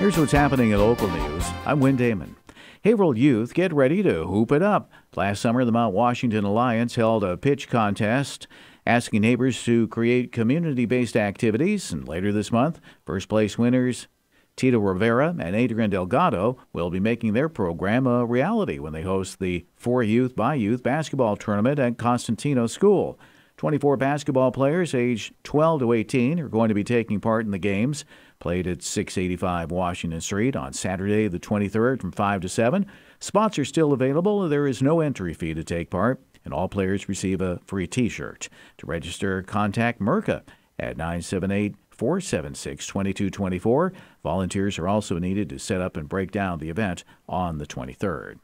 Here's what's happening in local news. I'm Wynn Damon. Haverhill youth get ready to hoop it up. Last summer, the Mount Washington Alliance held a pitch contest asking neighbors to create community-based activities. And later this month, first place winners Tito Rivera and Adrian Delgado will be making their program a reality when they host the For Youth by Youth basketball tournament at Constantino School. 24 basketball players aged 12 to 18 are going to be taking part in the games, played at 685 Washington Street on Saturday the 23rd from 5 to 7. Spots are still available. There is no entry fee to take part, and all players receive a free T-shirt. To register, contact Merca at 978-476-2224. Volunteers are also needed to set up and break down the event on the 23rd.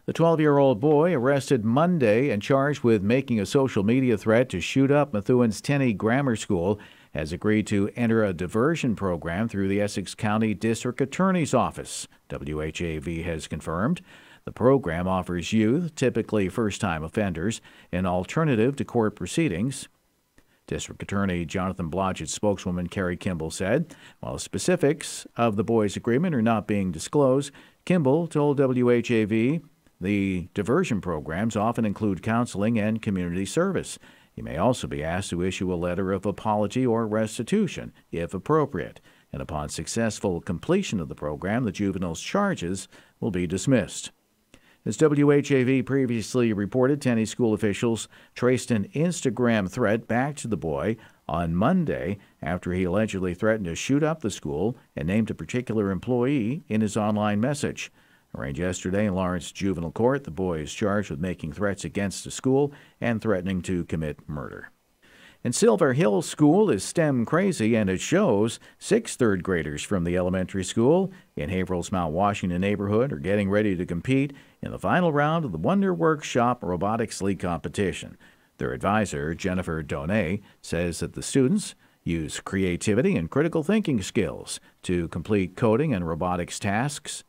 The 12-year-old boy arrested Monday and charged with making a social media threat to shoot up Methuen's Tenney Grammar School has agreed to enter a diversion program through the Essex County District Attorney's Office, WHAV has confirmed. The program offers youth, typically first-time offenders, an alternative to court proceedings. District Attorney Jonathan Blodgett's spokeswoman Carrie Kimball said, while specifics of the boys' agreement are not being disclosed, Kimball told WHAV the diversion programs often include counseling and community service. He may also be asked to issue a letter of apology or restitution, if appropriate. And upon successful completion of the program, the juvenile's charges will be dismissed. As WHAV previously reported, Tenney school officials traced an Instagram threat back to the boy on Monday after he allegedly threatened to shoot up the school and named a particular employee in his online message. Arraigned yesterday in Lawrence Juvenile Court, the boy is charged with making threats against the school and threatening to commit murder. And Silver Hill School is STEM crazy, and it shows. 6 third graders from the elementary school in Haverhill's Mount Washington neighborhood are getting ready to compete in the final round of the Wonder Workshop Robotics League competition. Their advisor, Jennifer Donay, says that the students use creativity and critical thinking skills to complete coding and robotics tasks.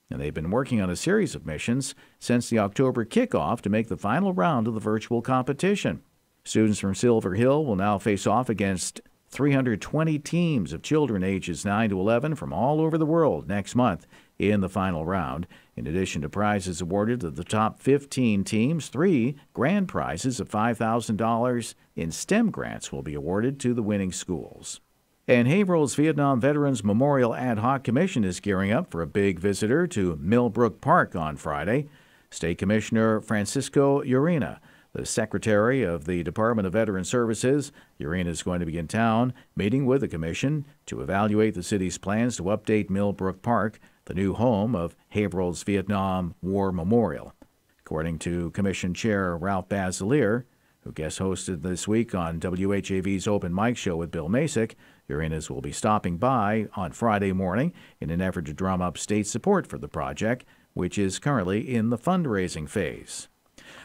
And they've been working on a series of missions since the October kickoff to make the final round of the virtual competition. Students from Silver Hill will now face off against 320 teams of children ages 9 to 11 from all over the world next month in the final round. In addition to prizes awarded to the top 15 teams, 3 grand prizes of $5,000 in STEM grants will be awarded to the winning schools. And Haverhill's Vietnam Veterans Memorial Ad Hoc Commission is gearing up for a big visitor to Millbrook Park on Friday. State Commissioner Francisco Urena, the Secretary of the Department of Veteran Services, Urena is going to be in town meeting with the commission to evaluate the city's plans to update Millbrook Park, the new home of Haverhill's Vietnam War Memorial. According to Commission Chair Ralph Basilier, who guest hosted this week on WHAV's Open Mic Show with Bill Masick, Urenas will be stopping by on Friday morning in an effort to drum up state support for the project, which is currently in the fundraising phase.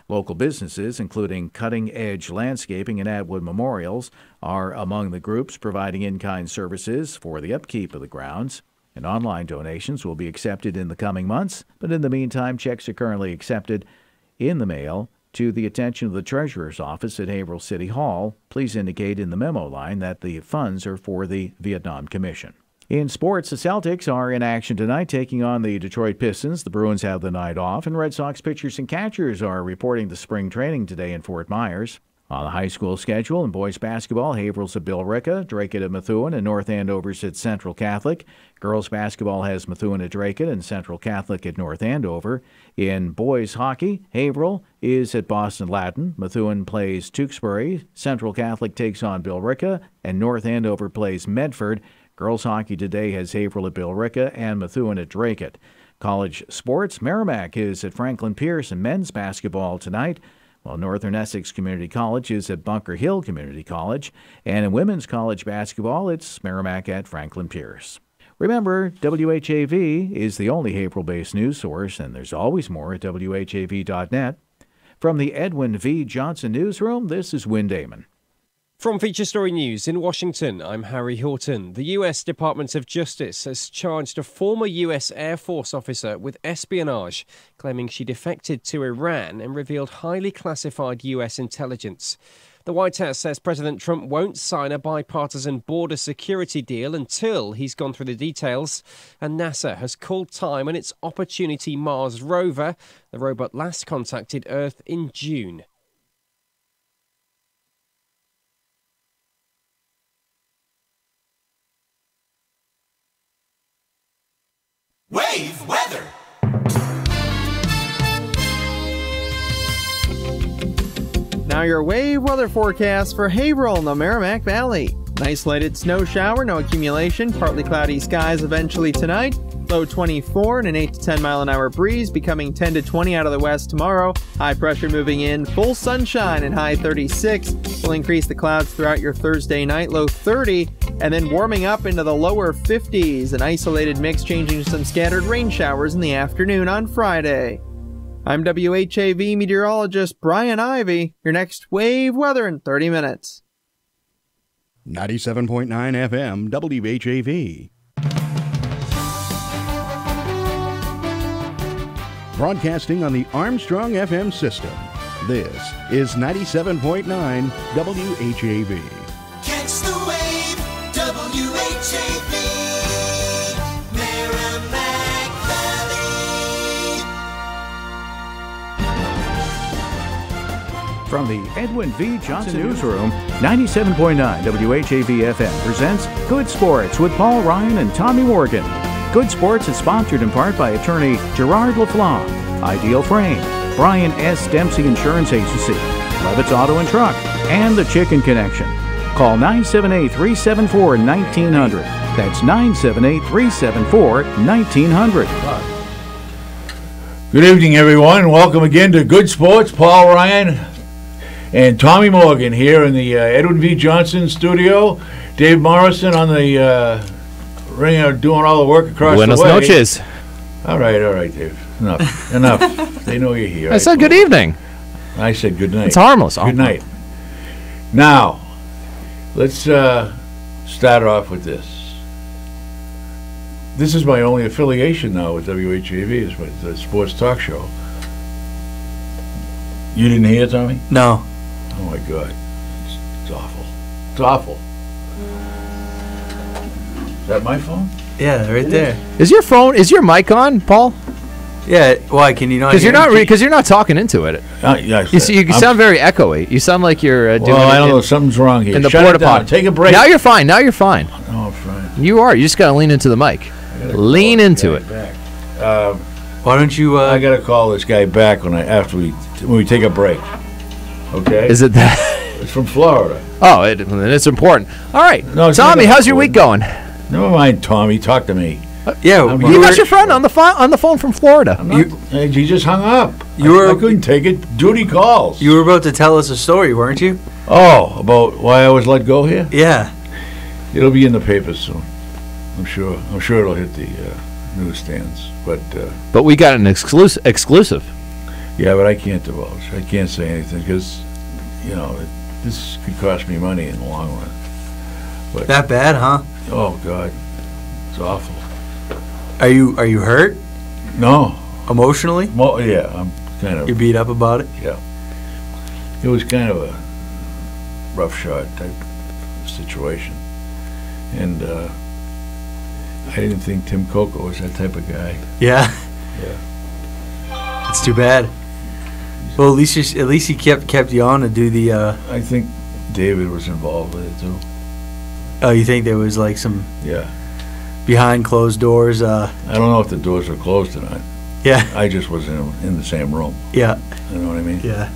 Local businesses, including Cutting Edge Landscaping and Atwood Memorials, are among the groups providing in-kind services for the upkeep of the grounds. And online donations will be accepted in the coming months, but in the meantime, checks are currently accepted in the mail to the attention of the Treasurer's Office at Haverhill City Hall. Please indicate in the memo line that the funds are for the Vietnam Commission. In sports, the Celtics are in action tonight, taking on the Detroit Pistons. The Bruins have the night off, and Red Sox pitchers and catchers are reporting to spring training today in Fort Myers. On the high school schedule in boys basketball, Haverhill's at Billerica, Dracut at Methuen, and North Andover's at Central Catholic. Girls basketball has Methuen at Dracut and Central Catholic at North Andover. In boys hockey, Haverhill is at Boston Latin. Methuen plays Tewksbury. Central Catholic takes on Billerica, and North Andover plays Medford. Girls hockey today has Haverhill at Billerica and Methuen at Dracut. College sports, Merrimack is at Franklin Pierce in men's basketball tonight, while Northern Essex Community College is at Bunker Hill Community College. And in women's college basketball, it's Merrimack at Franklin Pierce. Remember, WHAV is the only Haverhill-based news source, and there's always more at WHAV.net. From the Edwin V. Johnson Newsroom, this is Wynn Damon. From Feature Story News in Washington, I'm Harry Horton. The U.S. Department of Justice has charged a former U.S. Air Force officer with espionage, claiming she defected to Iran and revealed highly classified U.S. intelligence. The White House says President Trump won't sign a bipartisan border security deal until he's gone through the details. And NASA has called time on its Opportunity Mars rover. The robot last contacted Earth in June. WAVE weather. Now your WAVE weather forecast for Haverhill in the Merrimack Valley. An isolated snow shower, no accumulation, partly cloudy skies eventually tonight. Low 24 and an 8 to 10 mile an hour breeze, becoming 10 to 20 out of the west tomorrow. High pressure moving in, full sunshine and high 36. Will increase the clouds throughout your Thursday night, low 30, and then warming up into the lower 50s. An isolated mix changing to some scattered rain showers in the afternoon on Friday. I'm WHAV meteorologist Brian Ivy. Your next WAVE weather in 30 minutes. 97.9 FM WHAV. Broadcasting on the Armstrong FM system. This is 97.9 WHAV. Catch the wave, WHAV, Merrimack Valley. From the Edwin V. Johnson Newsroom, 97.9 WHAV FM presents Good Sports with Paul Ryan and Tommy Morgan. Good Sports is sponsored in part by attorney Gerard LaFlamme, Ideal Frame, Brian S. Dempsey Insurance Agency, Levitt's Auto and Truck, and The Chicken Connection. Call 978-374-1900. That's 978-374-1900. Good evening, everyone, and welcome again to Good Sports. Paul Ryan and Tommy Morgan here in the Edwin V. Johnson studio. Dave Morrison on the ring, doing all the work across Buenos the way. noches. All right, Dave. Enough. They know you're here. I said good evening. I said good night. It's harmless. Good night. Now, let's start off with this. This is my only affiliation now with WHAV, is with the sports talk show. You didn't hear, Tommy? No. Oh my God, it's awful. It's awful. Is that my phone? Yeah, right there. Is your mic on, Paul? Yeah, why can you not? Because you're not talking into it. Yeah, You sound very echoey. You sound like you're doing. Well, I don't know. Something's wrong here. In the Shut porta it down. potty. Take a break. Now you're fine. Oh, I'm fine. You are. You just gotta lean into the mic. Lean into it. Why don't you? I gotta call this guy back when we take a break. Okay. Is it that? It's from Florida. Oh, it's important. All right, No, it's Tommy, not how's your week going? Never mind, Tommy. Talk to me. Yeah, You got your friend on the phone from Florida. He just hung up. I were- couldn't take it. Duty calls. you were about to tell us a story, weren't you? Oh, about why I was let go here? Yeah. It'll be in the papers soon. I'm sure it'll hit the newsstands. But we got an exclusive. Yeah, but I can't divulge. I can't say anything because, this could cost me money in the long run. But That bad, huh? oh God, it's awful. Are you hurt No, emotionally? yeah, I'm kind of. You beat up about it? Yeah, it was kind of a rough shot type situation, and I didn't think Tim Coco was that type of guy. Yeah. Yeah. It's too bad. Well, at least he kept you on to do the. I think David was involved with it too. Oh, you think there was like some Yeah. behind closed doors? I don't know if the doors were closed or not. Yeah. I just was in the same room. Yeah. You know what I mean? Yeah.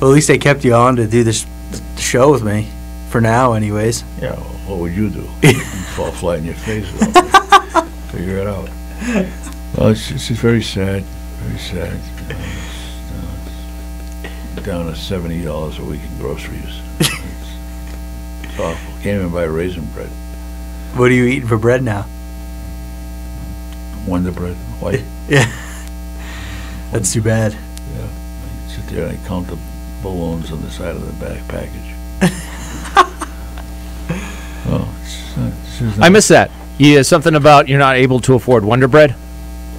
Well, at least they kept you on to do this show with me, for now, anyways. Yeah. Well, what would you do? Fall flat in your face. Figure it out. Well, it's just very sad. Very sad. Down to $70 a week in groceries. It's awful. Can't even buy raisin bread. What are you eating for bread now? Wonder bread, white. Yeah. That's too bad. Yeah. I sit there and I count the balloons on the side of the back package. I miss that. Yeah, something about you're not able to afford Wonder Bread.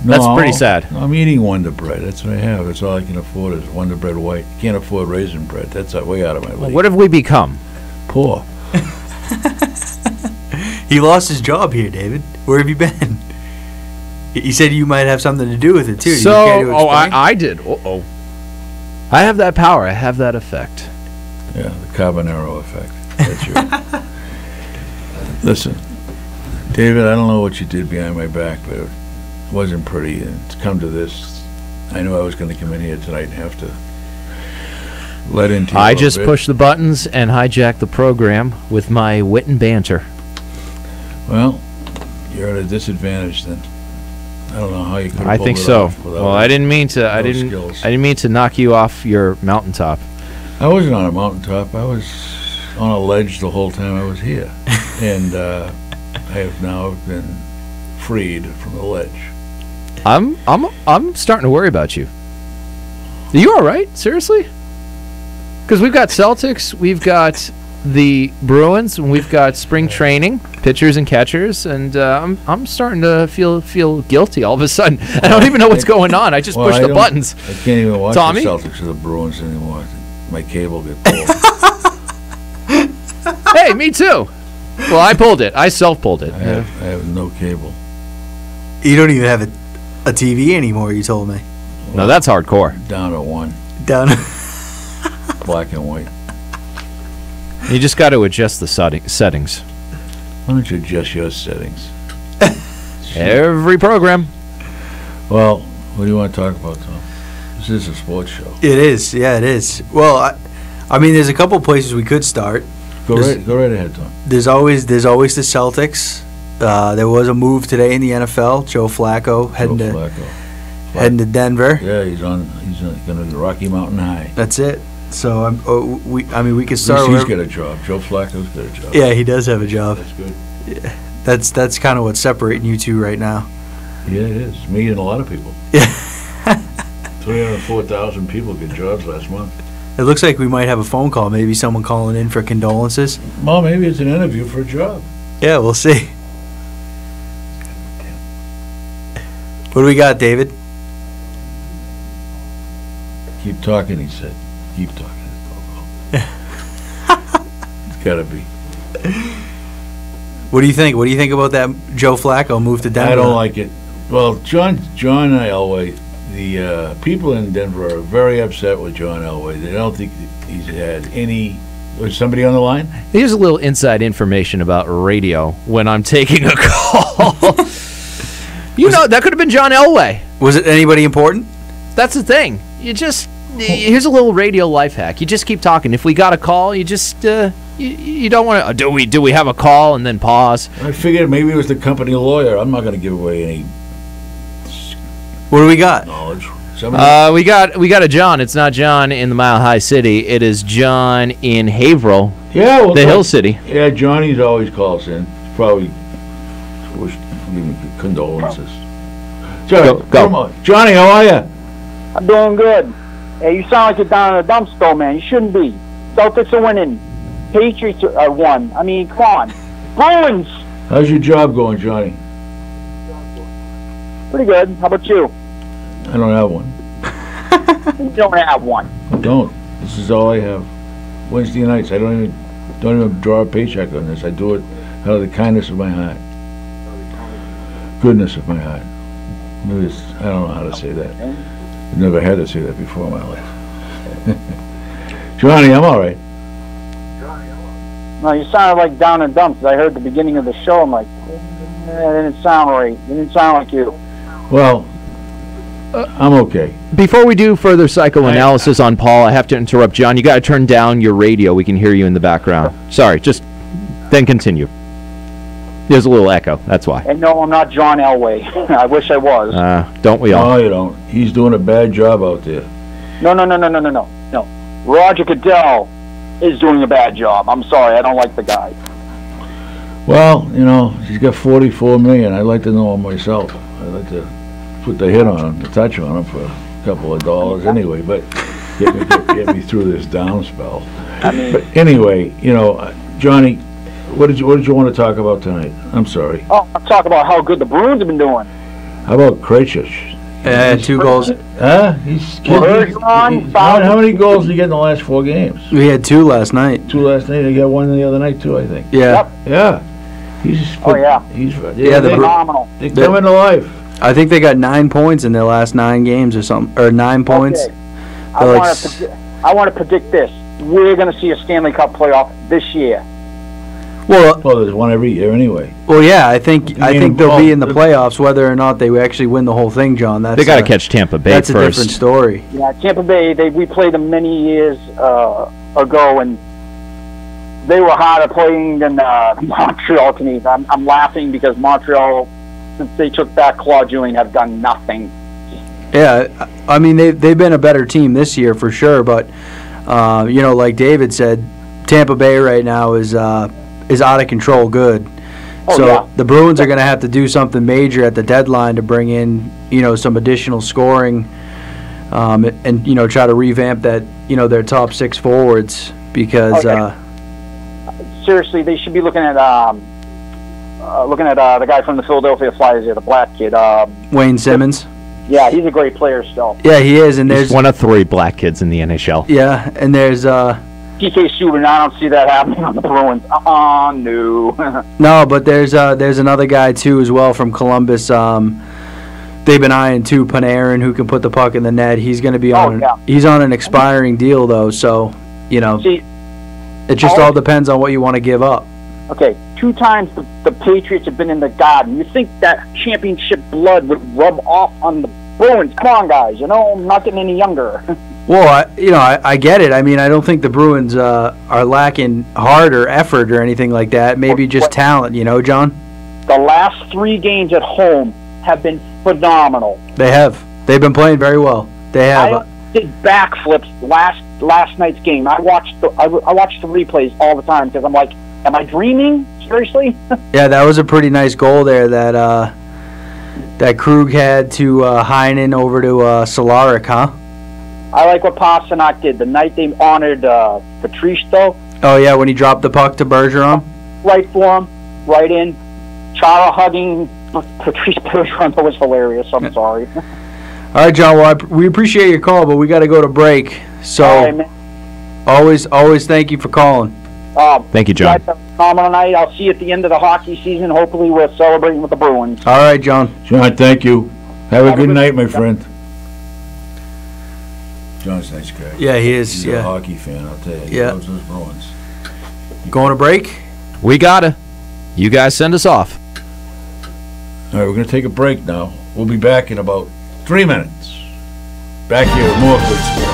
That's pretty sad. I'm eating Wonder Bread. That's what I have. That's all I can afford is Wonder Bread white. Can't afford Raisin Bread. That's way out of my league. What have we become? Poor. He lost his job here, David. Where have you been? He said you might have something to do with it, too. Do you care to explain? I did. Uh-oh. I have that power. I have that effect. Yeah, the Carbonaro effect. That's your... Listen, David, I don't know what you did behind my back, but it wasn't pretty. And to come to this, I knew I was going to come in here tonight and have to let into you I just pushed the buttons and hijacked the program with my wit and banter. Well, you're at a disadvantage then. I don't know how you could have I think so. Well, I didn't mean to. I skills. didn't mean to knock you off your mountaintop. I wasn't on a mountaintop. I was on a ledge the whole time I was here, and I have now been freed from the ledge. I'm starting to worry about you. Are you all right? Seriously? Because we've got Celtics, we've got the Bruins, and we've got spring training, pitchers and catchers, and I'm starting to feel guilty all of a sudden. I don't even know what's going on. I just pushed the buttons. I can't even watch Tommy? the Celtics or the Bruins anymore. My cable get pulled. Hey, me too. Well, I pulled it. I self-pulled it. I have no cable. You don't even have a TV anymore, you told me. No, that's hardcore. Down to one. Down. Black and white. You just got to adjust the settings. Why don't you adjust your settings? Every program. Well, what do you want to talk about, Tom? This is a sports show. It is. Yeah, it is. Well, I mean, there's a couple places we could start. Go right ahead, Tom. There's always the Celtics. There was a move today in the NFL. Joe Flacco heading to Denver. Yeah, he's going to the Rocky Mountain High. That's it. So we could start. He's got a job. Joe Flacco's got a job. Yeah, he does have a job. That's good. Yeah, that's kind of what's separating you two right now. Yeah, it is. Me and a lot of people. Yeah. 304,000 people get jobs last month. It looks like we might have a phone call. Maybe someone calling in for condolences. Well, maybe it's an interview for a job. Yeah, we'll see. What do we got, David? Keep talking, he said. Keep talking. It's got to be. What do you think? What do you think about that Joe Flacco move to Denver? I don't like it. Well, John Elway, the people in Denver are very upset with John Elway. They don't think he's had any... Was somebody on the line? Here's a little inside information about radio when I'm taking a call. That could have been John Elway. Was it anybody important? That's the thing. Here's a little radio life hack. You just keep talking. If we got a call, you just you don't want to. Do we have a call and then pause? I figured maybe it was the company lawyer. I'm not going to give away any. What do we got? Knowledge. We got a John. It's not John in the Mile High City. It is John in Haverhill. Yeah, well, the Hill City. Yeah, Johnny's always calls in. Probably condolences. Go. Come on, Johnny. How are you? I'm doing good. Hey, you sound like you're down in a dump store, man. You shouldn't be. Celtics are winning. Patriots are won. I mean, come on. Bruins! How's your job going, Johnny? Pretty good. How about you? I don't have one. You don't have one. I don't. This is all I have. Wednesday nights. I don't even draw a paycheck on this. I do it out of the kindness of my heart. Goodness of my heart. I don't know how to say that. I've never had to say that before in my life. Johnny, I'm all right. No, you sounded like down in dumps. I heard the beginning of the show. I'm like, that didn't sound right. It didn't sound like you. Well, I'm okay. Before we do further psychoanalysis on Paul, I have to interrupt. John, you got to turn down your radio. We can hear you in the background. Sorry, just then continue. There's a little echo. That's why. And no, I'm not John Elway. I wish I was. Don't we all? No, you don't. He's doing a bad job out there. No. Roger Goodell is doing a bad job. I'm sorry. I don't like the guy. Well, he's got $44 million. I'd like to know him myself. I'd like to put the hit on him, the touch on him for a couple of dollars anyway, but get me through this down spell. But anyway, Johnny, What did you want to talk about tonight? I'm sorry. Oh, I'm talking about how good the Bruins have been doing. How about Krejci? 2 goals. Huh? How many goals did he get in the last 4 games? We had 2 last night. 2 last night. He got 1 the other night too, I think. Yeah. Yep. Yeah. He's phenomenal. They come into life. I think they got 9 points in their last 9 games or something, or 9 points. Okay. I want to predict this. We're going to see a Stanley Cup playoff this year. Well, there's one every year anyway. Well, yeah, I think they'll be in the playoffs whether or not they actually win the whole thing, John. They got to catch Tampa Bay first. That's a different story. Yeah, Tampa Bay. We played them many years ago, and they were harder playing than Montreal Canadiens. I'm laughing because Montreal, since they took back Claude Julien, have done nothing. Yeah, I mean they've been a better team this year for sure, but like David said, Tampa Bay right now is out of control good. The Bruins are going to have to do something major at the deadline to bring in, some additional scoring, and try to revamp that, their top 6 forwards because. Seriously, they should be looking at the guy from the Philadelphia Flyers here, the black kid. Wayne Simmons. Yeah, he's a great player still. Yeah, he is, and he's one of 3 black kids in the NHL. Yeah, and there's PK Subban. I don't see that happening on the Bruins. No. No, but there's another guy too as well from Columbus. They've been eyeing too, Panarin, who can put the puck in the net. He's going to be he's on an expiring deal though, so See, it just all depends on what you want to give up. Okay, 2 times the Patriots have been in the Garden. You think that championship blood would rub off on the Bruins? Come on, guys. I'm not getting any younger. Well, I get it. I mean, I don't think the Bruins are lacking heart or effort or anything like that. Maybe just talent, John? The last 3 games at home have been phenomenal. They have. They've been playing very well. They have. I did backflips last night's game. I watched the replays all the time because I'm like, am I dreaming? Seriously? Yeah, that was a pretty nice goal there that Krug had to Heinen over to Solaric, huh? I like what Pasternak did the night they honored Patrice, though. Oh, yeah, when he dropped the puck to Bergeron? Right for him, right in. Chara hugging Patrice Bergeron. That was hilarious. I'm sorry. All right, John, well, we appreciate your call, but we got to go to break. So, always thank you for calling. Thank you, John. Guys, have a phenomenal night. I'll see you at the end of the hockey season. Hopefully we're celebrating with the Bruins. All right, John. John, thank you. Have a good night, my friend. John's a nice guy. Yeah, he is. He's a hockey fan, I'll tell you. He loves those Bruins. Going to break? We gotta. You guys send us off. All right, we're going to take a break now. We'll be back in about 3 minutes. Back here with more Good Sports.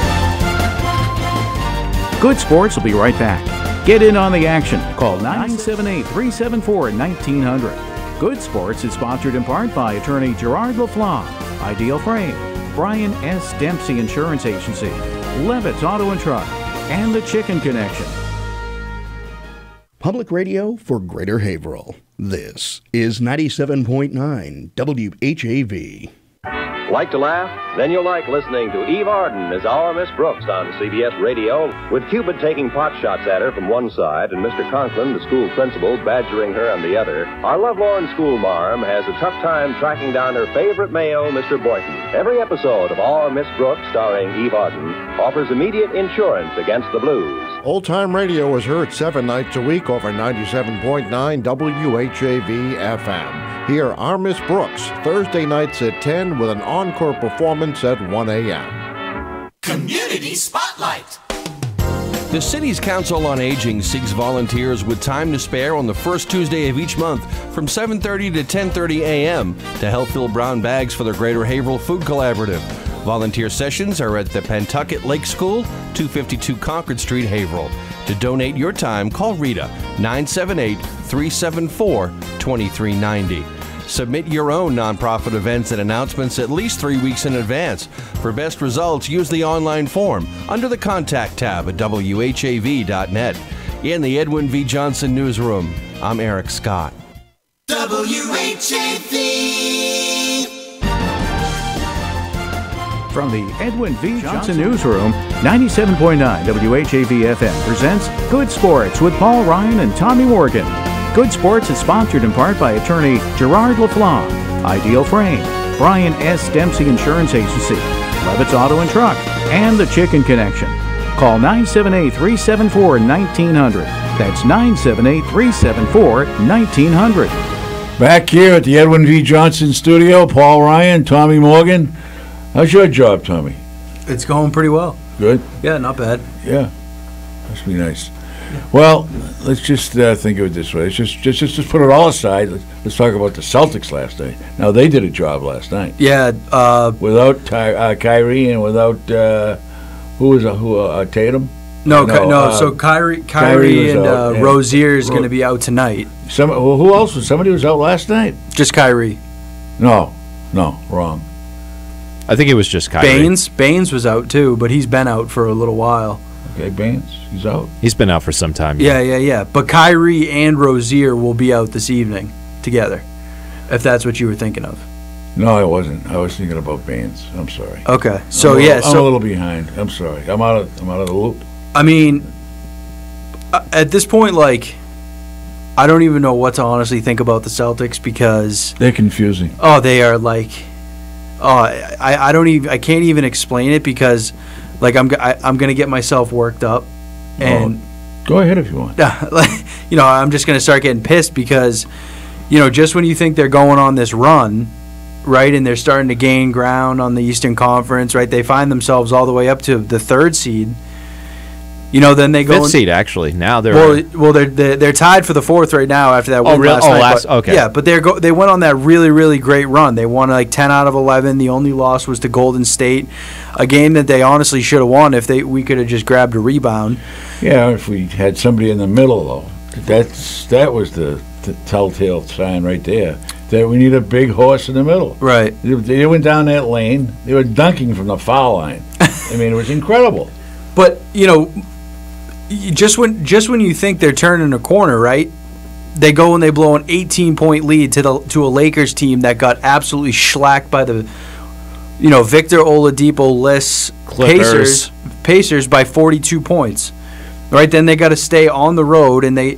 Good Sports will be right back. Get in on the action. Call 978-374-1900. Good Sports is sponsored in part by attorney Gerard LaFlamme, Ideal Frame, Brian S. Dempsey Insurance Agency, Levitt's Auto and Truck, and the Chicken Connection. Public radio for Greater Haverhill. This is 97.9 WHAV. Like to laugh? Then you'll like listening to Eve Arden as our Miss Brooks on CBS Radio, with Cupid taking pot shots at her from one side and Mr. Conklin, the school principal, badgering her on the other. Our lovelorn school marm has a tough time tracking down her favorite male, Mr. Boynton. Every episode of Our Miss Brooks, starring Eve Arden, offers immediate insurance against the blues. Old Time Radio is heard 7 nights a week over 97.9 WHAV FM. Hear Our Miss Brooks Thursday nights at 10 with an encore performance at 1 a.m. Community Spotlight. The City's Council on Aging seeks volunteers with time to spare on the first Tuesday of each month from 7:30 to 10:30 a.m. to help fill brown bags for their Greater Haverhill Food Collaborative. Volunteer sessions are at the Pentucket Lake School, 252 Concord Street, Haverhill. To donate your time, call Rita, 978-374-2390. Submit your own nonprofit events and announcements at least 3 weeks in advance. For best results, use the online form under the Contact tab at WHAV.net. In the Edwin V. Johnson Newsroom, I'm Eric Scott. WHAV. From the Edwin V. Johnson Newsroom, 97.9 WHAV FM presents Good Sports with Paul Ryan and Tommy Morgan. Good Sports is sponsored in part by attorney Gerard LaFlamme, Ideal Frame, Brian S. Dempsey Insurance Agency, Levitt's Auto and Truck, and the Chicken Connection. Call 978-374-1900. That's 978-374-1900. Back here at the Edwin V. Johnson studio, Paul Ryan, Tommy Morgan. How's your job, Tommy? It's going pretty well. Good? Yeah, not bad. Yeah. Must be nice. Well, let's just think of it this way. Let's just put it all aside. Let's talk about the Celtics last night. Now, they did a job last night. Yeah. Without Kyrie and without, Tatum? No. So Kyrie and Rozier is going to be out tonight. Who else was? Somebody was out last night. Just Kyrie. No, wrong. I think it was just Kyrie. Baines was out too, but he's been out for a little while. Okay, Baines, he's out. He's been out for some time. Yeah. But Kyrie and Rozier will be out this evening together, if that's what you were thinking of. No, I wasn't. I was thinking about Baines. I'm sorry. Okay, I'm a little behind. I'm sorry. I'm out of the loop. I mean, at this point, like, I don't even know what to honestly think about the Celtics because they're confusing. Oh, they are like, I can't even explain it because, like, I'm gonna get myself worked up, and go ahead if you want. I'm just gonna start getting pissed because, just when you think they're going on this run, right, and they're starting to gain ground on the Eastern Conference, right, they find themselves all the way up to the 3rd seed. Then they go 5th seed actually. Now they're they're tied for the 4th right now after that win last night. Okay. Yeah, but they went on that really, really great run. They won like 10 out of 11. The only loss was to Golden State, a game that they honestly should have won if we could have just grabbed a rebound. Yeah, if we had somebody in the middle though, that was the telltale sign right there. That we need a big horse in the middle. Right. They went down that lane. They were dunking from the foul line. I mean, it was incredible. But just when you think they're turning a corner, right? They go and they blow an 18-point lead to a Lakers team that got absolutely shellacked by the, Victor Oladipo-less Pacers by 42 points. Right? Then they got to stay on the road and they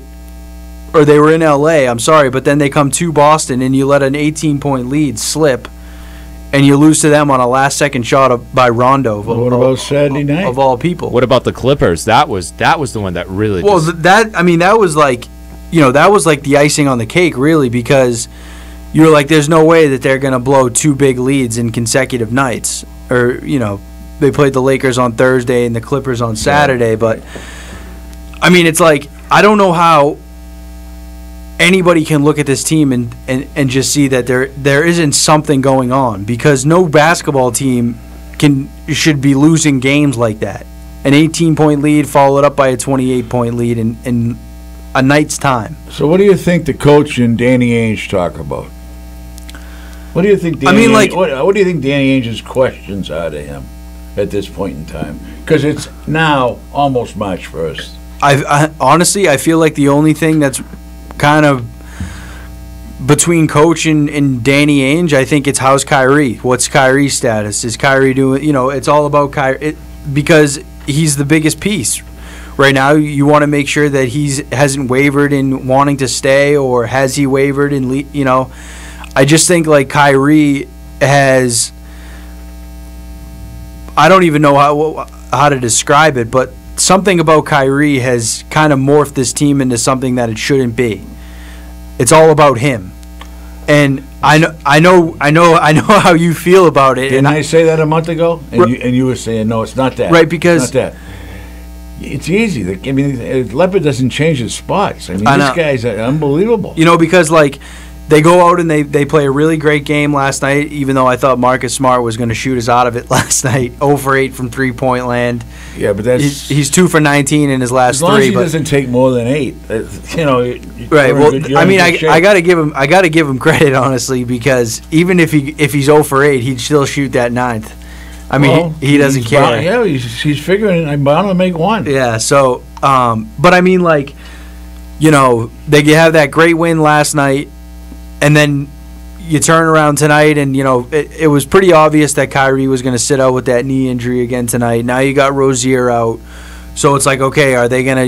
were in LA, I'm sorry, but then they come to Boston and you let an 18-point lead slip and you lose to them on a last-second shot by Rondo. What about Saturday night? Of all people. What about the Clippers? That was the one that really. Well, that was like, that was like the icing on the cake, really, because you were like, there's no way that they're going to blow 2 big leads in consecutive nights. Or, they played the Lakers on Thursday and the Clippers on Saturday, but I mean, it's like, I don't know how anybody can look at this team and just see that there isn't something going on, because no basketball team should be losing games like that. An 18-point lead followed up by a 28-point lead in a night's time. So what do you think the coach and Danny Ainge talk about? What do you think? What do you think Danny Ainge's questions are to him at this point in time? Because it's now almost March 1st. I honestly, I feel like the only thing that's kind of between coach and Danny Ainge, I think it's how's Kyrie? What's Kyrie's status? Is Kyrie doing? It's all about Kyrie because he's the biggest piece right now. You want to make sure that hasn't wavered in wanting to stay, or has he wavered in? I just think like Kyrie has. I don't even know how to describe it, but something about Kyrie has kind of morphed this team into something that it shouldn't be. It's all about him, and I know how you feel about it. Didn't I say that a month ago? And you were saying no, it's not that. Right, because it's not that. It's easy. I mean, Leopard doesn't change his spots. I mean, this guy's unbelievable. Because like. They go out and they play a really great game last night, even though I thought Marcus Smart was going to shoot us out of it last night. 0 for 8 from three-point land. Yeah, but that's... He's 2 for 19 in his last 3. As long as he doesn't take more than 8. Right, well, I mean, I got to give him credit, honestly, because even if he's 0 for 8, he'd still shoot that 9th. I mean, he doesn't care. He's figuring I'm bound to make 1. Yeah, so, but I mean, like, they have that great win last night. And then you turn around tonight, and it was pretty obvious that Kyrie was going to sit out with that knee injury again tonight. Now you got Rozier out, so it's like, okay, are they going to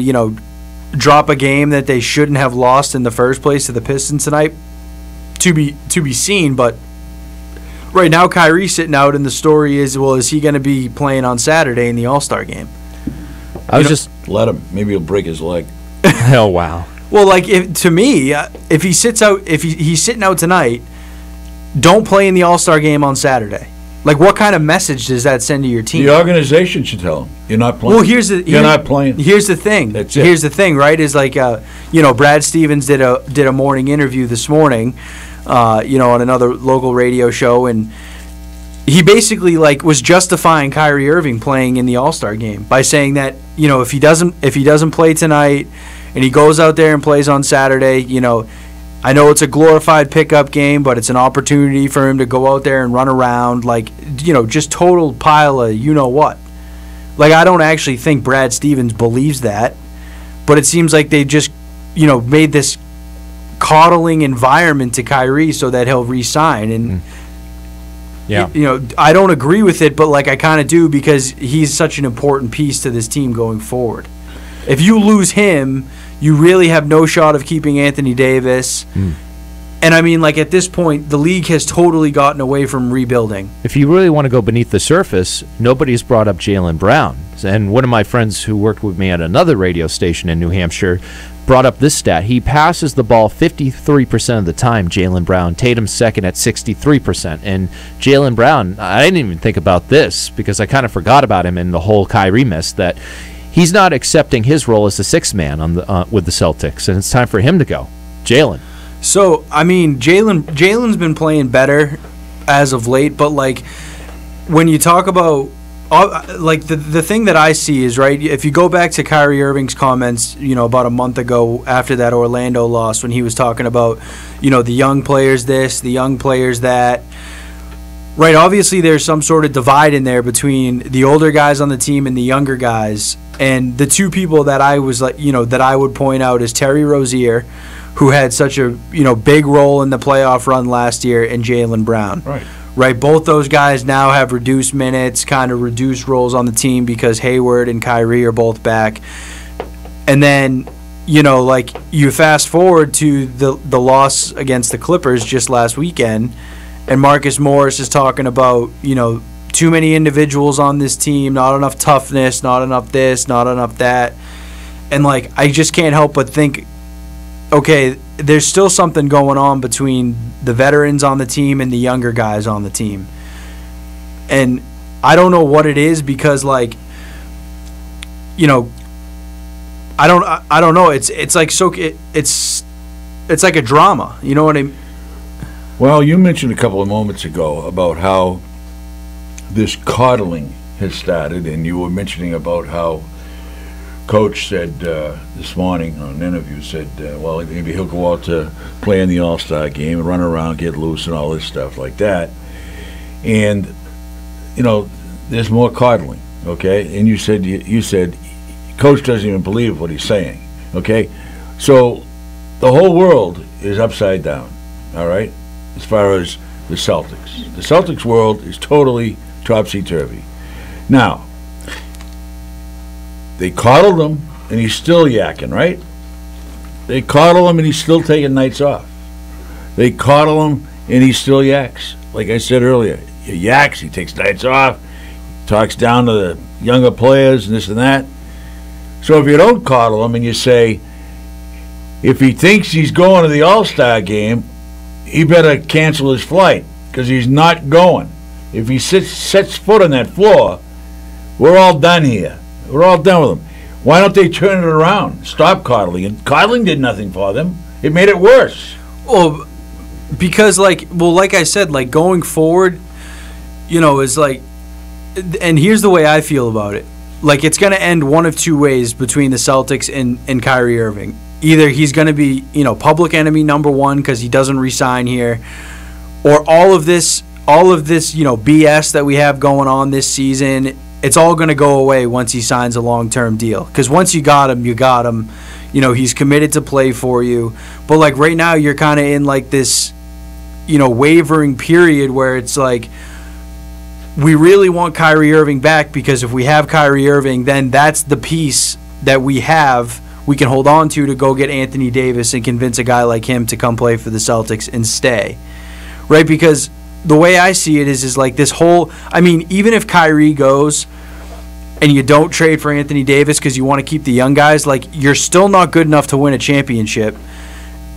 drop a game that they shouldn't have lost in the first place to the Pistons tonight, to be seen. But right now, Kyrie's sitting out, and the story is, well, is he going to be playing on Saturday in the All-Star game? Let him. Maybe he'll break his leg. Oh, wow. Well, like, to me, if he sits out, if he's sitting out tonight, don't play in the All-Star game on Saturday. Like, what kind of message does that send to your team? The organization should tell him, you're not playing. Well, you're not playing. Here's the thing. That's it. Here's the thing, right? Is like, Brad Stevens did a morning interview this morning, on another local radio show, and he basically was justifying Kyrie Irving playing in the All-Star game by saying that, if he doesn't play tonight and he goes out there and plays on Saturday, I know it's a glorified pickup game, but it's an opportunity for him to go out there and run around, just total pile of you-know-what. Like, I don't actually think Brad Stevens believes that, but it seems like they just, made this coddling environment to Kyrie so that he'll re-sign. And, I don't agree with it, but, I kind of do, because he's such an important piece to this team going forward. If you lose him, you really have no shot of keeping Anthony Davis. And I mean, at this point, the league has totally gotten away from rebuilding. If you really want to go beneath the surface, nobody's brought up Jaylen Brown. And one of my friends who worked with me at another radio station in New Hampshire brought up this stat. He passes the ball 53% of the time, Jaylen Brown. Tatum's second at 63%. And Jaylen Brown, I didn't even think about this because I kind of forgot about him in the whole Kyrie mess, that he's not accepting his role as the sixth man with the Celtics, and it's time for him to go. Jaylen. So, I mean, Jaylen's been playing better as of late, but, when you talk about, the thing that I see is, right, if you go back to Kyrie Irving's comments, about a month ago after that Orlando loss, when he was talking about, the young players this, the young players that, right, obviously there's some sort of divide in there between the older guys on the team and the younger guys. And the two people that I was that I would point out is Terry Rozier, who had such a big role in the playoff run last year, and Jaylen Brown. Right. Both those guys now have reduced minutes, kind of reduced roles on the team because Hayward and Kyrie are both back. And then you fast forward to the loss against the Clippers just last weekend, and Marcus Morris is talking about too many individuals on this team, not enough toughness, not enough this, not enough that. And, I just can't help but think, okay, there's still something going on between the veterans on the team and the younger guys on the team. And I don't know what it is because, I don't know. It's like a drama. You know what I mean? Well, you mentioned a couple of moments ago about how this coddling has started, and you were mentioning about how Coach said this morning on an interview, said, well, maybe he'll go out to play in the All-Star game and run around, get loose and all this stuff like that. And, there's more coddling, okay? And you said Coach doesn't even believe what he's saying, okay? So the whole world is upside down, all right, as far as the Celtics. The Celtics world is totally topsy-turvy. Now, they coddled him, and he's still yakking, right? They coddle him, and he's still taking nights off. They coddle him, and he still yaks. Like I said earlier, he yaks, he takes nights off, talks down to the younger players and this and that. So if you don't coddle him and you say, if he thinks he's going to the All-Star game, he better cancel his flight because he's not going. If he sets foot on that floor, we're all done here. We're all done with him. Why don't they turn it around? Stop coddling. And coddling did nothing for them. It made it worse. Well, because, like I said, going forward, is and here's the way I feel about it. It's going to end one of two ways between the Celtics and Kyrie Irving. Either he's going to be, public enemy number one because he doesn't re-sign here, or all of this, BS that we have going on this season, it's all going to go away once he signs a long-term deal. Because once you got him, you got him. He's committed to play for you. But, right now, you're kind of in, this, wavering period where it's we really want Kyrie Irving back because if we have Kyrie Irving, then that's the piece that we have we can hold on to go get Anthony Davis and convince a guy like him to come play for the Celtics and stay, right? Because the way I see it is like this whole, I mean, even if Kyrie goes and you don't trade for Anthony Davis because you want to keep the young guys, like, you're still not good enough to win a championship.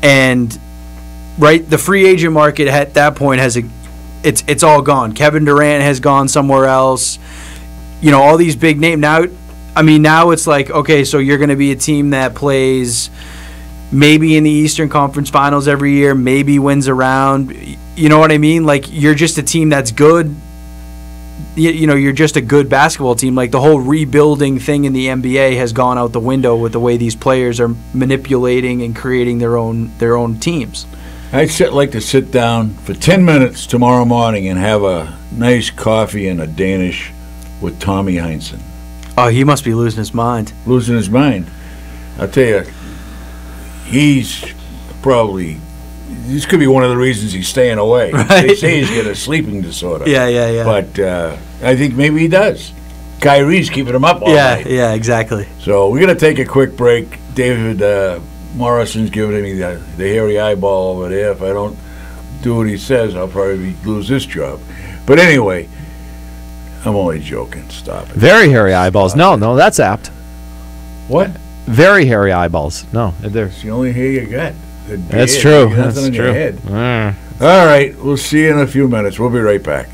And, right, the free agent market at that point it's all gone. Kevin Durant has gone somewhere else. You know, all these big names. Now it's like, okay, so you're going to be a team that plays maybe in the Eastern Conference Finals every year, maybe wins a round. You know what I mean? Like, you're just a team that's good. You know, you're just a good basketball team. Like, the whole rebuilding thing in the NBA has gone out the window with the way these players are manipulating and creating their own teams. I'd like to sit down for 10 minutes tomorrow morning and have a nice coffee and a Danish with Tommy Heinsohn. Oh, he must be losing his mind. Losing his mind. I'll tell you, this could be one of the reasons he's staying away. Right. They say he's got a sleeping disorder. Yeah. But I think maybe he does. Kyrie's keeping him up all night. Yeah, exactly. So we're going to take a quick break. David Morrison's giving me the hairy eyeball over there. If I don't do what he says, I'll probably lose this job. But anyway, I'm only joking. Stop it. Very hairy eyeballs. No, that's apt. What? Very hairy eyeballs. No, it's the only hair you got. That's true. That's true. Your head. All right, we'll see you in a few minutes. We'll be right back.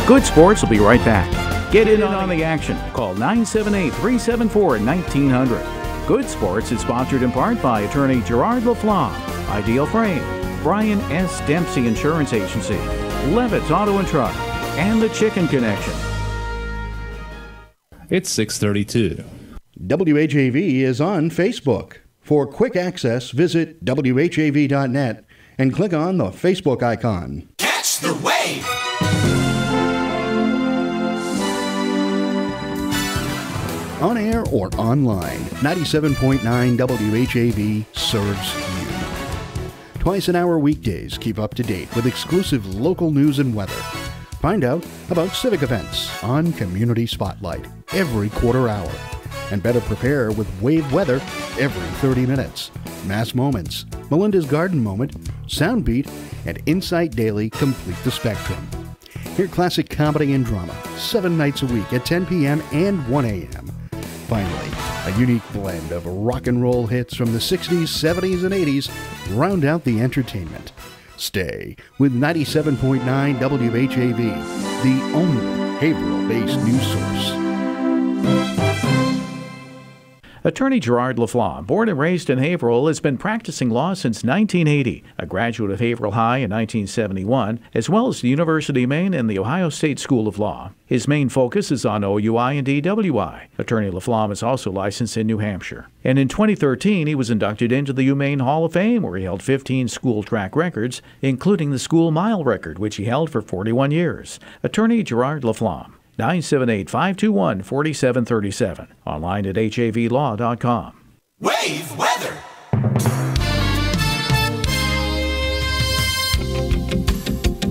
Good Sports will be right back. Get in on the action. Call 978-374-1900. Good Sports is sponsored in part by attorney Gerard LaFlamme, Ideal Frame, Brian S. Dempsey Insurance Agency, Levitt's Auto and Truck, and the Chicken Connection. It's 6:32. WHAV is on Facebook. For quick access, visit WHAV.net and click on the Facebook icon. Catch the wave! On air or online, 97.9 WHAV serves you. Twice an hour weekdays, keep up to date with exclusive local news and weather. Find out about civic events on Community Spotlight every quarter hour. And better prepare with WAVE weather every 30 minutes. Mass Moments, Melinda's Garden Moment, Soundbeat, and Insight Daily complete the spectrum. Hear classic comedy and drama 7 nights a week at 10 p.m. and 1 a.m. Finally, a unique blend of rock and roll hits from the 60s, 70s, and 80s round out the entertainment. Stay with 97.9 WHAV, the only Haverhill-based news source. Attorney Gerard LaFlamme, born and raised in Haverhill, has been practicing law since 1980, a graduate of Haverhill High in 1971, as well as the University of Maine and the Ohio State School of Law. His main focus is on OUI and DWI. Attorney LaFlamme is also licensed in New Hampshire. And in 2013, he was inducted into the UMaine Hall of Fame, where he held 15 school track records, including the school mile record, which he held for 41 years. Attorney Gerard LaFlamme. 978-521-4737. Online at havlaw.com. Wave weather.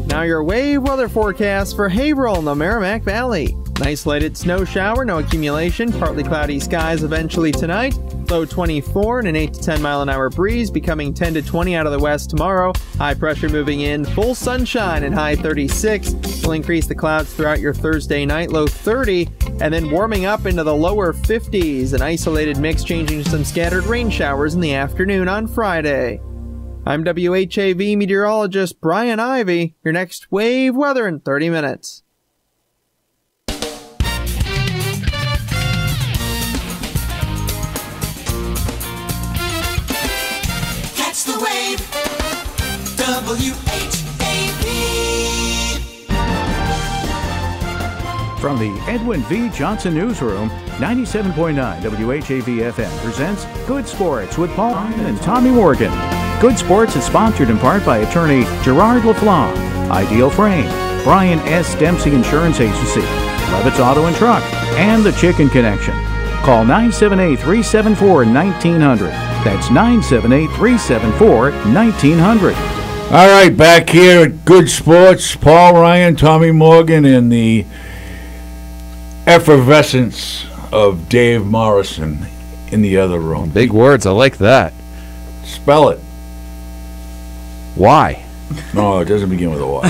Now your wave weather forecast for Haverhill in the Merrimack Valley. An isolated snow shower, no accumulation, partly cloudy skies eventually tonight. Low 24 and an 8 to 10 mile an hour breeze, becoming 10 to 20 out of the west tomorrow. High pressure moving in, full sunshine and high 36. Will increase the clouds throughout your Thursday night, low 30, and then warming up into the lower 50s. An isolated mix changing to some scattered rain showers in the afternoon on Friday. I'm WHAV meteorologist Brian Ivy. Your next wave weather in 30 minutes. Catch the wave. WHAV. From the Edwin V. Johnson Newsroom, 97.9 WHAV FM presents Good Sports with Paul Ryan and Tommy Morgan. Good Sports is sponsored in part by attorney Gerard LaFlamme, Ideal Frame, Brian S. Dempsey Insurance Agency, Levitt's Auto and Truck, and the Chicken Connection. Call 978-374-1900. That's 978-374-1900. All right, back here at Good Sports, Paul Ryan, Tommy Morgan, and the effervescence of Dave Morrison in the other room. Big words. I like that. Spell it. Why? No, it doesn't begin with a Y.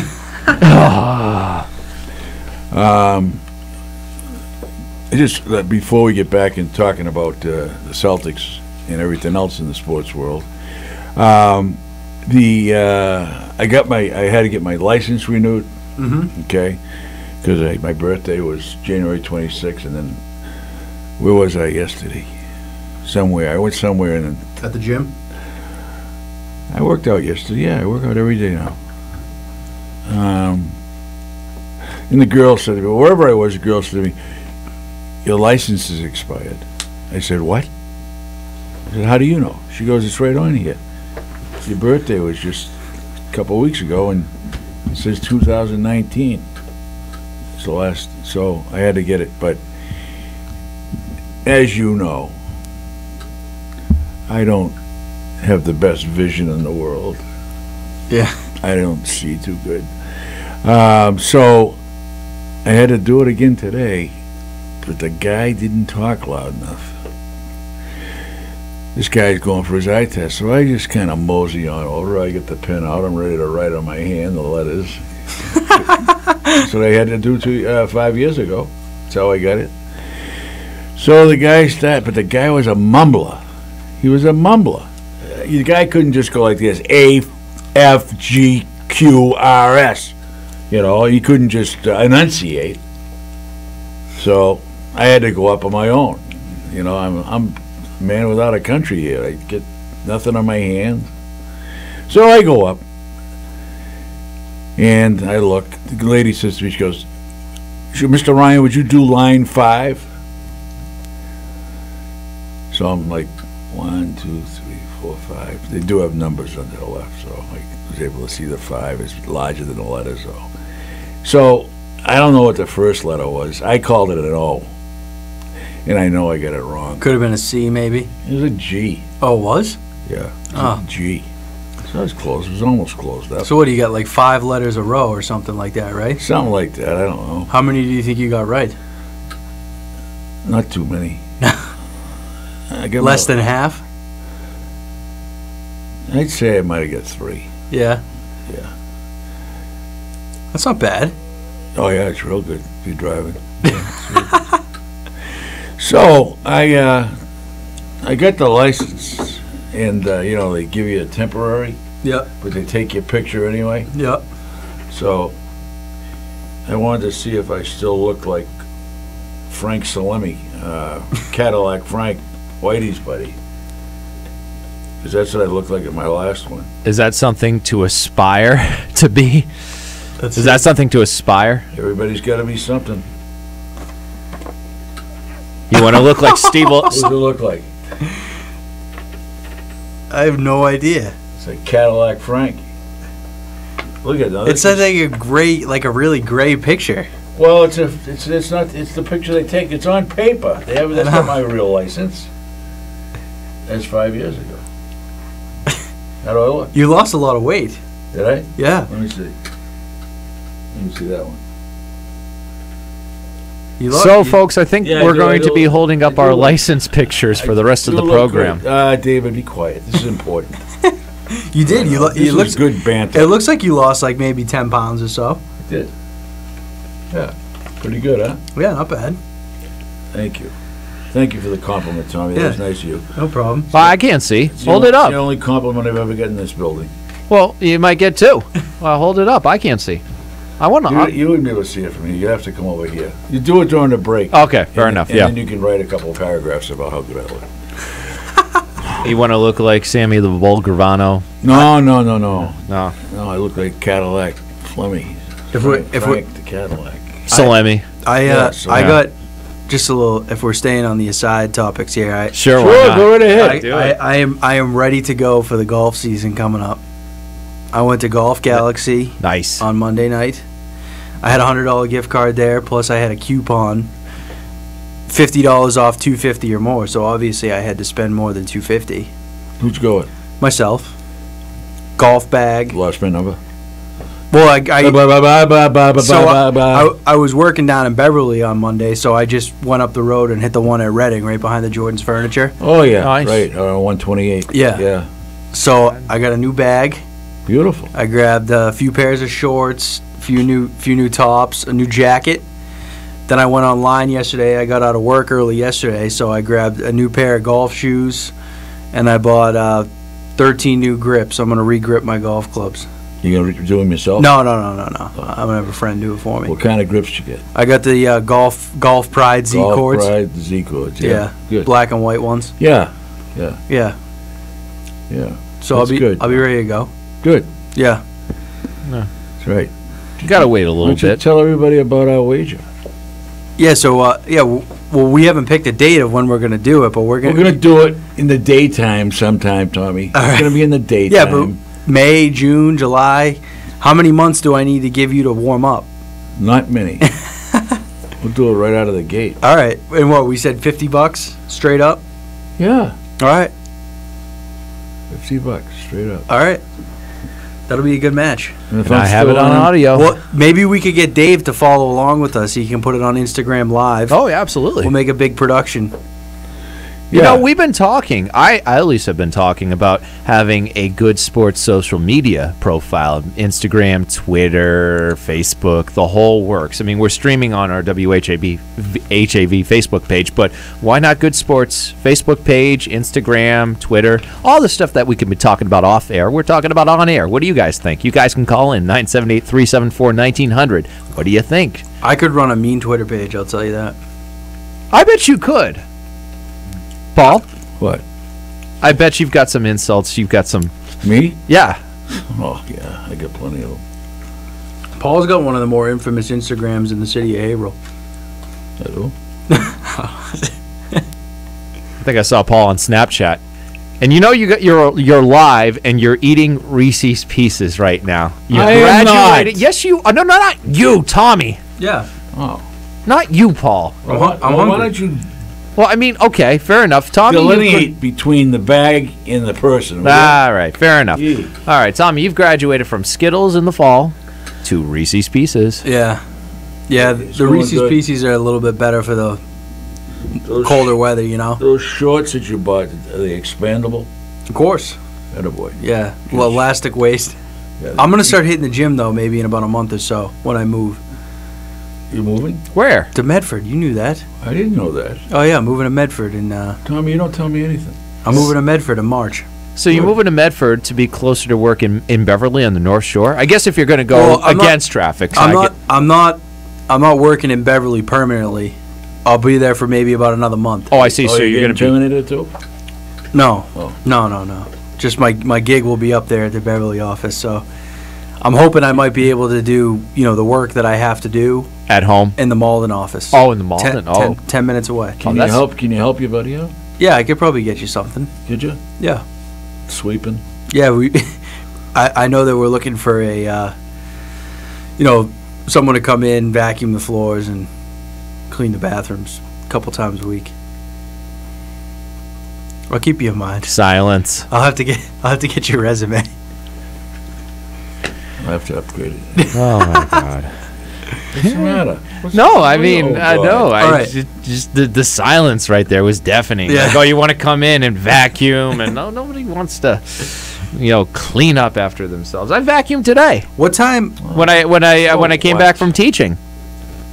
Just before we get back in talking about the Celtics and everything else in the sports world, I had to get my license renewed. Mm-hmm. Okay, because my birthday was January 26th, and then where was I yesterday? Somewhere. I went somewhere and At the gym? I worked out yesterday. Yeah, I work out every day now. And the girl said to me, wherever I was, the girl said to me, your license is expired. I said, what? I said, how do you know? She goes, it's right on here. Your birthday was just a couple of weeks ago, and it says 2019. So I had to get it. But as you know, I don't have the best vision in the world. Yeah. I don't see too good. So I had to do it again today, but the guy didn't talk loud enough. This guy's going for his eye test, so I just kind of mosey on over. I get the pen out. I'm ready to write on my hand the letters. That's what I had to do 5 years ago. That's how I got it. So the guy started, but the guy was a mumbler. He was a mumbler. The guy couldn't just go like this, A, F, G, Q, R, S. You know, he couldn't just enunciate. So I had to go up on my own. You know, I'm a man without a country here. I get nothing on my hand. So I go up, and I look. The lady says to me, she goes, Mr. Ryan, would you do line 5? So I'm like, 1, 2, 3, 4, 5. They do have numbers on the left, so I was able to see the 5 is larger than the letters. So I don't know what the first letter was. I called it an O, and I know I got it wrong. Could have been a C, maybe. It was a G. Oh, it was? Yeah. It was a G. So I was close. It was almost closed up. So what, do you got, like 5 letters a row or something like that, right? Something like that. I don't know. How many do you think you got right? Not too many. Less than half? I'd say I might have got 3. Yeah. Yeah. That's not bad. Oh yeah, it's real good if you're driving. Yeah, so I got the license, and you know, they give you a temporary. Yep. But they take your picture anyway. Yep. So I wanted to see if I still look like Frank Salemi, Cadillac Frank, Whitey's buddy. Because that's what I looked like at my last one. Is that something to aspire to be? Is that something to aspire? Everybody's got to be something. You want to look like Steve? What does it look like? I have no idea. It's like Cadillac Frank. Look at that. It's like a really gray picture. Well, it's the picture they take. It's on paper. That's not my real license. That's 5 years ago. How do I look? You lost a lot of weight. Did I? Yeah. Let me see. Let me see that one. So, folks, I think we're going to be holding up our license pictures for the rest of the program. David, be quiet. This is important. You did. You look good banter. It looks like you lost like maybe 10 pounds or so. I did. Yeah. Pretty good, huh? Yeah, not bad. Thank you. Thank you for the compliment, Tommy. That was nice of you. No problem. I can't see. Hold it up. It's the only compliment I've ever gotten in this building. Well, you might get 2. Well, hold it up. I can't see. I want to. You wouldn't be able to see it from here. You'd have to come over here. You do it during the break. Okay, fair enough. And yeah. then you can write a couple of paragraphs about how good I look. You want to look like Sammy the Bull Gravano? No. No. No, I look like Cadillac Flemmy. Frank the Cadillac. Salemi. I got just a little. If we're staying on the aside topics here, sure, go right ahead. I am ready to go for the golf season coming up. I went to Golf Galaxy. Nice. On Monday night. I had a $100 gift card there, plus I had a coupon, $50 off $250 or more. So obviously I had to spend more than $250. Who'd you go with? Myself. Golf bag. Lost my number. Well, So I was working down in Beverly on Monday, so I just went up the road and hit the one at Reading, right behind the Jordan's Furniture. Oh yeah, Nice. right. 128. Yeah. Yeah. So I got a new bag. Beautiful. I grabbed a few pairs of shorts, few new tops, a new jacket. Then I went online yesterday. I got out of work early yesterday, so I grabbed a new pair of golf shoes, and I bought 13 new grips. I'm gonna re-grip my golf clubs. You gonna do them yourself? No. I'm gonna have a friend do it for me. What kind of grips you get? I got the Golf Pride Z cords. Golf Pride Z cords. Yeah. Good. Black and white ones. Yeah. So That's good. I'll be ready to go. Good. Yeah. That's right. You gotta wait a Why little don't you bit. tell everybody about our wager. Yeah. So well, we haven't picked a date of when we're gonna do it, but we're gonna do it in the daytime sometime, Tommy. All right. It's gonna be in the daytime. Yeah, but May, June, July. How many months do I need to give you to warm up? Not many. We'll do it right out of the gate. All right. And what we said, $50 straight up. Yeah. All right. $50 straight up. All right. That'll be a good match. And if And I have it on audio. Well, maybe we could get Dave to follow along with us. He can put it on Instagram Live. Oh, yeah, absolutely. We'll make a big production. You know, we've been talking, I at least have been talking about having a good sports social media profile. Instagram, Twitter, Facebook, the whole works. I mean, we're streaming on our WHAV Facebook page, but why not good sports Facebook page, Instagram, Twitter, all the stuff that we can be talking about off air, we're talking about on air. What do you guys think? You guys can call in 978-374-1900. What do you think? I could run a mean Twitter page, I'll tell you that. I bet you could. Paul? What? I bet you've got some insults. You've got some... Me? Yeah. Oh, yeah. I got plenty of them. Paul's got one of the more infamous Instagrams in the city of Haverhill. I do? I think I saw Paul on Snapchat. And you know you're live and you're eating Reese's Pieces right now. You I am graduated. not. Yes, you... no, not you, Tommy. Yeah. Oh. Not you, Paul. I'm Why hungry. don't you Well, I mean, okay, fair enough. Tommy, delineate between the bag and the person? will you? All right, fair enough. Yeah. All right, Tommy, you've graduated from Skittles in the fall to Reese's Pieces. Yeah. Yeah, the going Reese's good. Pieces are a little bit better for the colder weather, you know? Those shorts that you bought, are they expandable? Of course. Attaboy. Yeah. Well, elastic waist. Yeah, I'm going to start hitting the gym, though, maybe in about a month or so when I move. You moving? Where? To Medford. You knew that. I didn't know that. Oh, yeah, I'm moving to Medford. Tommy, you don't tell me anything. I'm moving to Medford in March. So you're moving to Medford to be closer to work in Beverly on the North Shore? I guess if you're going to go against traffic. So I'm not working in Beverly permanently. I'll be there for maybe about another month. Oh, I see. So you're going to be... terminated too? No. Oh. No. Just my gig will be up there at the Beverly office, so I'm hoping I might be able to do, the work that I have to do At home? in the Malden office. Oh, in the Malden? 10 minutes away. Can you help your buddy out? Yeah, I could probably get you something. Could you? Yeah. Sweeping? Yeah, I know that we're looking for a, someone to come in, vacuum the floors, and clean the bathrooms a couple times a week. I'll keep you in mind. Silence. I'll have to get your resume. I have to upgrade it. Oh, my God. What's the matter? No, I mean, God. no. All right. Just the silence right there was deafening. Yeah. Like, oh, you want to come in and vacuum, and no, nobody wants to, clean up after themselves. I vacuumed today What time? when I came back from teaching.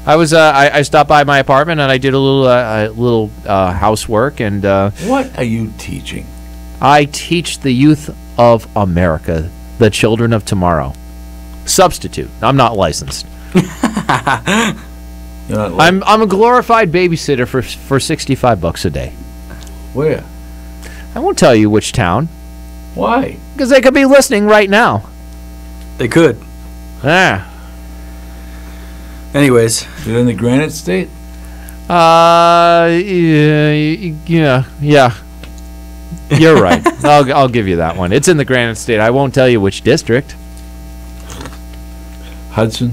I was I stopped by my apartment and I did a little housework and. What are you teaching? I teach the youth of America, the children of tomorrow. Substitute. I'm not licensed. You're not I'm a glorified babysitter for $65 a day. Where? I won't tell you which town Why? because they could be listening right now. They could. Ah. Anyways. Is it in the Granite State? Yeah. You're right. I'll give you that one. It's in the Granite State. I won't tell you which district. Hudson?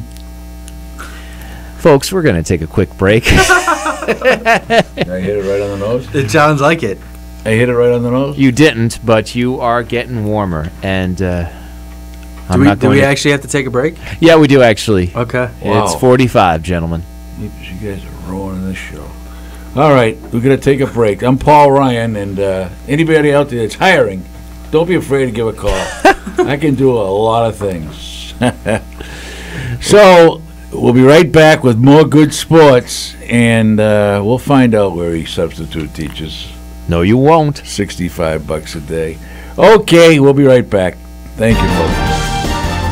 Folks, we're going to take a quick break. I hit it right on the nose? It sounds like it. I hit it right on the nose? You didn't, but you are getting warmer. And Do we actually have to take a break? Yeah, we do actually. Okay. Wow. It's 45, gentlemen. You guys are ruining this show. All right, we're going to take a break. I'm Paul Ryan, and anybody out there that's hiring, don't be afraid to give a call. I can do a lot of things. So, we'll be right back with more good sports, and we'll find out where he substitute teaches. No, you won't. $65 a day. Okay, we'll be right back. Thank you, folks.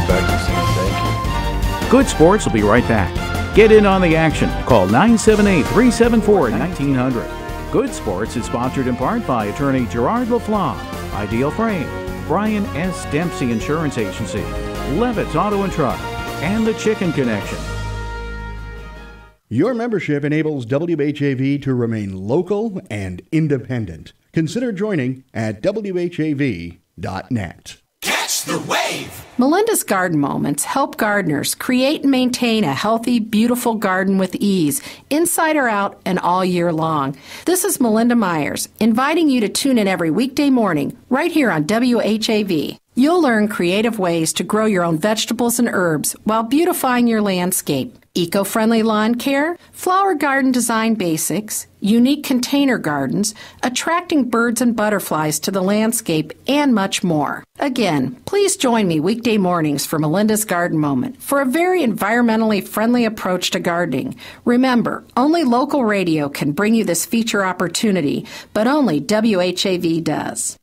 Back to Steve. Thank you. Good Sports will be right back. Get in on the action. Call 978-374-1900. Good Sports is sponsored in part by attorney Gerard LaFlamme, Ideal Frame, Brian S. Dempsey Insurance Agency, Levitt's Auto and Truck, and the Chicken Connection. Your membership enables WHAV to remain local and independent. Consider joining at WHAV.net. Catch the wave. Melinda's Garden Moments help gardeners create and maintain a healthy, beautiful garden with ease, inside or out and all year long. This is Melinda Myers, inviting you to tune in every weekday morning, right here on WHAV. You'll learn creative ways to grow your own vegetables and herbs while beautifying your landscape. Eco-friendly lawn care, flower garden design basics, unique container gardens, attracting birds and butterflies to the landscape, and much more. Again, please join me weekday mornings for Melinda's Garden Moment for a very environmentally friendly approach to gardening. Remember, only local radio can bring you this feature opportunity, but only WHAV does.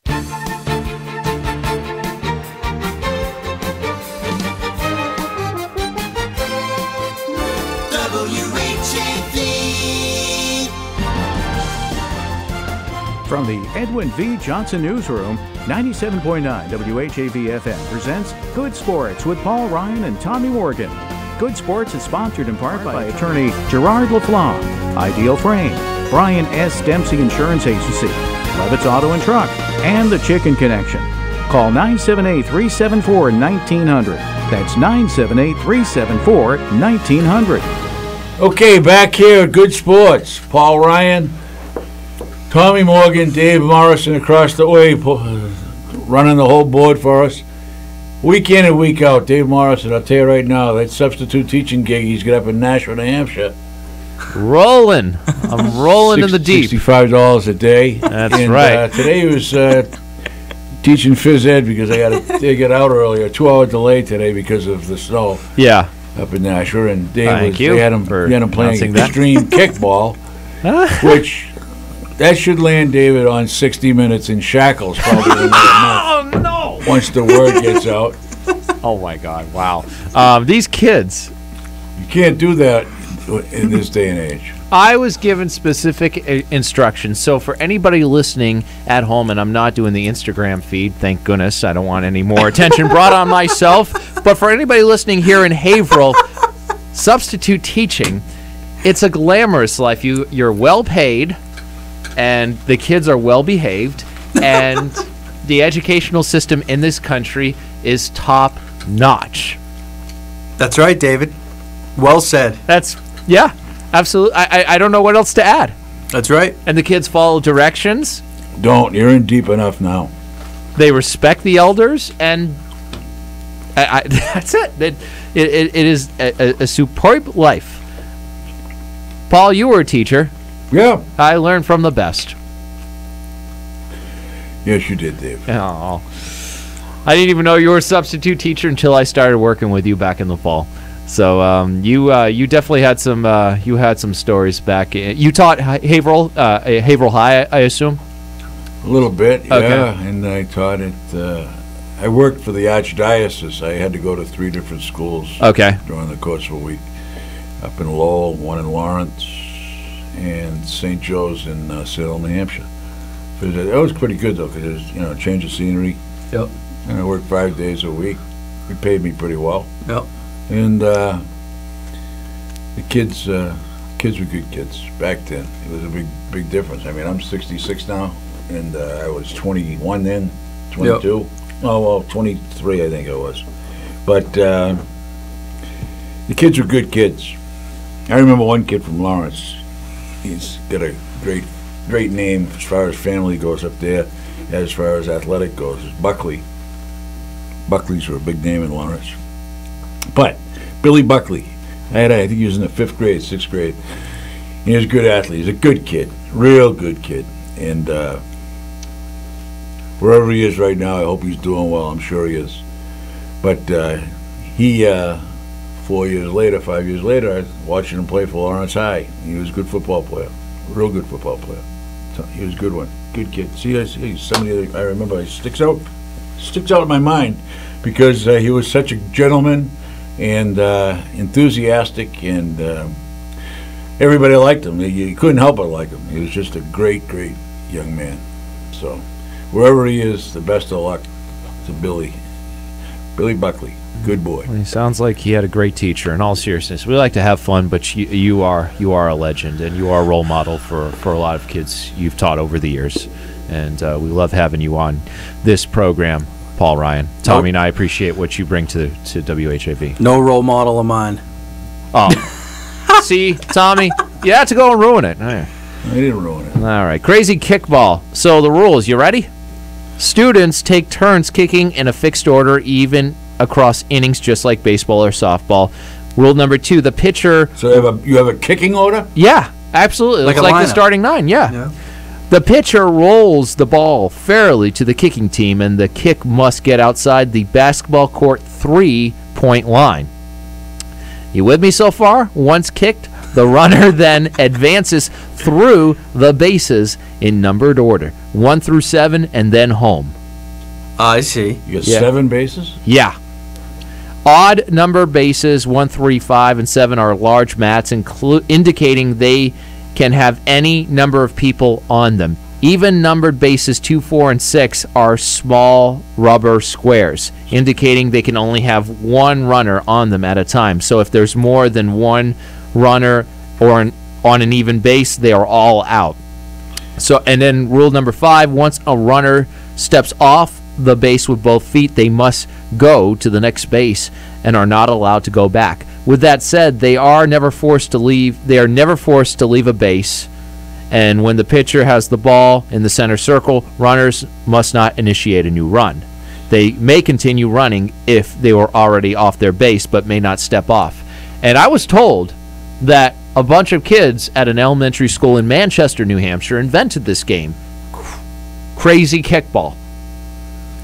From the Edwin V. Johnson Newsroom, 97.9 WHAV FM presents Good Sports with Paul Ryan and Tommy Morgan. Good Sports is sponsored in part by attorney Gerard LaFlamme, Ideal Frame, Brian S. Dempsey Insurance Agency, Levitt's Auto and Truck, and the Chicken Connection. Call 978-374-1900. That's 978-374-1900. Okay, back here at Good Sports. Paul Ryan, Tommy Morgan, Dave Morrison across the way, running the whole board for us. Week in and week out, Dave Morrison, I'll tell you right now, that substitute teaching gig he's got up in Nashville, New Hampshire. Rolling. I'm rolling in the deep. $65 a day. That's and, right. Today he was teaching phys ed because they got out earlier. 2-hour delay today because of the snow. Yeah. Up in Nashville. And Dave they had him playing that. extreme kickball, which... That should land David on 60 Minutes in shackles probably in another month. Oh, no! Once the word gets out. Oh, my God. Wow. These kids. You can't do that in this day and age. I was given specific instructions. So for anybody listening at home, and I'm not doing the Instagram feed, thank goodness. I don't want any more attention brought on myself. But for anybody listening here in Haverhill, substitute teaching, it's a glamorous life. You're well paid. And the kids are well behaved, and the educational system in this country is top notch. That's right, David. Well said. Yeah, absolutely. I don't know what else to add. That's right. And the kids follow directions. You're in deep enough now. They respect the elders, and that's it. It is a superb life. Paul, you were a teacher. Yeah. I learned from the best. Yes, you did, Dave. Oh. I didn't even know you were a substitute teacher until I started working with you back in the fall. So you definitely had some stories back. You taught Haverhill High, I assume? A little bit, yeah. Okay. And I taught it. I worked for the Archdiocese. I had to go to 3 different schools during the course of a week. Up in Lowell, one in Lawrence, and St. Joe's in Salem, New Hampshire. But that was pretty good though, because it was a change of scenery. Yep. And I worked 5 days a week. It paid me pretty well. Yep. And the kids were good kids back then. It was a big difference. I mean, I'm 66 now, and I was 21 then, 22. Yep. Oh well, 23 I think I was. But the kids were good kids. I remember one kid from Lawrence. He's got a great name as far as family goes up there, as far as athletic goes. It's Buckley. Buckley's were a big name in Lawrence. But Billy Buckley, I think he was in the 5th grade, 6th grade. He was a good athlete. He's a good kid, real good kid. And wherever he is right now, I hope he's doing well. I'm sure he is. But he, 4 years later, 5 years later, I was watching him play for Lawrence High. He was a good football player, real good football player. So he was a good one, good kid. See, somebody that I remember, he sticks out in my mind because he was such a gentleman and enthusiastic, and everybody liked him. You couldn't help but like him. He was just a great, great young man. So wherever he is, the best of luck to Billy Buckley. Good boy. He sounds like he had a great teacher. In all seriousness, we like to have fun, but you are a legend, and you are a role model for a lot of kids you've taught over the years. And we love having you on this program, Paul Ryan. Tommy and I appreciate what you bring to WHAV. No role model of mine. Oh, see, Tommy, you had to go and ruin it. I didn't ruin it. All right, crazy kickball. So the rules, you ready? Students take turns kicking in a fixed order, even across innings, just like baseball or softball. Rule number 2, the pitcher... So you have a kicking order? Yeah, absolutely. Like the starting 9, yeah. The pitcher rolls the ball fairly to the kicking team, and the kick must get outside the basketball court 3-point line. You with me so far? Once kicked, the runner then advances through the bases in numbered order, 1 through 7, and then home. I see. You got 7 bases? Yeah. Odd number bases 1, 3, 5, and 7 are large mats, indicating they can have any number of people on them. Even numbered bases 2, 4, and 6 are small rubber squares, indicating they can only have one runner on them at a time. So if there's more than one runner on an even base, they are all out. So, and then rule number 5, once a runner steps off the base with both feet, they must go to the next base and are not allowed to go back. With that said, they are never forced to leave. They are never forced to leave a base. And when the pitcher has the ball in the center circle, runners must not initiate a new run. They may continue running if they were already off their base, but may not step off. And I was told that a bunch of kids at an elementary school in Manchester, New Hampshire, invented this game. Crazy kickball.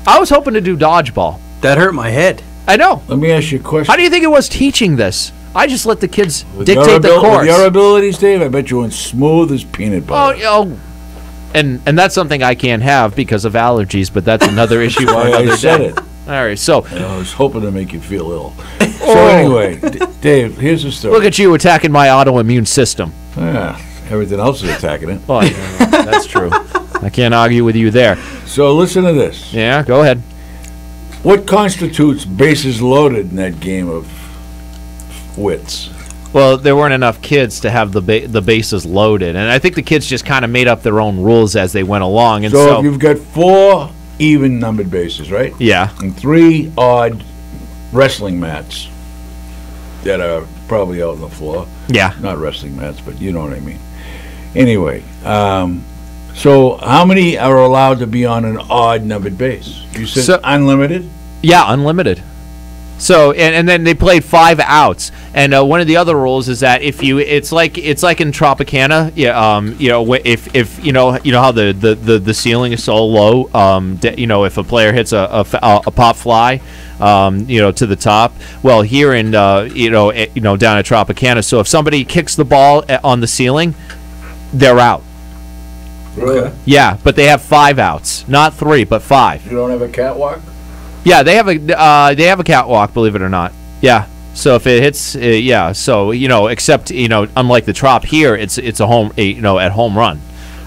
I was hoping to do dodgeball. That hurt my head. I know. Let me ask you a question. How do you think it was teaching this? I just let the kids dictate the course. With your abilities, Dave, I bet you went smooth as peanut butter. Oh, and that's something I can't have because of allergies, but that's another issue for another day. I said it. All right, so... I was hoping to make you feel ill. So anyway, Dave, here's the story. Look at you attacking my autoimmune system. Yeah, everything else is attacking it. Oh, yeah, that's true. I can't argue with you there. So listen to this. Yeah, go ahead. What constitutes bases loaded in that game of wits? Well, there weren't enough kids to have the bases loaded, and I think the kids just kind of made up their own rules as they went along. And so you've got 4 even numbered bases, right? Yeah. And 3 odd wrestling mats that are probably out on the floor. Yeah. Not wrestling mats, but you know what I mean. Anyway, so how many are allowed to be on an odd numbered base? You said unlimited? Yeah, unlimited. So and then they played 5 outs, and one of the other rules is that if you, it's like in Tropicana, yeah, you know, if you know how the ceiling is so low, you know, if a player hits a pop fly, you know, to the top. Well, here in you know down at Tropicana, so if somebody kicks the ball on the ceiling, they're out. Really? Yeah, but they have 5 outs, not 3, but 5. You don't have a catwalk? Yeah, they have a catwalk, believe it or not. Yeah. So if it hits, yeah. So you know, except you know, unlike the Trop here, it's a home, you know, at home run,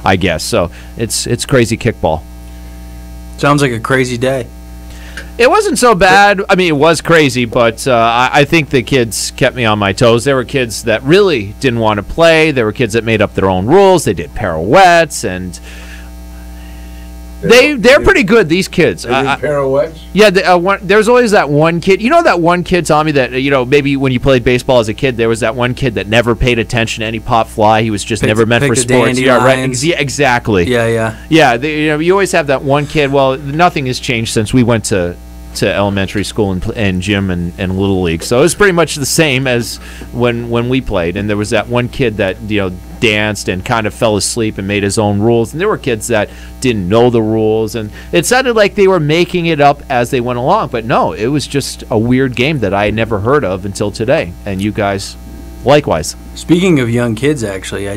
I guess. So it's crazy kickball. Sounds like a crazy day. It wasn't so bad. I mean, it was crazy, but I think the kids kept me on my toes. There were kids that really didn't want to play. There were kids that made up their own rules. They did pirouettes and. They're pretty good, these kids. They did pirouettes? Yeah, there's always that one kid. You know that one kid, Tommy, that, you know, maybe when you played baseball as a kid, there was that one kid that never paid attention to any pop fly. He was just never meant for sports. Yeah, right. Yeah, exactly. Yeah. Yeah, you know, you always have that one kid. Well, nothing has changed since we went to to elementary school and gym and little league. So it was pretty much the same as when we played. And there was that one kid that danced and kind of fell asleep and made his own rules. And there were kids that didn't know the rules, and it sounded like they were making it up as they went along. But no, it was just a weird game that I had never heard of until today. And you guys, likewise. Speaking of young kids, actually,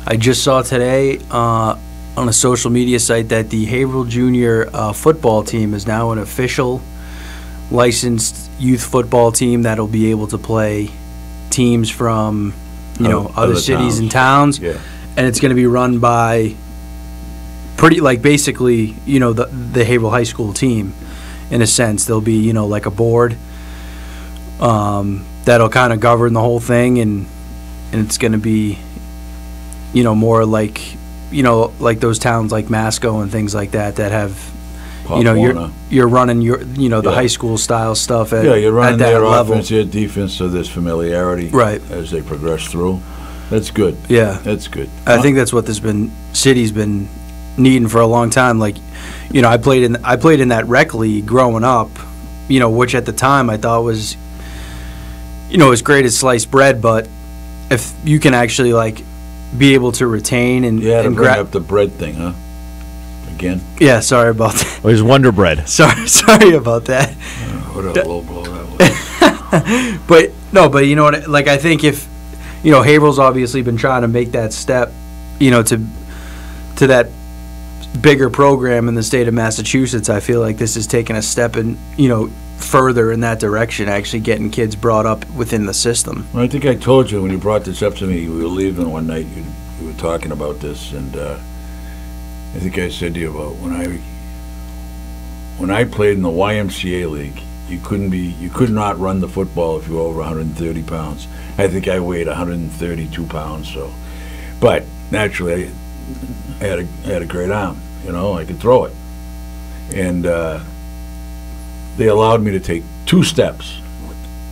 I just saw today on a social media site that the Haverhill Junior football team is now an official licensed youth football team that'll be able to play teams from other cities and towns. Yeah. And it's going to be run by basically the Haverhill High School team. In a sense, there'll be like a board that'll kind of govern the whole thing, and it's going to be more like like those towns like Masco and things like that have you're running the high school style stuff at you're running at that their level. offense, their defense, so there's familiarity as they progress through. That's good. Yeah, that's good. I think that's what city's been needing for a long time. Like, I played in that rec league growing up, which at the time I thought was as great as sliced bread, but if you can actually be able to retain and bring up the bread thing, huh? Again? Yeah, sorry about that. It was Wonder Bread. Sorry about that. What a low blow that was. but you know what? I think if Haverhill's obviously been trying to make that step, to that bigger program in the state of Massachusetts. I feel like this is taking a step in further in that direction, actually getting kids brought up within the system. Well, I think I told you when you brought this up to me, we were leaving one night, we were talking about this, and I think I said to you about when I played in the YMCA league, you could not run the football if you were over 130 pounds. I think I weighed 132 pounds, but naturally I had a great arm, I could throw it. And they allowed me to take 2 steps,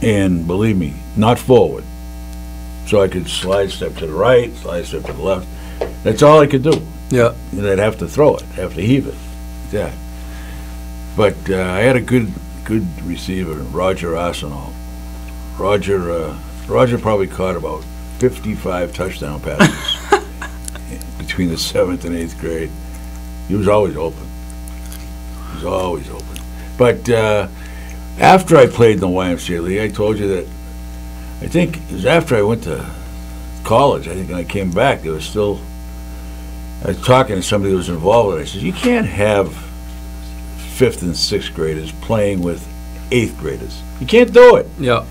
and believe me, not forward. So I could slide step to the right, slide step to the left. That's all I could do. Yeah. And I'd have to throw it, have to heave it. Yeah. But I had a good receiver, Roger Arsenal. Roger probably caught about 55 touchdown passes between the 7th and 8th grade. He was always open. But after I played in the YMCA league, I told you that I think it was after I went to college. I think when I came back, I was talking to somebody who was involved with it. I said, you can't have 5th and 6th graders playing with 8th graders. You can't do it. Yeah.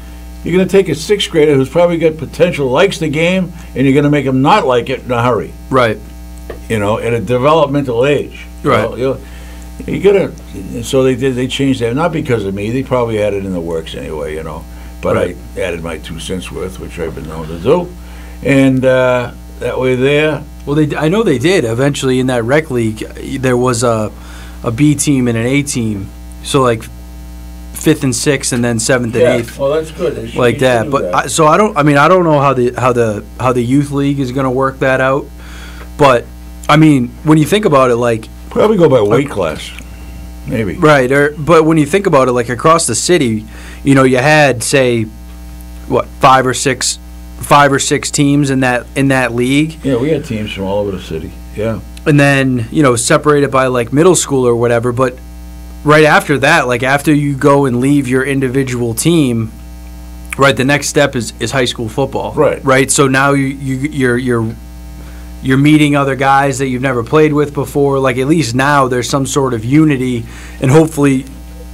You're going to take a 6th grader who's probably got potential, likes the game, and you're going to make him not like it in a hurry. Right. At a developmental age. Right. You gotta. So they changed that, not because of me. They probably had it in the works anyway, But right. I added my 2 cents worth, which I've been known to do, and that way there. Well, I know they did eventually in that rec league. There was a B team and an A team, so 5th and 6th, and then 7th and 8th. Well, that's good. Like that, but I don't know how the youth league is going to work that out, but when you think about it, probably go by weight class, maybe. Right, but when you think about it, across the city, you had say, 5 or 6 teams in that league. Yeah, we had teams from all over the city. Yeah, and then separated by middle school or whatever. But right after that, after you go and leave your individual team, right, the next step is high school football. Right. Right. So now you're meeting other guys that you've never played with before. At least now there's some sort of unity, and hopefully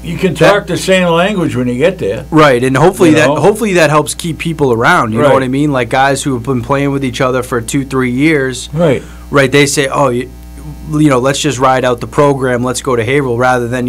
you can talk the same language when you get there. Right, and hopefully that helps keep people around. You right. know what I mean? Guys who have been playing with each other for 2-3 years. Right. Right. They say, let's just ride out the program. Let's go to Haverhill, rather than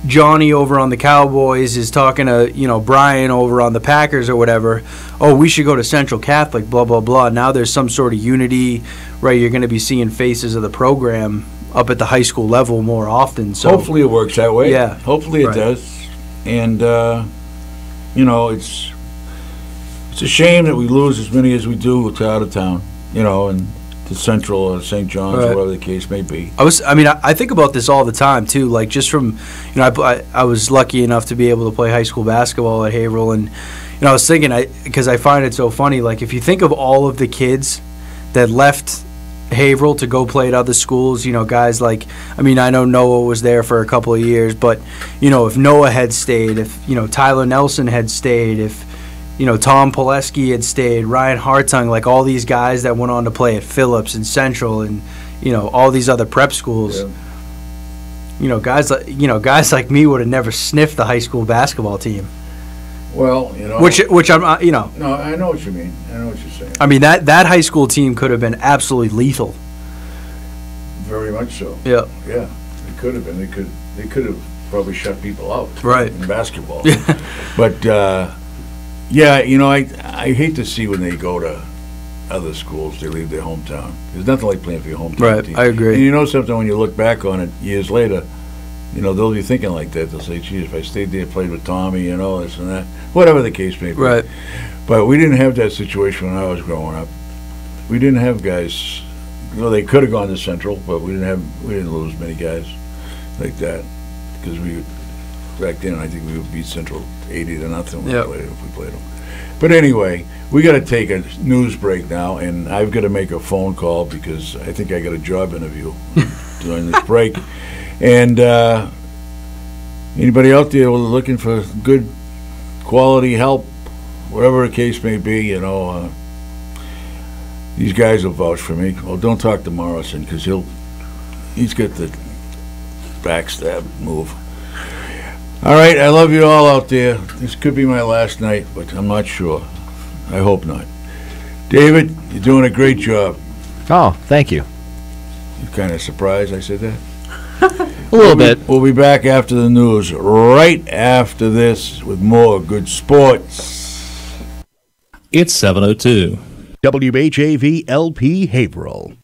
Johnny over on the Cowboys is talking to Brian over on the Packers or whatever. Oh, we should go to Central Catholic. Blah blah blah. Now there's some sort of unity, right? You're going to be seeing faces of the program up at the high school level more often. So hopefully it works that way. Yeah. Hopefully it does. And it's a shame that we lose as many as we do to out of town. And to Central or St. John's, Right. or whatever the case may be. I think about this all the time too. Like just from, I was lucky enough to be able to play high school basketball at Haverhill, and I was thinking, because I find it so funny. Like if you think of all of the kids that left Haverhill to go play at other schools, guys like, I know Noah was there for a couple of years, but if Noah had stayed, if Tyler Nelson had stayed, if Tom Pileski had stayed, Ryan Hartung, like all these guys that went on to play at Phillips and Central and, all these other prep schools. Yeah. Guys like me would have never sniffed the high school basketball team. Well, Which I'm, No, I know what you mean. I know what you're saying. That high school team could have been absolutely lethal. Very much so. Yeah. Yeah, they could have been. They could have probably shut people out. Right. In basketball. But, yeah, I hate to see when they go to other schools, they leave their hometown. There's nothing like playing for your hometown Right, team. I agree. And something, when you look back on it years later, they'll be thinking like that. They'll say, geez, if I stayed there, played with Tommy, this and that. Whatever the case may be. Right. But we didn't have that situation when I was growing up. We didn't have guys, they could have gone to Central, but we didn't lose many guys like that. Because back then, I think we would beat Central 80-0 when if we played them. But anyway, we got to take a news break now, and I've got to make a phone call because I think I got a job interview during this break. And anybody out there looking for good quality help, whatever the case may be, these guys will vouch for me. Well, don't talk to Morrison because he's got the backstab move. All right, I love you all out there. This could be my last night, but I'm not sure. I hope not. David, you're doing a great job. Oh, thank you. You're kind of surprised I said that? A little bit. We'll be back after the news, right after this, with more good sports. It's 7:02. WHAV LP Haverhill.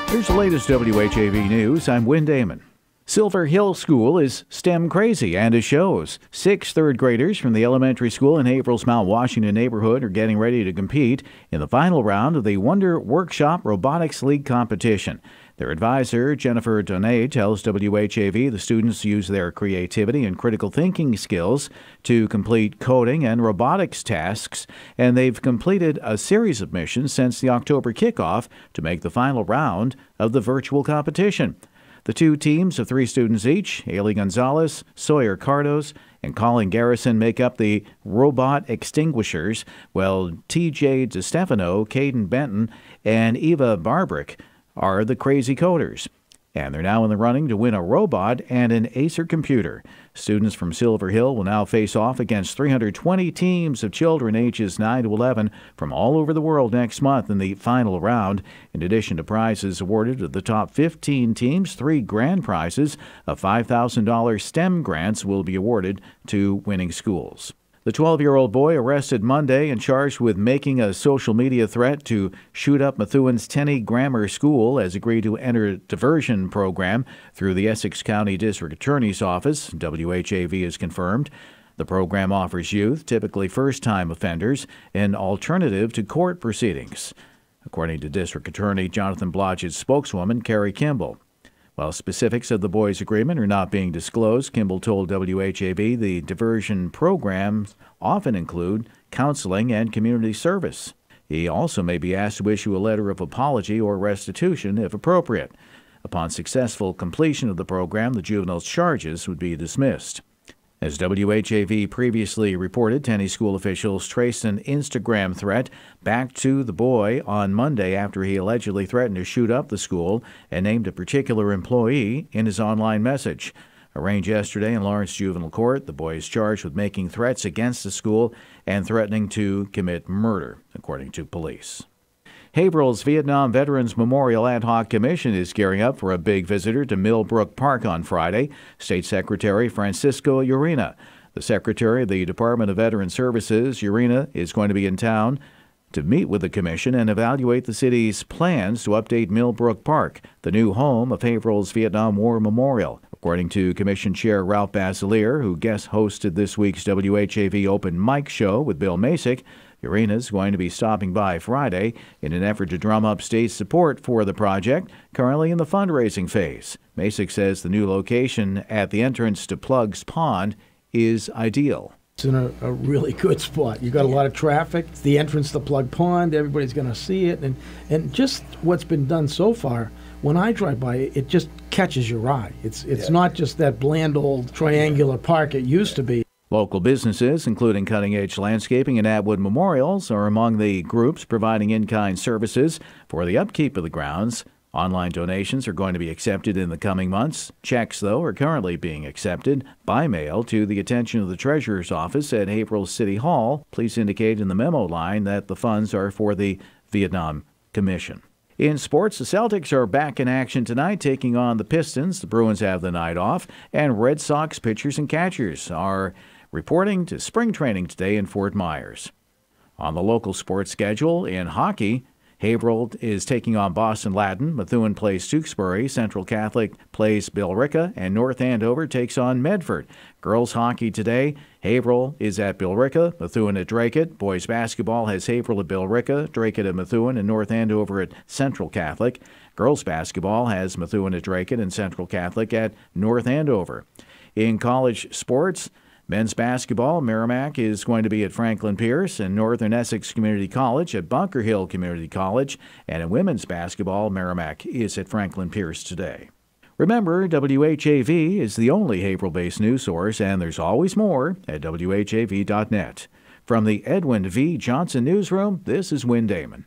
Here's the latest WHAV news. I'm Wynn Damon. Silver Hill School is STEM crazy, and it shows. 6 third graders from the elementary school in Haverhill's Mount Washington neighborhood are getting ready to compete in the final round of the Wonder Workshop Robotics League competition. Their advisor, Jennifer Donay, tells WHAV the students use their creativity and critical thinking skills to complete coding and robotics tasks, and they've completed a series of missions since the October kickoff to make the final round of the virtual competition. The 2 teams of 3 students each, Haley Gonzalez, Sawyer Cardos, and Colin Garrison, make up the Robot Extinguishers, while TJ DeStefano, Caden Benton, and Eva Barbrick are the Crazy Coders. And they're now in the running to win a robot and an Acer computer. Students from Silver Hill will now face off against 320 teams of children ages 9 to 11 from all over the world next month in the final round. In addition to prizes awarded to the top 15 teams, 3 grand prizes of $5,000 STEM grants will be awarded to winning schools. The 12-year-old boy arrested Monday and charged with making a social media threat to shoot up Methuen's Tenney Grammar School has agreed to enter a diversion program through the Essex County District Attorney's Office, WHAV has confirmed. The program offers youth, typically first-time offenders, an alternative to court proceedings, according to District Attorney Jonathan Blodgett's spokeswoman, Carrie Kimball. While specifics of the boys' agreement are not being disclosed, Kimball told WHAV the diversion programs often include counseling and community service. He also may be asked to issue a letter of apology or restitution if appropriate. Upon successful completion of the program, the juvenile's charges would be dismissed. As WHAV previously reported, Tenney school officials traced an Instagram threat back to the boy on Monday after he allegedly threatened to shoot up the school and named a particular employee in his online message. Arraigned yesterday in Lawrence Juvenile Court, the boy is charged with making threats against the school and threatening to commit murder, according to police. Haverhill's Vietnam Veterans Memorial Ad Hoc Commission is gearing up for a big visitor to Millbrook Park on Friday. State Secretary Francisco Urena. The Secretary of the Department of Veteran Services, Urena, is going to be in town to meet with the commission and evaluate the city's plans to update Millbrook Park, the new home of Haverhill's Vietnam War Memorial. According to Commission Chair Ralph Basilier, who guest hosted this week's WHAV Open Mic Show with Bill Masick, the arena is going to be stopping by Friday in an effort to drum up state support for the project, currently in the fundraising phase. Masick says the new location at the entrance to Plugs Pond is ideal. It's in a really good spot. You got a lot of traffic. It's the entrance to Plug Pond. Everybody's going to see it. And just what's been done so far, when I drive by, it just catches your eye. It's not just that bland old triangular park it used to be. Local businesses, including cutting-edge landscaping and Atwood Memorials, are among the groups providing in-kind services for the upkeep of the grounds. Online donations are going to be accepted in the coming months. Checks, though, are currently being accepted by mail to the attention of the Treasurer's Office at Haverhill City Hall. Please indicate in the memo line that the funds are for the Vietnam Commission. In sports, the Celtics are back in action tonight, taking on the Pistons. The Bruins have the night off, and Red Sox pitchers and catchers are reporting to spring training today in Fort Myers. On the local sports schedule, in hockey, Haverhill is taking on Boston Latin, Methuen plays Tewksbury, Central Catholic plays Billerica, and North Andover takes on Medford. Girls hockey today, Haverhill is at Billerica, Methuen at Dracut. Boys basketball has Haverhill at Billerica, Dracut at Methuen, and North Andover at Central Catholic. Girls basketball has Methuen at Dracut and Central Catholic at North Andover. In college sports, men's basketball, Merrimack is going to be at Franklin Pierce and Northern Essex Community College at Bunker Hill Community College. And in women's basketball, Merrimack is at Franklin Pierce today. Remember, WHAV is the only Haverhill-based news source, and there's always more at WHAV.net. From the Edwin V. Johnson Newsroom, this is Win Damon.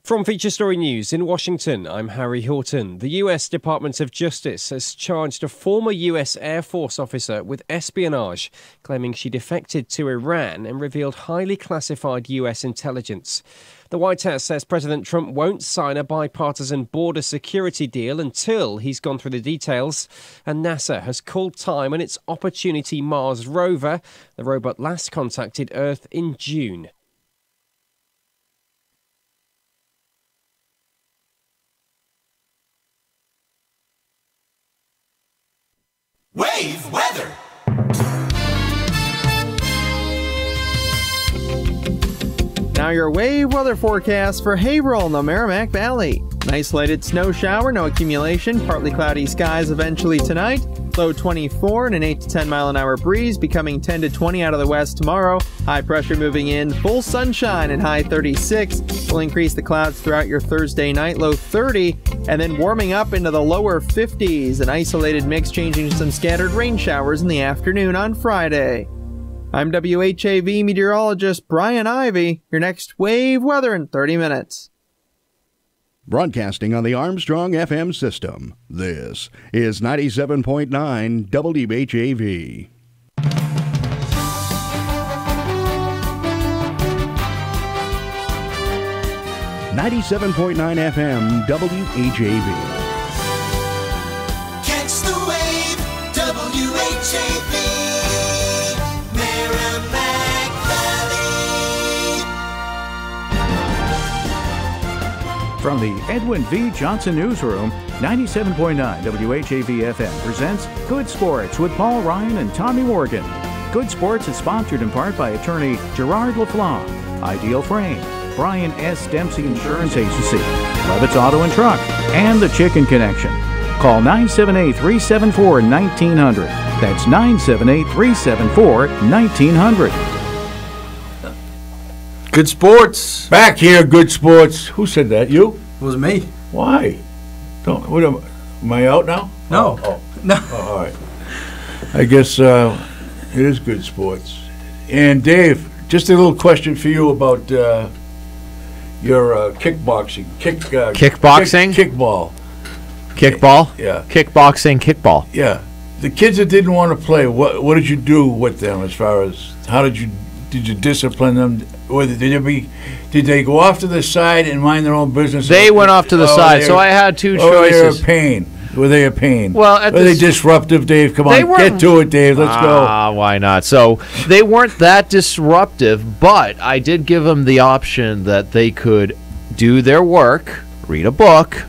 From Feature Story News in Washington, I'm Harry Horton. The U.S. Department of Justice has charged a former U.S. Air Force officer with espionage, claiming she defected to Iran and revealed highly classified U.S. intelligence. The White House says President Trump won't sign a bipartisan border security deal until he's gone through the details. And NASA has called time on its Opportunity Mars rover. The robot last contacted Earth in June. WAVE weather. Now your WAVE weather forecast for Haverhill in the Merrimack Valley. An isolated snow shower, no accumulation, partly cloudy skies eventually tonight. Low 24 and an 8 to 10 mile an hour breeze, becoming 10 to 20 out of the west tomorrow. High pressure moving in, full sunshine and high 36. Will increase the clouds throughout your Thursday night, low 30, and then warming up into the lower 50s. An isolated mix changing to some scattered rain showers in the afternoon on Friday. I'm WHAV meteorologist Brian Ivy. Your next WAVE weather in 30 minutes. Broadcasting on the Armstrong FM system, this is 97.9 WHAV. 97.9 FM WHAV. Catch the wave, WHAV. Merrimack Valley. From the Edwin V. Johnson Newsroom, 97.9 WHAV FM presents Good Sports with Paul Ryan and Tommy Morgan. Good Sports is sponsored in part by attorney Gerard LaFlamme, Ideal Frame, Brian S. Dempsey Insurance Agency, Levitt's Auto and Truck, and The Chicken Connection. Call 978-374-1900. That's 978-374-1900. Good Sports. Back here, Good Sports. Who said that? You? It was me. Why? Don't. What am I out now? No. No. Oh, all right. I guess it is Good Sports. And Dave, just a little question for you about your kickboxing. Kickboxing? Kickball. Kickball? Yeah. Kickboxing, kickball. Yeah. The kids that didn't want to play, what did you do with them as far as how did you discipline them? Or did they go off to the side and mind their own business? They went off to the side, so I had two choices. Were they a pain? Well, were they disruptive, Dave? Come on, get to it, Dave. Let's go. Why not? So they weren't that disruptive, but I did give them the option that they could do their work, read a book,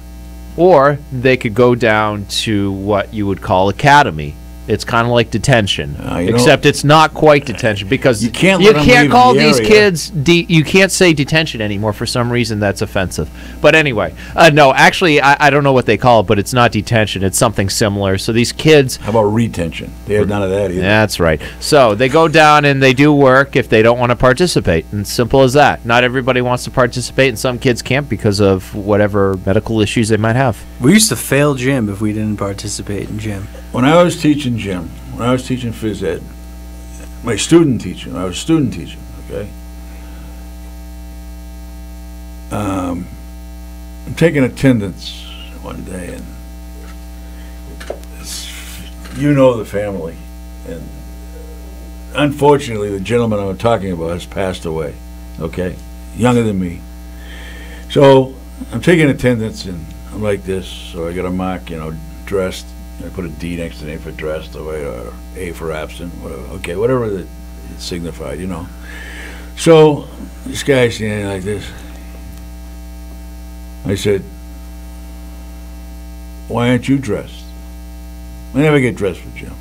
or they could go down to what you would call academy. It's kind of like detention, except it's not quite detention because you can't call these kids. You can't say detention anymore for some reason. That's offensive. But anyway, no, actually, I don't know what they call it, but it's not detention. It's something similar. So these kids. How about retention? They have none of that either. That's right. So they go down and they do work if they don't want to participate. And simple as that. Not everybody wants to participate, and some kids can't because of whatever medical issues they might have. We used to fail gym if we didn't participate in gym. When I was teaching gym, when I was teaching phys ed, I was student teaching, okay? I'm taking attendance one day, and you know the family, and unfortunately the gentleman I'm talking about has passed away, okay? Younger than me. So I'm taking attendance, and I'm like this, so I got a mark, dressed. I put a D next to the name for dressed, or A for absent, whatever. Okay, whatever it signified, So this guy's standing like this. I said, "Why aren't you dressed?" I never get dressed for gym.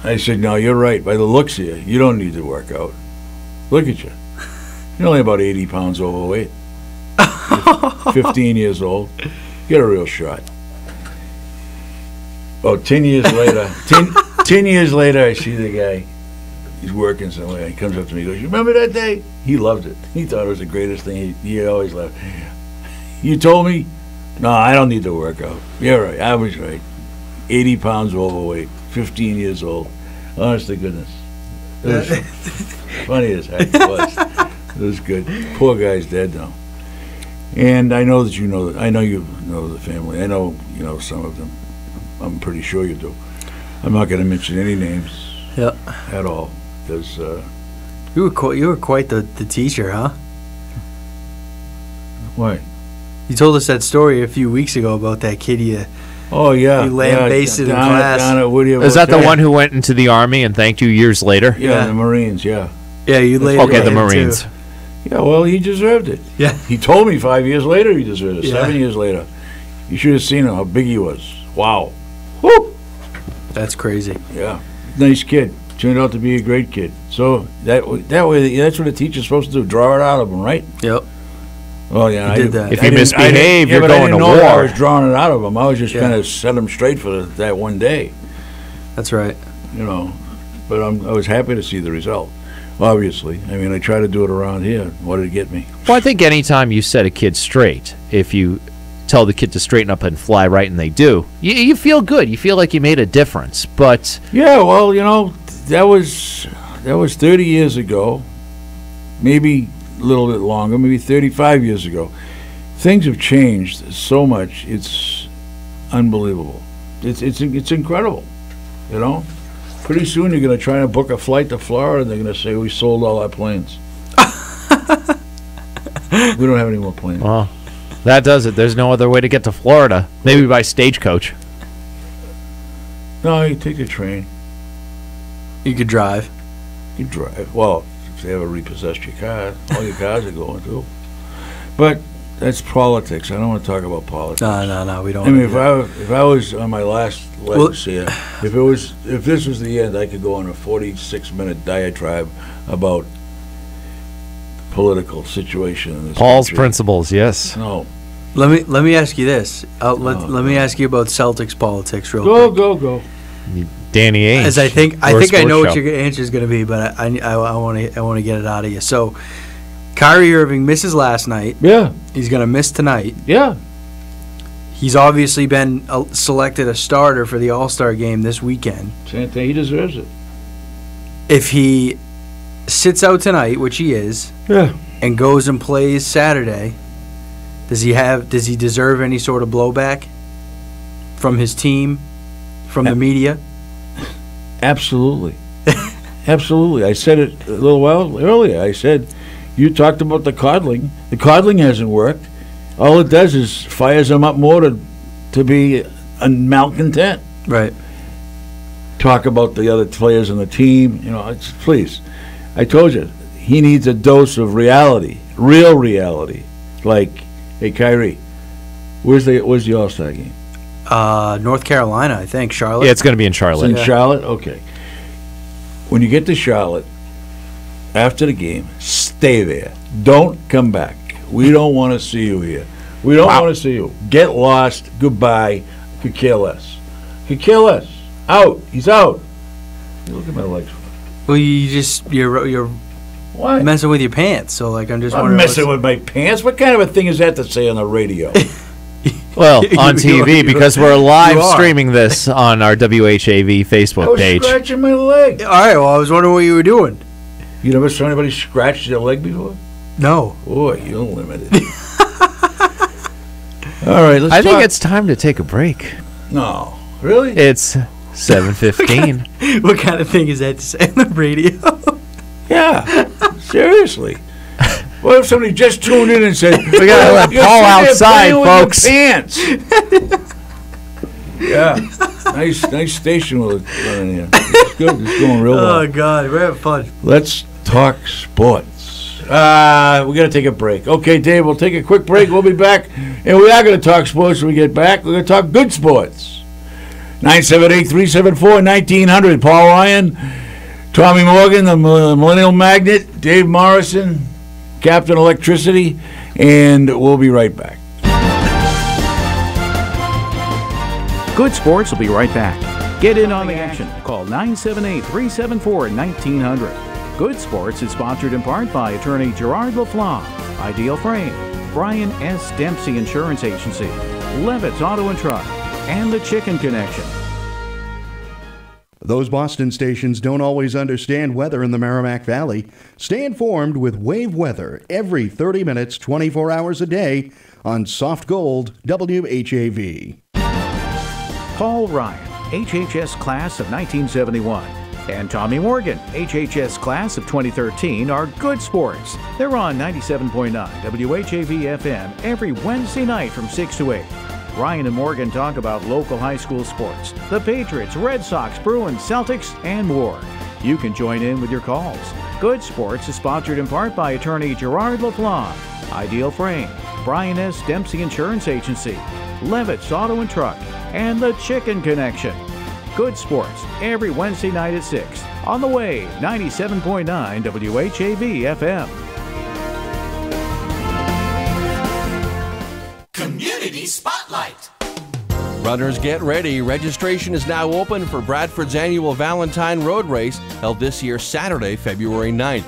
I said, "No, you're right. By the looks of you don't need to work out. Look at you. You're only about 80 pounds overweight. 15 years old. Get a real shot." About 10 years later, 10 years later, I see the guy. He's working somewhere. He comes up to me. He goes, "You remember that day?" He loved it. He thought it was the greatest thing. He always loved. "You told me?" "No, I don't need to work out." "You're right. I was right. 80 pounds overweight, 15 years old. Honest to goodness. It was funny as heck. It was. It was good. Poor guy's dead now. And I know that you know that. I know you know the family. I know some of them. I'm pretty sure you do. I'm not going to mention any names at all because you were quite the teacher, huh? Why? You told us that story a few weeks ago about that kid you lambasted in class. Is that the one who went into the Army and thanked you years later? Yeah, the Marines. Yeah. Yeah, you laid. Okay, the Marines. Too. Yeah, well, he deserved it. Yeah. He told me 5 years later he deserved it. 7 years later, you should have seen him how big he was. Wow. Woo! That's crazy. Yeah. Nice kid. Turned out to be a great kid. So that way, that's what a teacher's supposed to do. Draw it out of him, right? Yep. Well, yeah. I did that. If you misbehave, you're going to war. I was drawing it out of him. I was just trying to set him straight for that one day. That's right. But I was happy to see the result. Obviously. I mean, I try to do it around here. What did it get me? Well, I think anytime you set a kid straight, if you tell the kid to straighten up and fly right and they do, you feel good. You feel like you made a difference. But yeah, well, that was 30 years ago, maybe a little bit longer, maybe 35 years ago. Things have changed so much. It's unbelievable. It's incredible. Pretty soon you're going to try to book a flight to Florida and they're going to say we sold all our planes. We don't have any more planes. Well, that does it. There's no other way to get to Florida. Maybe by stagecoach. No, you take a train. You could drive. You drive. Well, if they ever repossessed your car, all your cars are going to. But that's politics. I don't want to talk about politics. No, we don't. I mean, if I was on my last legs here, if this was the end, I could go on a 46-minute diatribe about political situation in this Paul's country. principles, yes. No. Let me ask you this. Let me ask you about Celtics politics real quick. Go. Danny Ainge. As I think I know what your answer is going to be, but I want to get it out of you. So, Kyrie Irving misses last night. Yeah. He's going to miss tonight. Yeah. He's obviously been selected a starter for the All-Star game this weekend. Same thing. He deserves it. If he sits out tonight, which he is, and goes and plays Saturday, does he deserve any sort of blowback from his team, from the media? Absolutely. Absolutely. I said it a little while earlier. I said, you talked about the coddling. The coddling hasn't worked. All it does is fires him up more to be a malcontent. Right. Talk about the other players on the team. Please. I told you, he needs a dose of reality, real reality. Like, hey, Kyrie, Where's the All-Star game? North Carolina, I think. Charlotte. Yeah, it's going to be in Charlotte. It's in Charlotte? Okay. When you get to Charlotte, after the game, stay there. Don't come back. We don't want to see you here. We don't want to see you. Get lost. Goodbye. Could care less. Could care less. Out. He's out. You look at my legs. Well, you're What? messing with your pants. So like I'm just I'm wondering. messing with my pants. What kind of a thing is that to say on the radio? Well, on TV, because we're live You are. streaming this on our WHAV I Facebook was page. scratching my leg. All right. Well, I was wondering what you were doing. You never saw anybody scratch their leg before? No. Boy, you're limited. All right, let's I think talk. it's time to take a break. No. Really? It's 7:15. What kind of thing is that to say on the radio? Yeah. Seriously. What if somebody just tuned in and said, We gotta let "You're Paul sitting there outside, playing with your folks." Pants. Yeah. Nice station with it running here. It's good. It's going real well. Oh God, we're having fun. Let's talk sports. We got to take a break. Okay, Dave, we'll take a quick break. We'll be back. And we are going to talk sports when we get back. We're going to talk good sports. 978-374-1900. Paul Ryan, Tommy Morgan, the Millennial Magnet, Dave Morrison, Captain Electricity, and we'll be right back. Good Sports will be right back. Get in on the action. Call 978-374-1900. Good Sports is sponsored in part by attorney Gerard LaFlamme, Ideal Frame, Brian S. Dempsey Insurance Agency, Levitt's Auto and Truck, and the Chicken Connection. Those Boston stations don't always understand weather in the Merrimack Valley. Stay informed with WAVE weather every 30 minutes, 24 hours a day on Soft Gold WHAV. Paul Ryan, HHS class of 1971, and Tommy Morgan, HHS class of 2013, are Good Sports. They're on 97.9 WHAV FM every Wednesday night from 6 to 8. Ryan and Morgan talk about local high school sports, the Patriots, Red Sox, Bruins, Celtics, and more. You can join in with your calls. Good Sports is sponsored in part by attorney Gerard LaFlamme, Ideal Frame, Brian S. Dempsey Insurance Agency, Levitt's Auto and Truck, and the Chicken Connection. Good Sports every Wednesday night at 6 on the Wave 97.9 WHAV FM. Community Spotlight. Runners, get ready. Registration is now open for Bradford's annual Valentine Road Race, held this year Saturday, February 9th.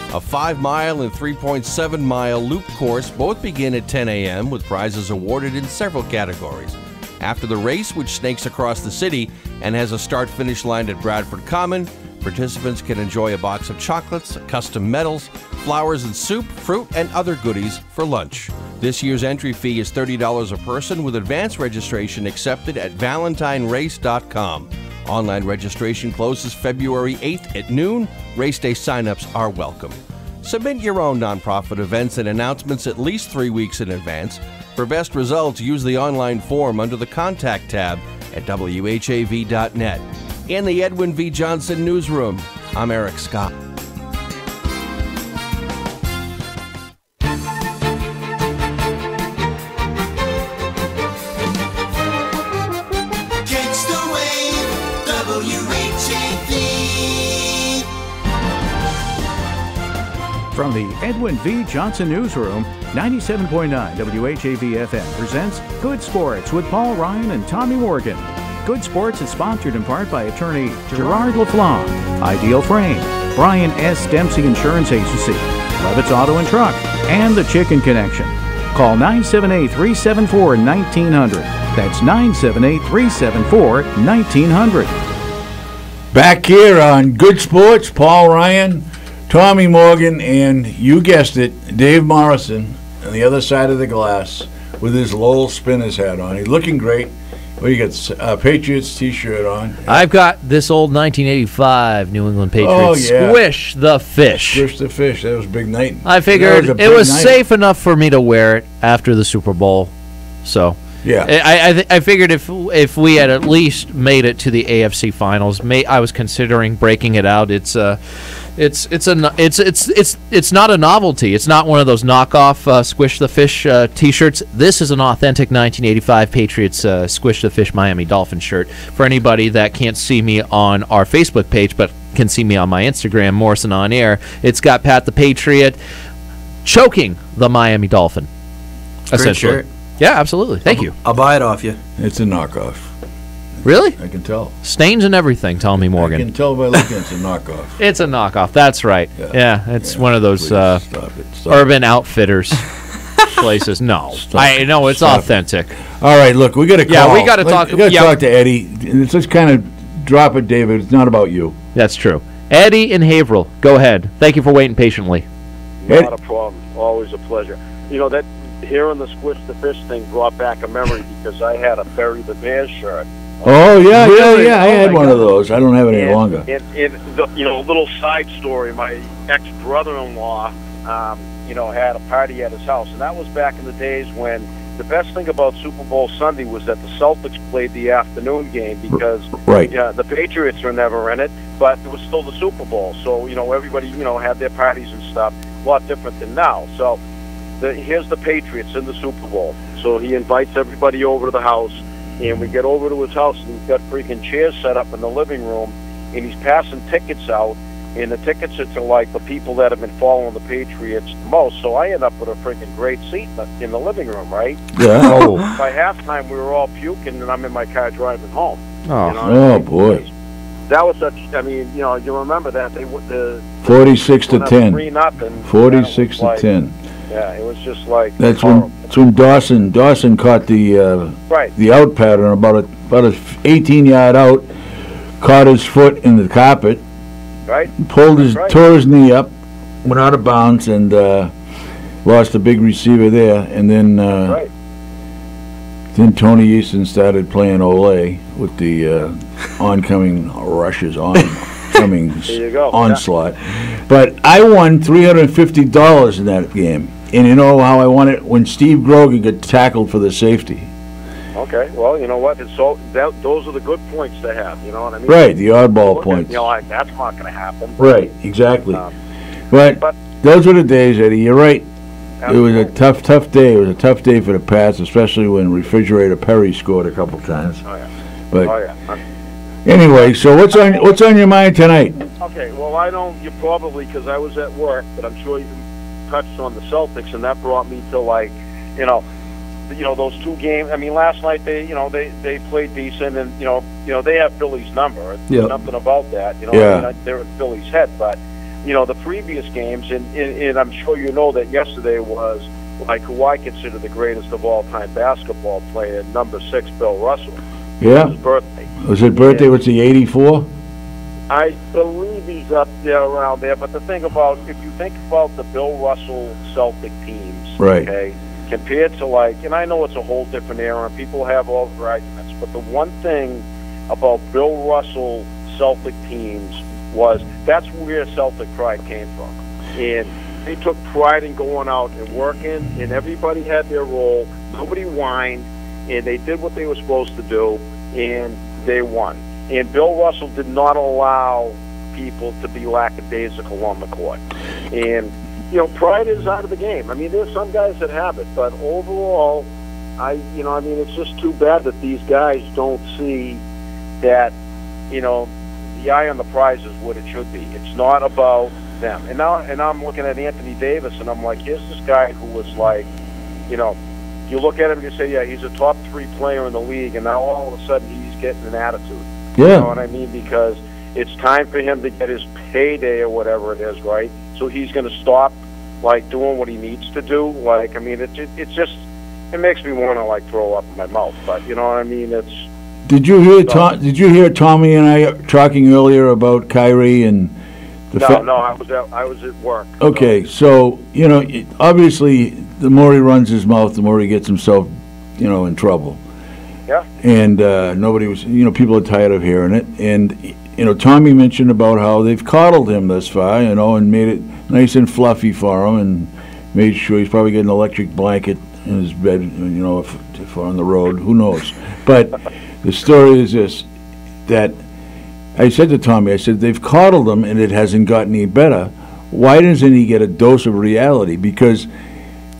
A 5-mile and 3.7-mile loop course both begin at 10 a.m. with prizes awarded in several categories. After the race, which snakes across the city and has a start-finish line at Bradford Common, participants can enjoy a box of chocolates, custom medals, flowers and soup, fruit, and other goodies for lunch. This year's entry fee is $30 a person, with advance registration accepted at valentinerace.com. Online registration closes February 8th at noon. Race day signups are welcome. Submit your own nonprofit events and announcements at least 3 weeks in advance. For best results, use the online form under the Contact tab at WHAV.net. In the Edwin V. Johnson Newsroom, I'm Eric Scott. Catch the wave, WHAV. From the Edwin V. Johnson Newsroom, 97.9 WHAV FM presents Good Sports with Paul Ryan and Tommy Morgan. Good Sports is sponsored in part by attorney Gerard LaFlamme, Ideal Frame, Brian S. Dempsey Insurance Agency, Levitt's Auto and Truck, and the Chicken Connection. Call 978-374-1900. That's 978-374-1900. Back here on Good Sports, Paul Ryan, Tommy Morgan, and you guessed it, Dave Morrison on the other side of the glass with his Lowell Spinners hat on. He's looking great. Well, you got a Patriots t-shirt on. I've got this old 1985 New England Patriots Squish the Fish. Squish the Fish. That was a big night. I figured it was safe enough for me to wear it after the Super Bowl. So Yeah. I figured if we had at least made it to the AFC Finals, I was considering breaking it out. It's not a novelty. It's not one of those knockoff Squish the Fish T-shirts. This is an authentic 1985 Patriots Squish the Fish Miami Dolphins shirt. For anybody that can't see me on our Facebook page, but can see me on my Instagram, Morrison on Air, it's got Pat the Patriot choking the Miami Dolphin. Great shirt. Yeah, absolutely. Thank you. I'll buy it off you. It's a knockoff. Really? I can tell. Stains and everything, Tommy Morgan. I can tell by looking it's a knockoff. It's a knockoff. That's right. Yeah, it's one of those Stop Urban Outfitters places. No. I know it's authentic. All right, look, we got to call. Yeah, we got to talk. We got to talk to Eddie. Let's just kind of drop it, David. It's not about you. That's true. Eddie in Haverhill, go ahead. Thank you for waiting patiently. Not a problem. Always a pleasure. You know, that hearing the Squish the Fish thing brought back a memory because I had a Bury the Bears shirt. Oh, yeah, Really? yeah. I Oh, had my one of God. those. I don't have it any longer. And you know, a little side story. My ex-brother-in-law, had a party at his house, and that was back in the days when the best thing about Super Bowl Sunday was that the Celtics played the afternoon game because the Patriots were never in it, but it was still the Super Bowl. So, everybody, had their parties and stuff, a lot different than now. So here's the Patriots in the Super Bowl. So he invites everybody over to the house, and we get over to his house, and he's got freaking chairs set up in the living room, and he's passing tickets out, and the tickets are to, like, the people that have been following the Patriots the most. So I end up with a freaking great seat in the living room, right? Yeah. Oh. By halftime, we were all puking, and I'm in my car driving home. Oh, boy. That was such, you remember that. They 46 to 10. 3-0. 46 to 10. Yeah, it was just like That's when Dawson caught the out pattern about a 18-yard out, caught his foot in the carpet, tore his knee up, went out of bounds, and lost a big receiver there. And then then Tony Easton started playing Olay with the oncoming rushes, oncoming onslaught. But I won $350 in that game. And you know how I won it? When Steve Grogan got tackled for the safety. Okay, well, you know what? Those are the good points to have, you know what I mean? Right, the oddball points. Like, that's not going to happen. Right, exactly. But those were the days, Eddie. You're right. Absolutely. It was a tough day. It was a tough day for the Pats, especially when Refrigerator Perry scored a couple times. Oh, yeah. But anyway, so what's on your mind tonight? Okay, well, you probably, because I was at work, but I'm sure you touched on the Celtics, and that brought me to, like, those two games. I mean, last night they played decent, and they have Philly's number. There's nothing about that. They're in Philly's head, but the previous games, and I'm sure you know that yesterday was like who I consider the greatest of all time basketball player, number 6, Bill Russell. Yeah. It was his birthday. Was it birthday? Yeah. What's he, 84? I believe he's up there around there, but the thing about, if you think about the Bill Russell Celtic teams, okay, compared to and I know it's a whole different era, and people have all their arguments, but the one thing about Bill Russell Celtic teams was that's where Celtic pride came from. And they took pride in going out and working, and everybody had their role. Nobody whined, and they did what they were supposed to do, and they won. And Bill Russell did not allow people to be lackadaisical on the court. And, pride is out of the game. I mean, there's some guys that have it, but overall, it's just too bad that these guys don't see that, the eye on the prize is what it should be. It's not about them. And I'm looking at Anthony Davis, and I'm like, here's this guy who was like, you look at him and you say, yeah, he's a top 3 player in the league, and now all of a sudden he's getting an attitude. Yeah. You know what I mean? Because it's time for him to get his payday or whatever it is, right? So he's going to stop, doing what he needs to do. It's just, it makes me want to, throw up in my mouth. But, you know what I mean? Did you hear Tommy and I talking earlier about Kyrie and the No, I was at work. Okay, so, obviously, the more he runs his mouth, the more he gets himself, in trouble. Yeah. And nobody was, people are tired of hearing it. And, Tommy mentioned about how they've coddled him thus far, and made it nice and fluffy for him, and made sure he's probably getting an electric blanket, in his bed, if on the road, who knows. But the story is this, that I said to Tommy, I said, they've coddled him and it hasn't gotten any better. Why doesn't he get a dose of reality? Because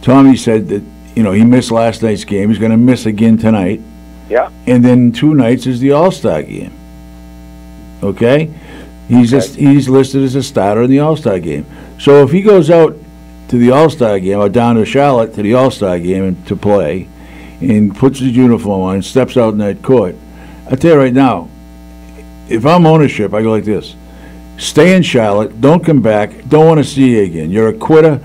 Tommy said that, he missed last night's game. He's going to miss again tonight. Yeah. And then 2 nights is the All-Star game. Okay? He's listed as a starter in the All-Star game. So if he goes out to the All-Star game or down to Charlotte to the All-Star game and to play and puts his uniform on and steps out in that court, I tell you right now, if I'm ownership, I go like this. Stay in Charlotte. Don't come back. Don't want to see you again. You're a quitter.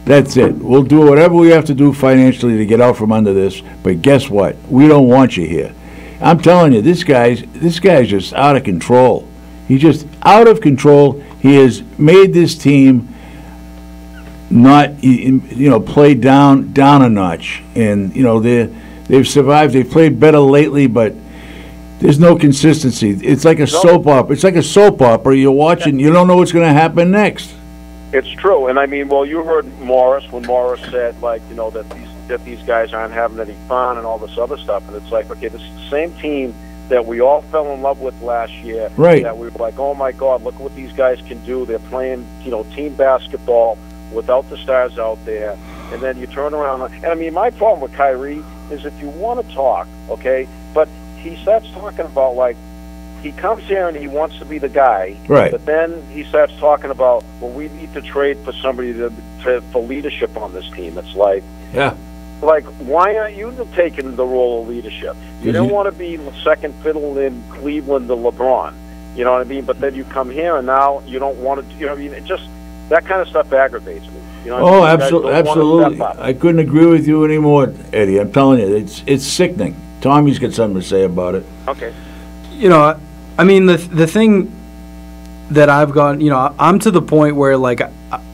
That's it. We'll do whatever we have to do financially to get out from under this. But guess what? We don't want you here. I'm telling you, this guy's just out of control. He's just out of control. He has made this team not, play down a notch. And they've survived. They've played better lately, but there's no consistency. It's like a soap opera. It's like a soap opera. You're watching. You don't know what's going to happen next. It's true, and I mean, well, you heard Morris when Morris said, that these guys aren't having any fun and all this other stuff, and it's like, okay, this is the same team that we all fell in love with last year. Right. That we were like, oh my God, look what these guys can do. They're playing, team basketball without the stars out there, and then you turn around, and I mean, my problem with Kyrie is if you want to talk, okay, but he starts talking about he comes here and he wants to be the guy, right? But then he starts talking about, well, we need to trade for somebody for leadership on this team. It's like, yeah, why aren't you taking the role of leadership? You don't want to be second fiddle in Cleveland to LeBron, you know what I mean? But then you come here and now you don't want to, it just that kind of stuff aggravates me. Absolutely. I couldn't agree with you anymore, Eddie. I'm telling you, it's sickening. Tommy's got something to say about it. Okay. I mean, the thing that I've gone, I'm to the point where,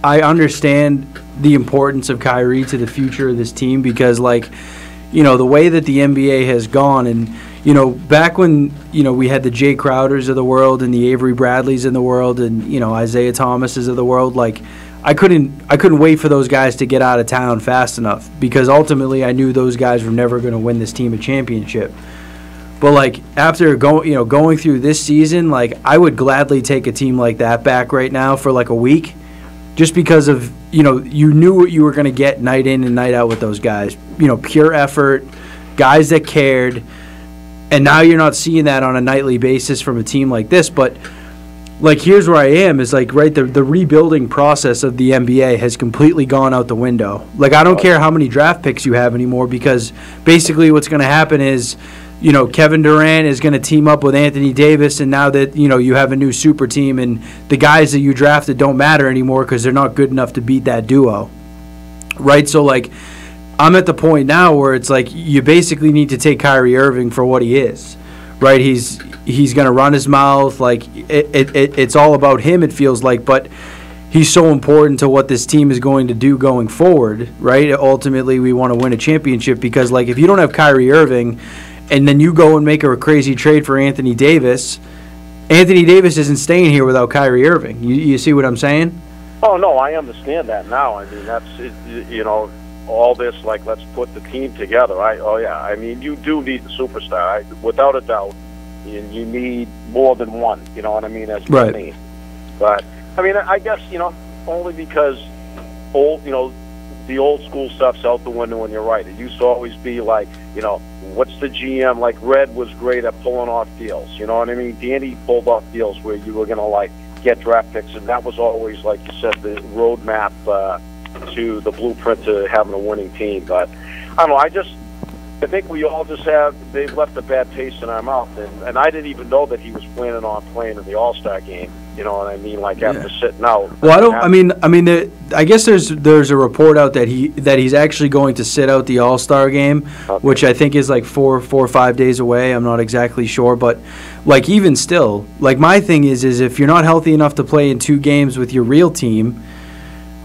I understand the importance of Kyrie to the future of this team because, the way that the NBA has gone and, back when, we had the Jay Crowders of the world and the Avery Bradleys in the world and, Isaiah Thomases of the world, I couldn't wait for those guys to get out of town fast enough because ultimately I knew those guys were never going to win this team a championship. But after going through this season, I would gladly take a team like that back right now for a week, just because of you knew what you were going to get night in and night out with those guys. Pure effort, guys that cared, and now you're not seeing that on a nightly basis from a team like this. But here's where I am is the rebuilding process of the NBA has completely gone out the window. I don't care how many draft picks you have anymore because basically what's going to happen is. Kevin Durant is going to team up with Anthony Davis, and now that, you have a new super team, and the guys that you drafted don't matter anymore because they're not good enough to beat that duo, right? So, I'm at the point now where it's you basically need to take Kyrie Irving for what he is, right? He's going to run his mouth, it's all about him, it feels like, but he's so important to what this team is going to do going forward, right? Ultimately, we want to win a championship because, if you don't have Kyrie Irving, and then you go and make a crazy trade for Anthony Davis isn't staying here without Kyrie Irving. You see what I'm saying? Oh, no, I understand that now. I mean, that's, all this, let's put the team together. I mean, you do need the superstar, without a doubt. You need more than one, you know what I mean, as a team. But, I mean, I guess, only because the old school stuff's out the window, and you're right. It used to always be what's the GM? Red was great at pulling off deals. You know what I mean? Danny pulled off deals where you were going to get draft picks, and that was always, like you said, the roadmap to the blueprint to having a winning team. But I don't know. I think we all just they've left a bad taste in our mouth, and I didn't even know that he was planning on playing in the All-Star game. You know what I mean? After sitting out. Well, I guess there's a report out that he's actually going to sit out the All-Star game, which I think is 4 or 5 days away. I'm not exactly sure, but even still, my thing is if you're not healthy enough to play in 2 games with your real team,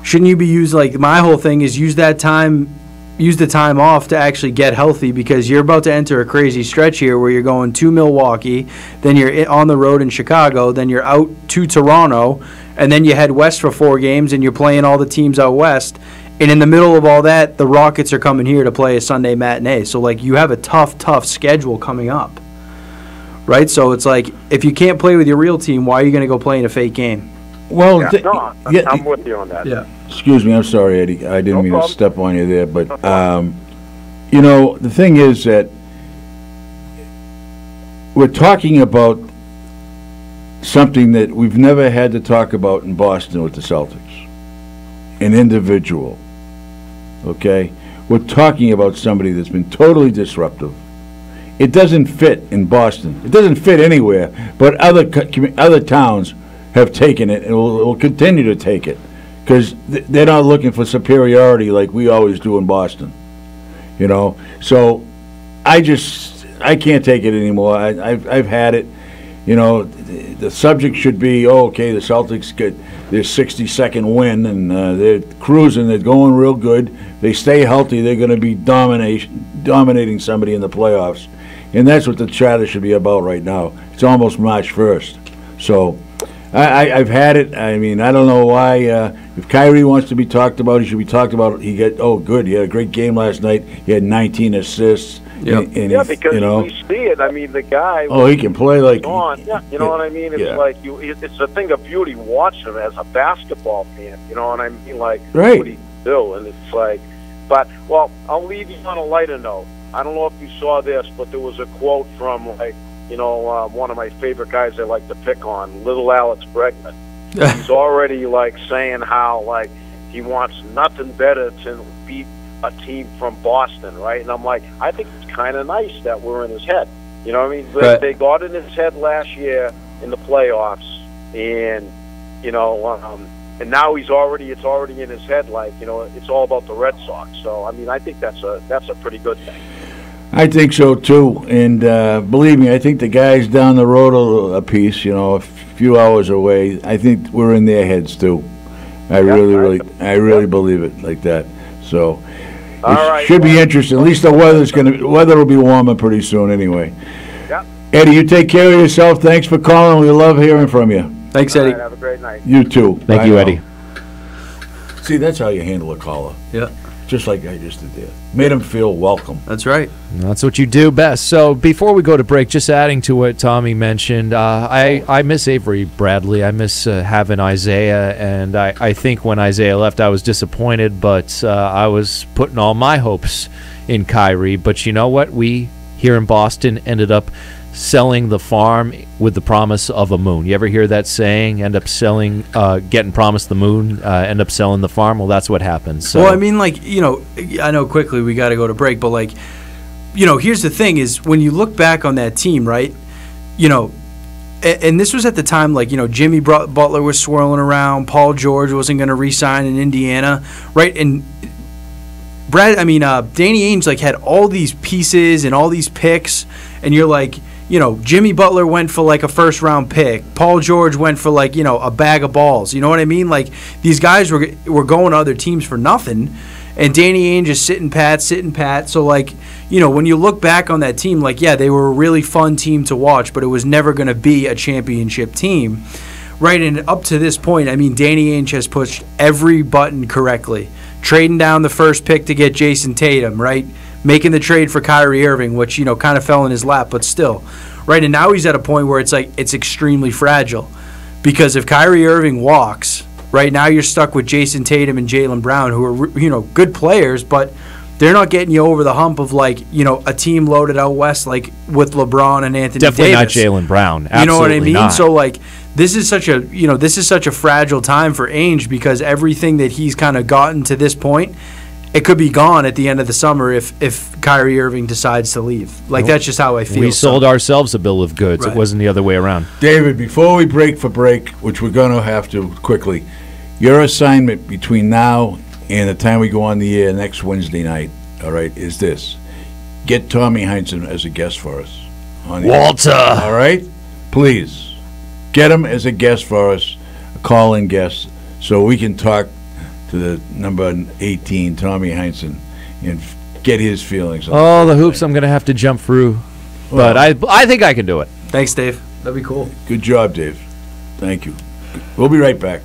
shouldn't you be my whole thing is use the time off to actually get healthy because you're about to enter a crazy stretch here where you're going to Milwaukee, then you're on the road in Chicago, then you're out to Toronto, and then you head west for 4 games and you're playing all the teams out west. And in the middle of all that, the Rockets are coming here to play a Sunday matinee. So, like, you have a tough schedule coming up, right? So it's like, if you can't play with your real team, why are you going to go play in a fake game? Well, I'm with you on that. Yeah. Excuse me, I'm sorry, Eddie. I didn't mean to step on you there, but you know, the thing is that we're talking about something that we've never had to talk about in Boston with the Celtics. An individual. Okay? We're talking about somebody that's been totally disruptive. It doesn't fit in Boston. It doesn't fit anywhere, but other towns have taken it and will continue to take it because they're not looking for superiority like we always do in Boston. You know? So I can't take it anymore. I've had it. You know, the subject should be, okay, the Celtics get their 60-second win, and they're cruising. They're going real good. They stay healthy. They're going to be dominating somebody in the playoffs. And that's what the chatter should be about right now. It's almost March 1st. So I've had it. I mean, I don't know why. If Kyrie wants to be talked about, he should be talked about. He had a great game last night. He had 19 assists. Yep. Because we see it. I mean, the guy. Oh, he can play like. Yeah, you know what I mean? It's like it's a thing of beauty watching him as a basketball fan. You know what I mean? Like, right. What he do, and it's like. But I'll leave you on a lighter note. I don't know if you saw this, but there was a quote from one of my favorite guys I like to pick on, Little Alex Bregman. He's already saying how he wants nothing better to beat a team from Boston, right? And I'm like, I think it's kind of nice that we're in his head. You know what I mean? Right. They got in his head last year in the playoffs, and and now it's already in his head. It's all about the Red Sox. So I mean, I think that's a pretty good thing. I think so too, and believe me, I think the guys down the road a piece, a few hours away, I think we're in their heads too. I really believe it like that. So it should be interesting. At least the weather will be warmer pretty soon anyway. Yeah. Eddie, you take care of yourself. Thanks for calling. We love hearing from you. Thanks, Eddie. All right, have a great night. You too. Thank you, Eddie. See, that's how you handle a caller. Yeah. Just like I just did there. Made him feel welcome. That's right. That's what you do best. So before we go to break, just adding to what Tommy mentioned, I miss Avery Bradley. I miss having Isaiah, and I think when Isaiah left, I was disappointed, but I was putting all my hopes in Kyrie. But you know what? We here in Boston ended up selling the farm with the promise of a moon. You ever hear that saying? End up selling, getting promised the moon, end up selling the farm. Well, that's what happened. So. Well, I mean, I know quickly we got to go to break, but here's the thing: is when you look back on that team, right? And this was at the time, Jimmy Butler was swirling around. Paul George wasn't going to re-sign in Indiana, right? And Danny Ainge had all these pieces and all these picks, and you're like. Jimmy Butler went for a first-round pick. Paul George went for a bag of balls. You know what I mean? These guys were going to other teams for nothing, and Danny Ainge is sitting pat. So when you look back on that team, they were a really fun team to watch, but it was never going to be a championship team, right? And up to this point, Danny Ainge has pushed every button correctly, trading down the first pick to get Jason Tatum, right? Making the trade for Kyrie Irving, which, kind of fell in his lap, but still. Right, and now he's at a point where it's extremely fragile. Because if Kyrie Irving walks, right now you're stuck with Jason Tatum and Jaylen Brown, who are, good players, but they're not getting you over the hump of, a team loaded out west, with LeBron and Anthony Definitely Davis. Definitely not Jaylen Brown. Absolutely you know what I mean? Not. So, this is such a fragile time for Ainge because everything that he's kind of gotten to this point, it could be gone at the end of the summer if Kyrie Irving decides to leave. That's just how I feel. We sold ourselves a bill of goods. Right. It wasn't the other way around. David, before we break for break, which we're going to have to quickly, your assignment between now and the time we go on the air next Wednesday night, all right, is this. Get Tommy Heinsohn as a guest for us. Walter! All right? Please. Get him as a guest for us, a call-in guest, so we can talk to the number 18, Tommy Heinsohn, and get his feelings. Oh, the hoops I'm going to have to jump through. But I think I can do it. Thanks, Dave. That'd be cool. Good job, Dave. Thank you. We'll be right back.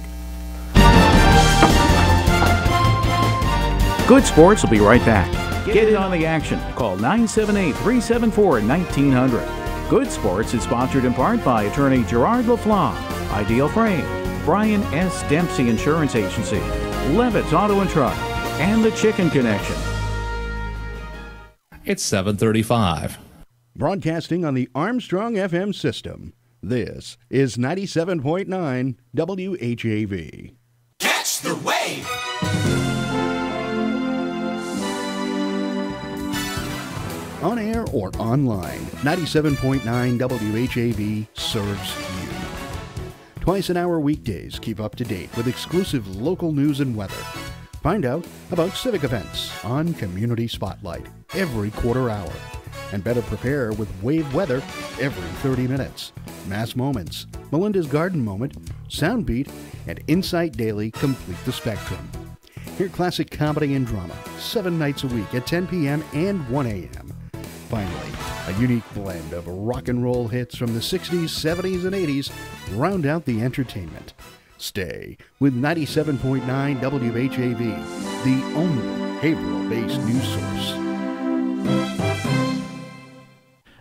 Good Sports will be right back. Get in on the action. Call 978-374-1900. Good Sports is sponsored in part by attorney Gerard LaFlamme, Ideal Frame, Brian S. Dempsey Insurance Agency, Levitt's Auto and Truck, and the Chicken Connection. It's 7:35. Broadcasting on the Armstrong FM system, this is 97.9 WHAV. Catch the wave. On air or online, 97.9 WHAV serves you. Twice an hour weekdays, keep up to date with exclusive local news and weather. Find out about civic events on Community Spotlight every quarter hour. And better prepare with WAVE weather every 30 minutes. Mass Moments, Melinda's Garden Moment, Soundbeat, and Insight Daily complete the spectrum. Hear classic comedy and drama 7 nights a week at 10 p.m. and 1 a.m. Finally, a unique blend of rock and roll hits from the 60s, 70s, and 80s round out the entertainment. Stay with 97.9 WHAV, the only Haverhill-based news source.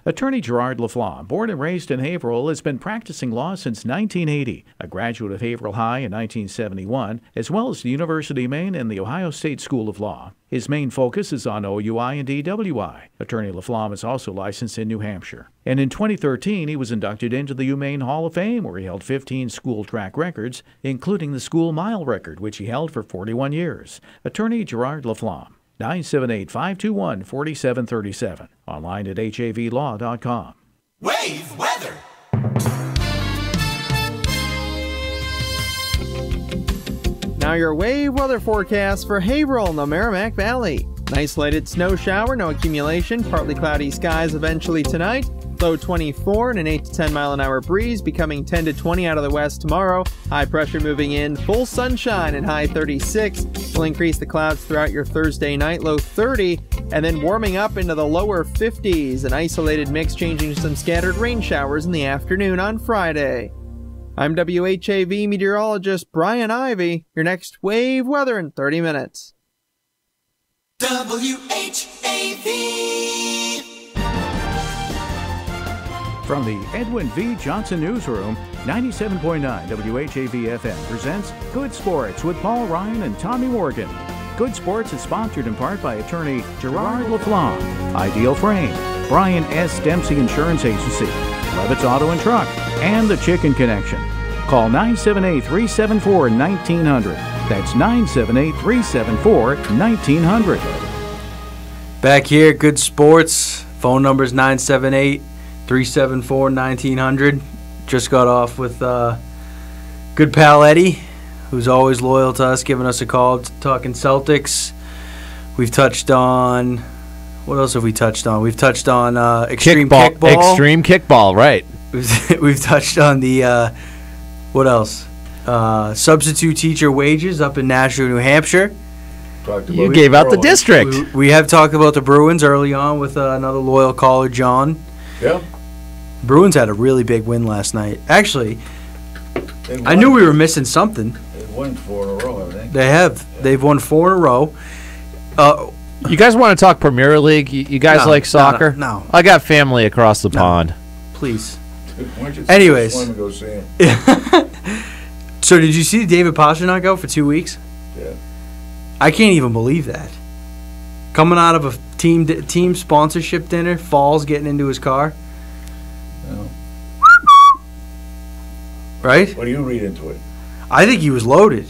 Attorney Gerard LaFlamme, born and raised in Haverhill, has been practicing law since 1980. A graduate of Haverhill High in 1971, as well as the University of Maine and the Ohio State School of Law. His main focus is on OUI and DWI. Attorney LaFlamme is also licensed in New Hampshire. And in 2013, he was inducted into the UMaine Hall of Fame, where he held 15 school track records, including the school mile record, which he held for 41 years. Attorney Gerard LaFlamme. 978-521-4737. Online at havlaw.com. Wave weather. Now your wave weather forecast for Haverhill in the Merrimack Valley. An isolated snow shower, no accumulation, partly cloudy skies eventually tonight. Low 24 and an 8 to 10 mile an hour breeze, becoming 10 to 20 out of the west tomorrow. High pressure moving in, full sunshine and high 36. Will increase the clouds throughout your Thursday night, low 30, and then warming up into the lower 50s. An isolated mix changing to some scattered rain showers in the afternoon on Friday. I'm WHAV meteorologist Brian Ivy. Your next wave weather in 30 minutes. WHAV. From the Edwin V. Johnson Newsroom, 97.9 WHAV FM presents Good Sports with Paul Ryan and Tommy Morgan. Good Sports is sponsored in part by attorney Gerard LaFlamme, Ideal Frame, Brian S. Dempsey Insurance Agency, Levitt's Auto and Truck, and the Chicken Connection. Call 978-374-1900. That's 978-374-1900. Back here, Good Sports. Phone number is 978-374-1900. Just got off with good pal Eddie, who's always loyal to us, giving us a call, talking Celtics. We've touched on... What else have we touched on? We've touched on extreme kickball. Extreme kickball, right. We've touched on the... what else? Substitute teacher wages up in Nashua, New Hampshire. You gave out the district. We have talked about the Bruins early on with another loyal caller, John. Yeah. Bruins had a really big win last night. Actually, I knew we were missing something. They've won 4 in a row, I think. They have. Yeah. They've won 4 in a row. You guys want to talk Premier League? You guys like soccer? No. I got family across the pond. Please. Dude, anyways. Go see him? So did you see David Pastrnak out for 2 weeks? Yeah. I can't even believe that. Coming out of a team sponsorship dinner, falls getting into his car. No. Right? What do you read into it? I think he was loaded.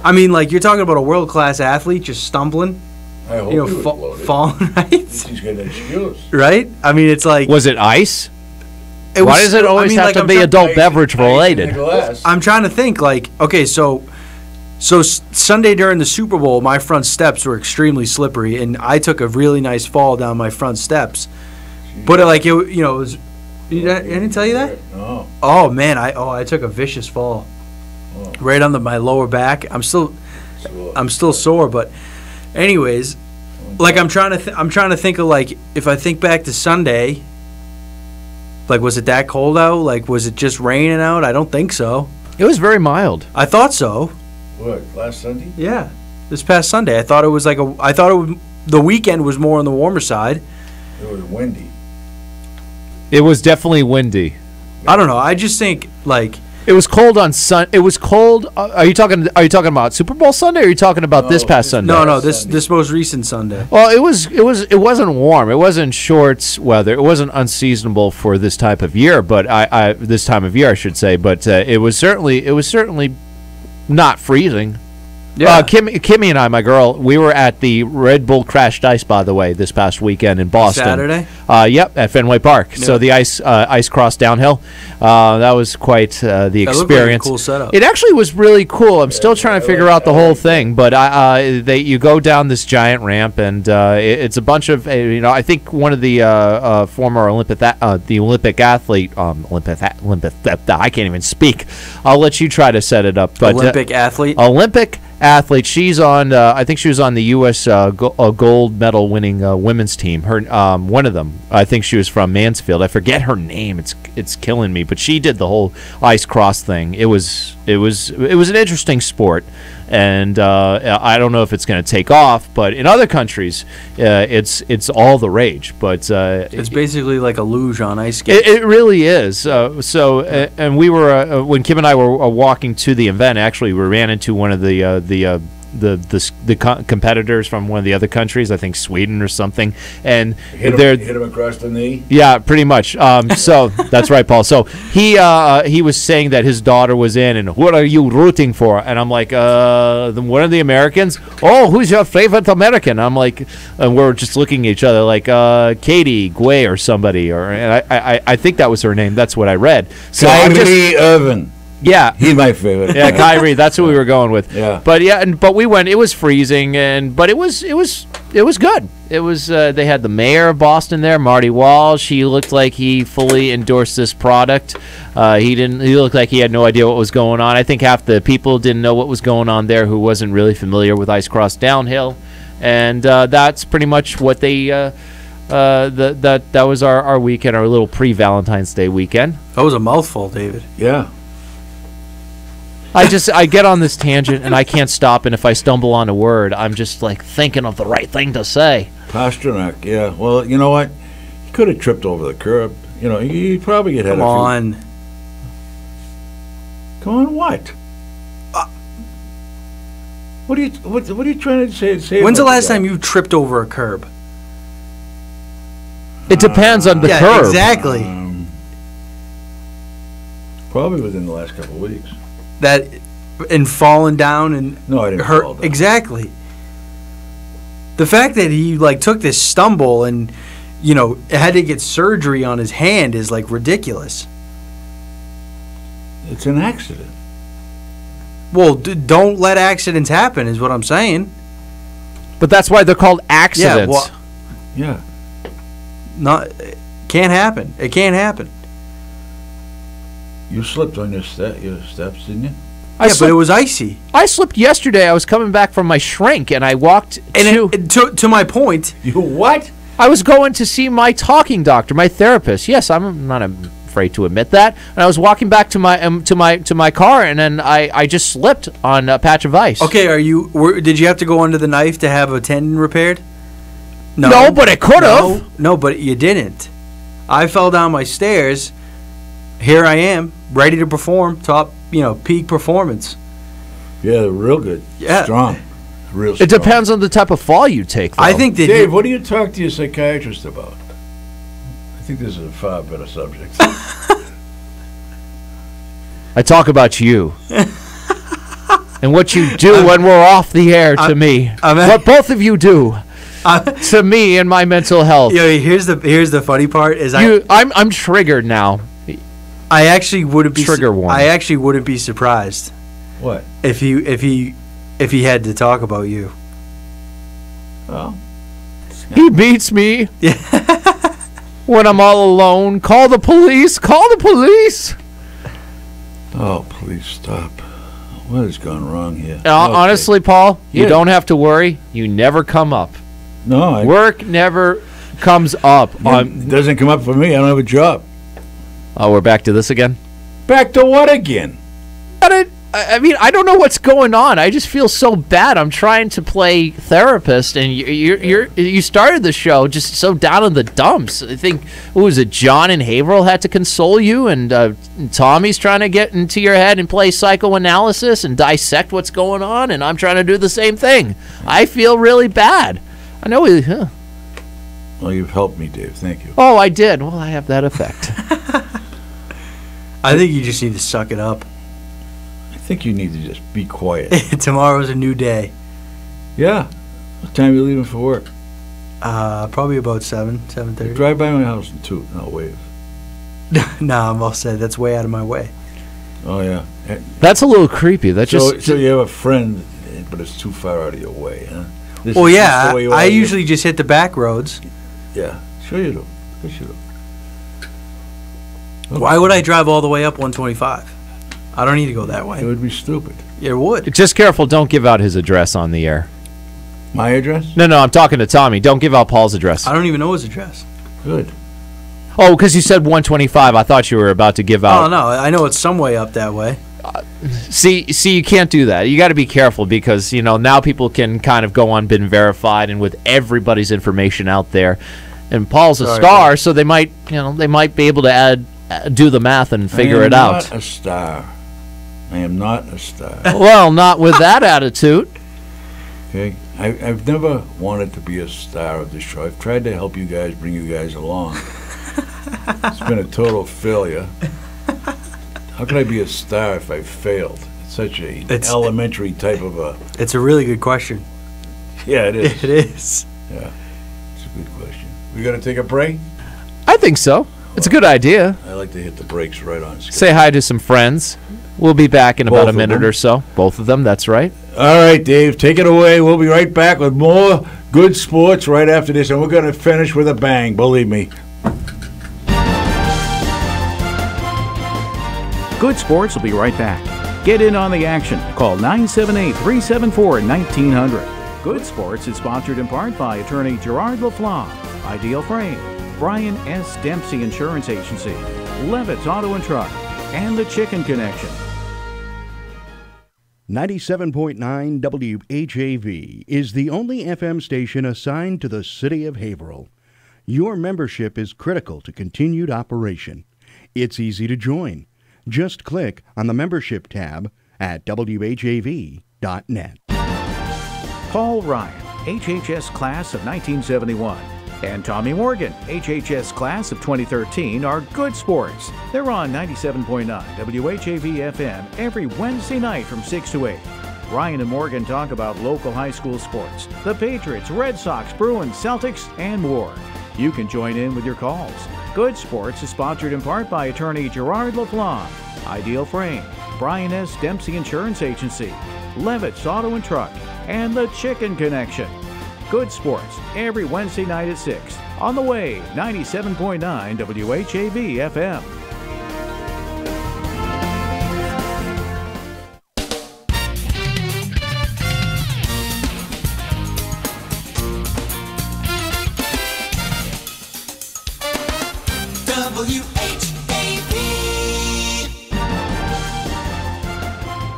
I mean, like, you're talking about a world-class athlete just stumbling. I hope he was loaded. Falling, right? He's got an excuse. Right? I mean, it's like... Was it ice? Why does it always have to be adult beverage related? I'm trying to think, like, okay, so Sunday during the Super Bowl, my front steps were extremely slippery, and I took a really nice fall down my front steps. But it was... I didn't tell you that? No. Oh, man, I took a vicious fall. Oh. Right on my lower back. I'm still sore, but anyways, like I'm trying to think of, like, if I think back to Sunday, like, was it that cold out? Like, was it just raining out? I don't think so. It was very mild. I thought so. What, last Sunday? Yeah. this past Sunday. I thought it was the weekend was more on the warmer side. It was windy. It was definitely windy. I don't know. I just think it was cold on It was cold. Are you talking about Super Bowl Sunday? Or are you talking about this past Sunday? No. This most recent Sunday. Well, it wasn't warm. It wasn't shorts weather. It wasn't unseasonable for this type of year. But this time of year, I should say. But it was certainly not freezing. Yeah. Kimmy and I, my girl, we were at the Red Bull Crashed Ice, by the way, this past weekend in Boston. Saturday? Yep, at Fenway Park. Yeah. So the ice cross downhill. That was quite the experience. Looked like a cool setup. It actually was really cool. I'm still trying to figure out the whole thing, but you go down this giant ramp, and it's a bunch of I think one of the former Olympic athlete I can't even speak. I'll let you try to set it up. But Olympic athlete. She's on. I think she was on the U.S. Gold medal winning women's team. Her one of them. I think she was from Mansfield. I forget her name. It's killing me. But she did the whole ice cross thing. It was an interesting sport, and I don't know if it's going to take off. But in other countries, it's all the rage. But it's basically like a luge on ice skates. It really is. And we were when Kim and I were walking to the event. Actually, we ran into one of the competitors from one of the other countries, I think Sweden or something, and hit him across the knee. Yeah, pretty much. So that's right, Paul. So he was saying that his daughter was in, and what are you rooting for? And I'm like, one of the Americans. Oh, who's your favorite American? I'm like, and we're just looking at each other like Katie Guay or somebody, and I think that was her name. That's what I read. So Kyrie Irvin. Yeah, he's my favorite. Yeah, Kyrie. That's what we were going with. Yeah, but we went. It was freezing, but it was good. It was. They had the mayor of Boston there, Marty Walsh. He looked like he fully endorsed this product. He didn't. He looked like he had no idea what was going on. I think half the people didn't know what was going on there, who wasn't really familiar with ice cross downhill, and that's pretty much what they. That was our weekend, our little pre-Valentine's Day weekend. That was a mouthful, David. Yeah. I get on this tangent and I can't stop, and if I stumble on a word, I'm just like thinking of the right thing to say. Pasternak, yeah. Well, you know what? He could have tripped over the curb. He'd probably get hit. Come on. Come on, what? What are you trying to say? When's the last time you tripped over a curb? It depends on the curb. Exactly. Probably within the last couple of weeks. That and falling down and no, I didn't hurt fall down. Exactly. The fact that he took this stumble and had to get surgery on his hand is ridiculous. It's an accident. Well, don't let accidents happen, is what I'm saying. But that's why they're called accidents. Yeah. Can't happen. It can't happen. You slipped on your steps, didn't you? But it was icy. I slipped yesterday. I was coming back from my shrink, and I walked to my point. You what? I was going to see my talking doctor, my therapist. Yes, I'm not afraid to admit that. And I was walking back to my car, and then I just slipped on a patch of ice. Okay, did you have to go under the knife to have a tendon repaired? No, but I could have. No, but you didn't. I fell down my stairs. Here I am, ready to perform, peak performance. Yeah, real good. Yeah. Strong. Real strong. It depends on the type of fall you take, though. I think that Dave, what do you talk to your psychiatrist about? I think this is a far better subject. I talk about you. And what you do when we're off the air to me. What both of you do. To me and my mental health. Here's the funny part is I'm triggered now. I actually wouldn't be trigger warning. I actually wouldn't be surprised. What? If he had to talk about you. Well, he beats me. When I'm all alone. Call the police. Call the police. Oh, please stop. What has gone wrong here? Honestly, Paul, you don't have to worry. You never come up. No. Work never comes up. It doesn't come up for me. I don't have a job. Oh, we're back to this again? Back to what again? I mean, I don't know what's going on. I just feel so bad. I'm trying to play therapist, and you started the show just so down in the dumps. I think, what was it, John and Haverhill had to console you, and Tommy's trying to get into your head and play psychoanalysis and dissect what's going on, and I'm trying to do the same thing. I feel really bad. I know Well, you've helped me, Dave. Thank you. Oh, I did. Well, I have that effect. I think you just need to suck it up. I think you need to just be quiet. Tomorrow's a new day. Yeah. What time are you leaving for work? Probably about 7:30. Drive by my house in 2, and I'll wave. Nah, I'm all set. That's way out of my way. Oh, yeah. That's a little creepy. So you have a friend, but it's too far out of your way, huh? Well, yeah, I usually just hit the back roads. Yeah, sure you do. Sure you do. Okay. Why would I drive all the way up 125? I don't need to go that way. It would be stupid. Yeah, it would. Just careful, don't give out his address on the air. My address? No, I'm talking to Tommy. Don't give out Paul's address. I don't even know his address. Good. Oh, because you said 125. I thought you were about to give out. Oh, no, I know it's some way up that way. See, you can't do that. You got to be careful because, now people can kind of go on Been Verified and with everybody's information out there. And Paul's a star, so they might be able to do the math and figure it out. I am not a star. I am not a star. Well, not with that attitude. Okay, I've never wanted to be a star of the show. I've tried to help you guys, bring you guys along. It's been a total failure. How could I be a star if I failed? It's such a elementary type of a... It's a really good question. Yeah, it is. It is. Yeah, it's a good question. We got to take a break? I think so. It's a good idea. I like to hit the brakes right on schedule. Say hi to some friends. We'll be back in about a minute or so. Both of them, that's right. All right, Dave, take it away. We'll be right back with more good sports right after this, and we're going to finish with a bang, believe me. Good Sports will be right back. Get in on the action. Call 978-374-1900. Good Sports is sponsored in part by attorney Gerard LaFlamme, Ideal Frame, Brian S. Dempsey Insurance Agency, Levitt's Auto and Truck, and the Chicken Connection. 97.9 WHAV is the only FM station assigned to the city of Haverhill. Your membership is critical to continued operation. It's easy to join. Just click on the membership tab at WHAV.net. Paul Ryan, HHS class of 1971, and Tommy Morgan, HHS class of 2013, are Good Sports. They're on 97.9 WHAV FM every Wednesday night from 6 to 8. Ryan and Morgan talk about local high school sports, the Patriots, Red Sox, Bruins, Celtics, and more. You can join in with your calls. Good Sports is sponsored in part by attorney Gerard LaFlamme, Ideal Frame, Brian S. Dempsey Insurance Agency, Levitt's Auto and Truck, and the Chicken Connection. Good Sports every Wednesday night at 6 on the Wave 97.9 WHAV FM.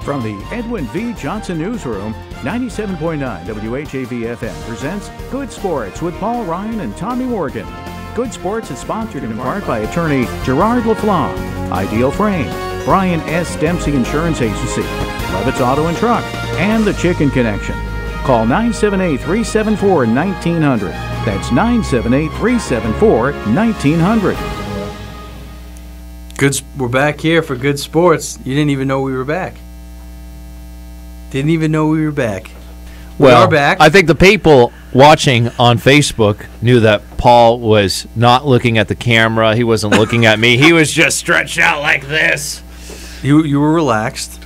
From the Edwin V. Johnson Newsroom, 97.9 WHAV FM presents Good Sports with Paul Ryan and Tommy Morgan. Good Sports is sponsored in part by attorney Gerard LaFlamme, Ideal Frame, Brian S. Dempsey Insurance Agency, Levitt's Auto and Truck, and the Chicken Connection. Call 978-374-1900. That's 978-374-1900. We're back here for Good Sports. You didn't even know we were back. Didn't even know we were back. We are back. I think the people watching on Facebook knew that Paul was not looking at the camera. He wasn't looking at me. He was just stretched out like this. You were relaxed.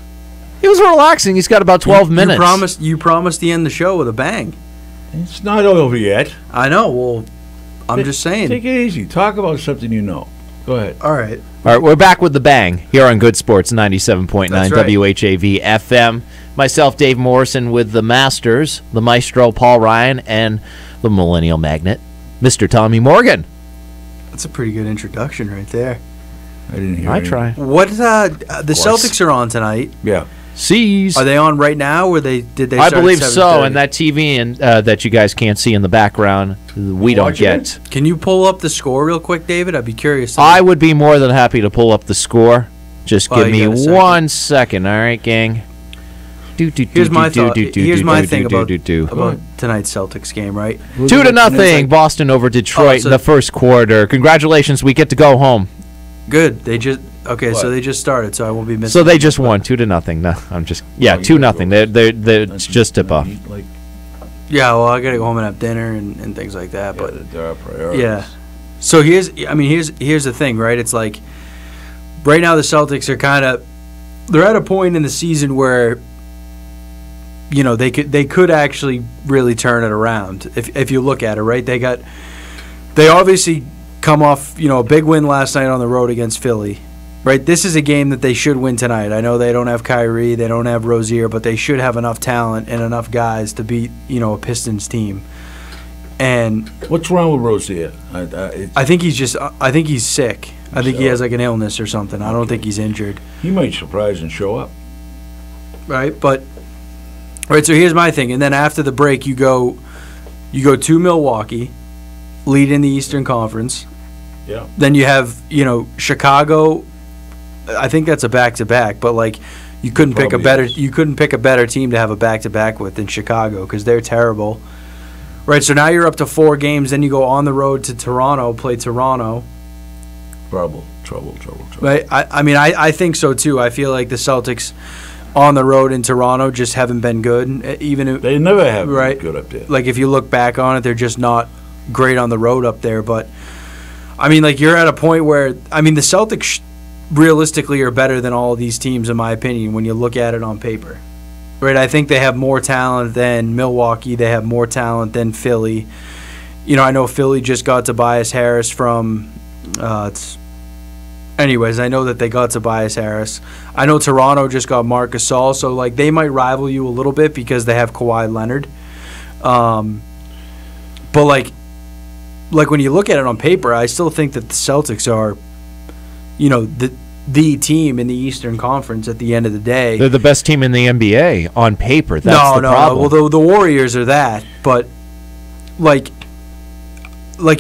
He was relaxing. He's got about 12 minutes. You promised to end the show with a bang. It's not over yet. I know. Well, I'm just saying. Take it easy. Talk about something you know. Go ahead. All right. All right, we're back with the bang here on Good Sports 97.9 WHAV FM. Myself, Dave Morrison, with the Masters, the Maestro, Paul Ryan, and the Millennial Magnet, Mr. Tommy Morgan. That's a pretty good introduction right there. I didn't hear I try. What, the Celtics are on tonight. Yeah. C's. Are they on right now, or did they? I Start believe at so, and that TV and that you guys can't see in the background, we don't get. Can you pull up the score real quick, David? I'd be curious. I would be more than happy to pull up the score. Just give me 1 second, all right, gang? Here's my thought. Here's my thing about tonight's Celtics game, right? 2-0, Boston over Detroit in the first quarter. Congratulations, we get to go home. Good. They just so they just started, so I won't be missing. So they just won 2-0. No, I'm just 2-0. They're it's just tip off. Yeah, well, I gotta go home and have dinner and things like that. But there are priorities. Yeah. So here's the thing, right? It's like right now the Celtics are they're at a point in the season where they could actually really turn it around if you look at it, right? They obviously come off a big win last night on the road against Philly, right? This is a game that they should win tonight. I know they don't have Kyrie, they don't have Rozier, but they should have enough talent and enough guys to beat a Pistons team. And what's wrong with Rozier? I think he's sick. I think he has like an illness or something. I don't think he's injured. He might surprise and show up. Right, but so here's my thing. And then after the break, you go to Milwaukee, lead in the Eastern Conference. Yeah. Then you have Chicago. I think that's a back-to-back, but like you couldn't pick a better team to have a back-to-back with than Chicago because they're terrible. Right, so now you're up to 4 games. Then you go on the road to Toronto, play Toronto. Trouble. Right, I think so too. I feel like the Celtics on the road in Toronto just haven't been good. They never have been good up there. Like if you look back on it, they're just not great on the road up there. But you're at a point where the Celtics realistically are better than all of these teams in my opinion when you look at it on paper. Right, I think they have more talent than Milwaukee. They have more talent than Philly. I know Philly just got Tobias Harris from. Anyways, I know that they got Tobias Harris. I know Toronto just got Marc Gasol, so like they might rival you a little bit because they have Kawhi Leonard. But like when you look at it on paper, I still think that the Celtics are, the team in the Eastern Conference at the end of the day. They're the best team in the NBA on paper. That's the problem. Well, the Warriors are that, but like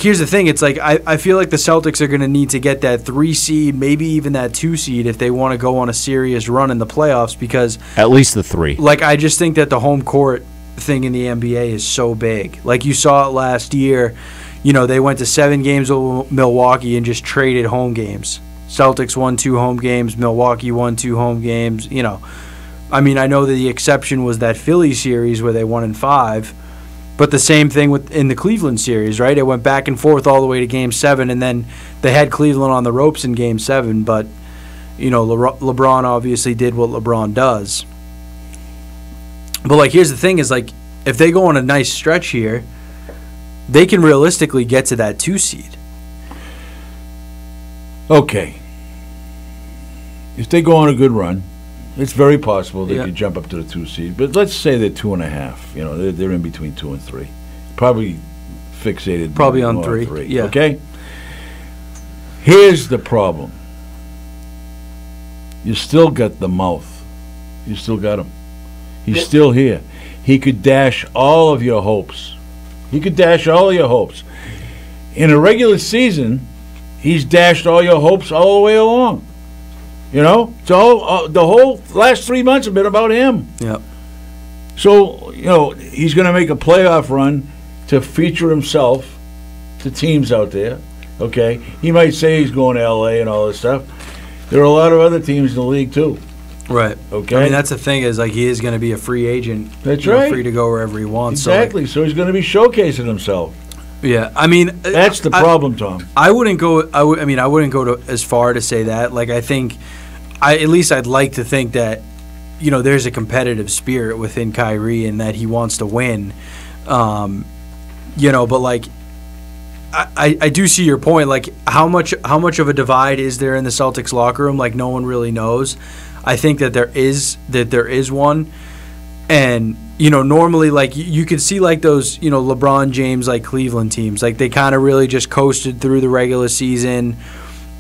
here's the thing. It's like I feel like the Celtics are going to need to get that 3 seed, maybe even that 2 seed if they want to go on a serious run in the playoffs because at least the 3. Like I just think that the home court thing in the NBA is so big. Like you saw it last year. They went to 7 games with Milwaukee and just traded home games. Celtics won 2 home games. Milwaukee won 2 home games. I know that the exception was that Philly series where they won in 5. But the same thing in the Cleveland series, right? It went back and forth all the way to Game 7, and then they had Cleveland on the ropes in Game 7. But, LeBron obviously did what LeBron does. But, like, here's the thing is, like, if they go on a nice stretch here, they can realistically get to that 2 seed. Okay. If they go on a good run, it's very possible they could jump up to the 2 seed. But let's say they're 2.5. They're in between 2 and 3. Probably fixated. Probably on 3. Yeah. Okay. Here's the problem. You still got the mouth. You still got him. He's still here. He could dash all of your hopes. In a regular season, he's dashed all your hopes all the way along. So the whole last 3 months have been about him. Yeah. So, he's going to make a playoff run to feature himself to teams out there. Okay? He might say he's going to L.A. and all this stuff. There are a lot of other teams in the league, too. Right. Okay? That's the thing is, like, he is going to be a free agent. That's right. Free to go wherever he wants. Exactly. So he's going to be showcasing himself. Yeah, that's the problem, Tom. I wouldn't go as far to say that. Like, I think, at least I'd like to think that, there's a competitive spirit within Kyrie and that he wants to win. But like, I do see your point. Like, how much of a divide is there in the Celtics locker room? Like, no one really knows. I think that there is one, and normally, like, you could see like those LeBron James like Cleveland teams, like they kind of really just coasted through the regular season,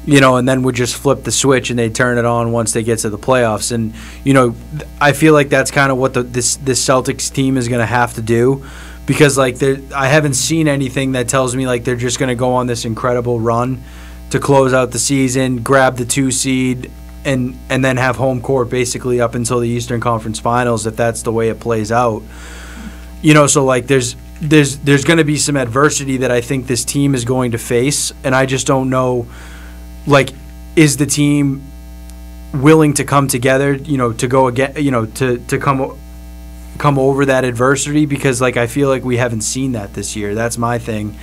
and then would just flip the switch and they turn it on once they get to the playoffs. And I feel like that's kind of what this Celtics team is going to have to do, because like I haven't seen anything that tells me like they're just going to go on this incredible run to close out the season, grab the 2 seed, and then have home court basically up until the Eastern Conference Finals if that's the way it plays out. So like there's going to be some adversity that I think this team is going to face, and I just don't know. Like, is the team willing to come together, to go again, to come over that adversity? Because, like, I feel like we haven't seen that this year. That's my thing.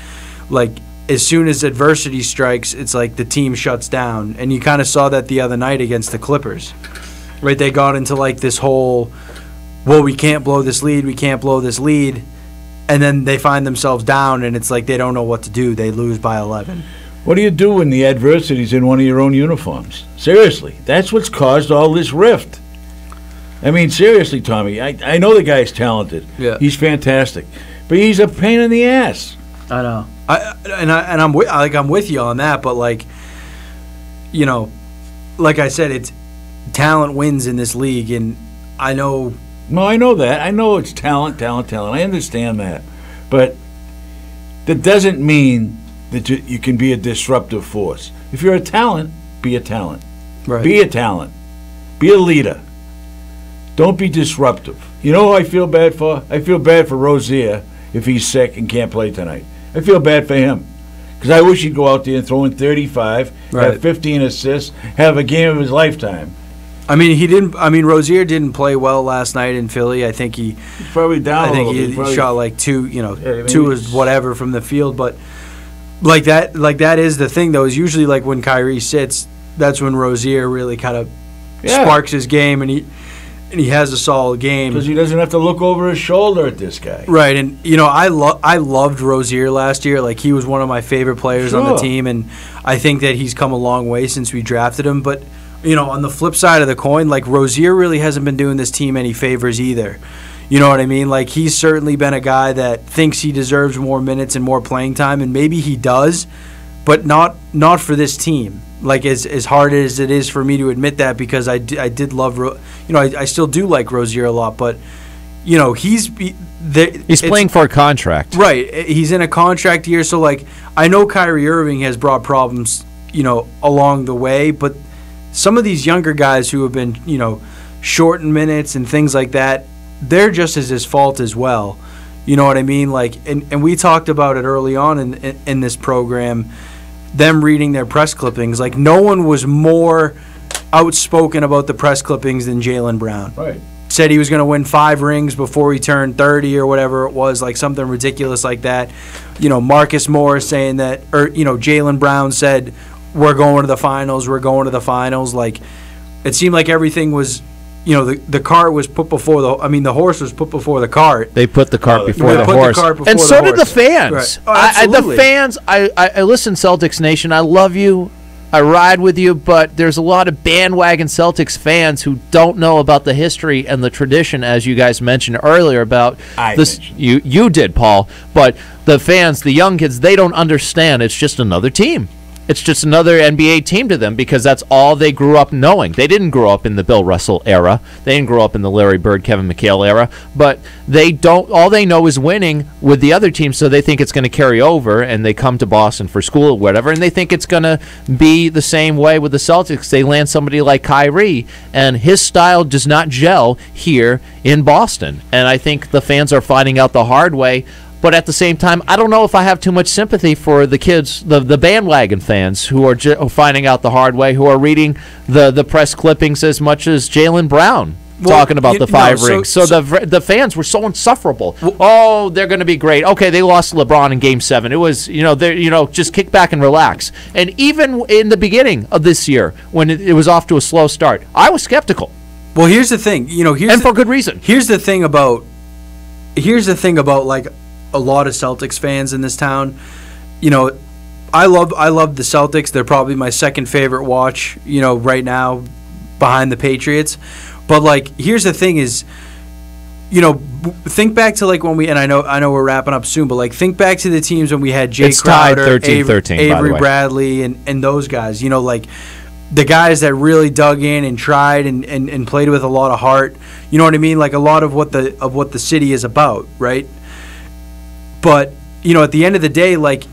Like, as soon as adversity strikes, it's like the team shuts down. And you kind of saw that the other night against the Clippers, right? They got into, like, this whole, well, we can't blow this lead, and then they find themselves down, and it's like they don't know what to do. They lose by 11. What do you do when the adversity's in one of your own uniforms? Seriously, that's what's caused all this rift. I mean, seriously, Tommy, I know the guy's talented. Yeah. He's fantastic. But he's a pain in the ass. I know. I'm with you on that, but like I said, it's talent wins in this league, and I know. No, I know that. I know it's talent. I understand that, but that doesn't mean that you can be a disruptive force. If you're a talent, be a talent. Right. Be a talent. Be a leader. Don't be disruptive. You know who I feel bad for? I feel bad for Rozier if he's sick and can't play tonight. I feel bad for him, because I wish he'd go out there and throw in 35, have 15 assists, have a game of his lifetime. I mean, Rozier didn't play well last night in Philly. I think he's probably down. I think he shot like 2, 2 is whatever from the field, but like that is the thing though. Is usually like when Kyrie sits, that's when Rozier really kind of sparks his game, and he has a solid game because he doesn't have to look over his shoulder at this guy. Right, and I loved Rozier last year. Like, he was one of my favorite players on the team, and I think that he's come a long way since we drafted him. But on the flip side of the coin, like, Rozier really hasn't been doing this team any favors either. You know what I mean? Like, he's certainly been a guy that thinks he deserves more minutes and more playing time, and maybe he does, but not for this team. Like, as hard as it is for me to admit that, because I did love, I still do like Rozier a lot, but he's playing for a contract, right? He's in a contract year, so like I know Kyrie Irving has brought problems, along the way, but some of these younger guys who have been, short in minutes and things like that, they're just as his fault as well. You know what I mean? Like, and we talked about it early on in this program, them reading their press clippings. Like, no one was more outspoken about the press clippings than Jaylen Brown. Right. Said he was going to win 5 rings before he turned 30 or whatever it was, like something ridiculous like that. Marcus Morris saying that, or, Jaylen Brown said, we're going to the finals. Like, it seemed like everything was, the cart was put before the horse was put before the cart. They put the cart before the horse. And so did the fans. Right. Oh, absolutely. The fans, I listen, Celtics Nation, I love you. I ride with you, but there's a lot of bandwagon Celtics fans who don't know about the history and the tradition, as you guys mentioned earlier about this. You did, Paul, but the fans, the young kids, they don't understand. It's just another team. It's just another NBA team to them, because that's all they grew up knowing. They didn't grow up in the Bill Russell era. They didn't grow up in the Larry Bird, Kevin McHale era. But they don't. All they know is winning with the other team, so they think it's going to carry over, and they come to Boston for school or whatever, and they think it's going to be the same way with the Celtics. They land somebody like Kyrie, and his style does not gel here in Boston. And I think the fans are finding out the hard way. But at the same time, I don't know if I have too much sympathy for the kids, the bandwagon fans who are finding out the hard way, who are reading the press clippings as much as Jaylen Brown talking about the 5 rings. So the fans were so insufferable. They're going to be great. Okay, they lost LeBron in Game 7. It was, just kick back and relax. And even in the beginning of this year, when it was off to a slow start, I was skeptical. Well, here's the thing. For good reason. Here's the thing about like a lot of Celtics fans in this town. I love the Celtics. They're probably my second favorite watch, right now, behind the Patriots. But like, here's the thing is, think back to like when and I know we're wrapping up soon, but like think back to the teams when we had Jay Crowder, 13-13, Avery Bradley, and those guys. Like the guys that really dug in and tried and played with a lot of heart. You know what I mean? Like a lot of what the city is about, right? But at the end of the day, like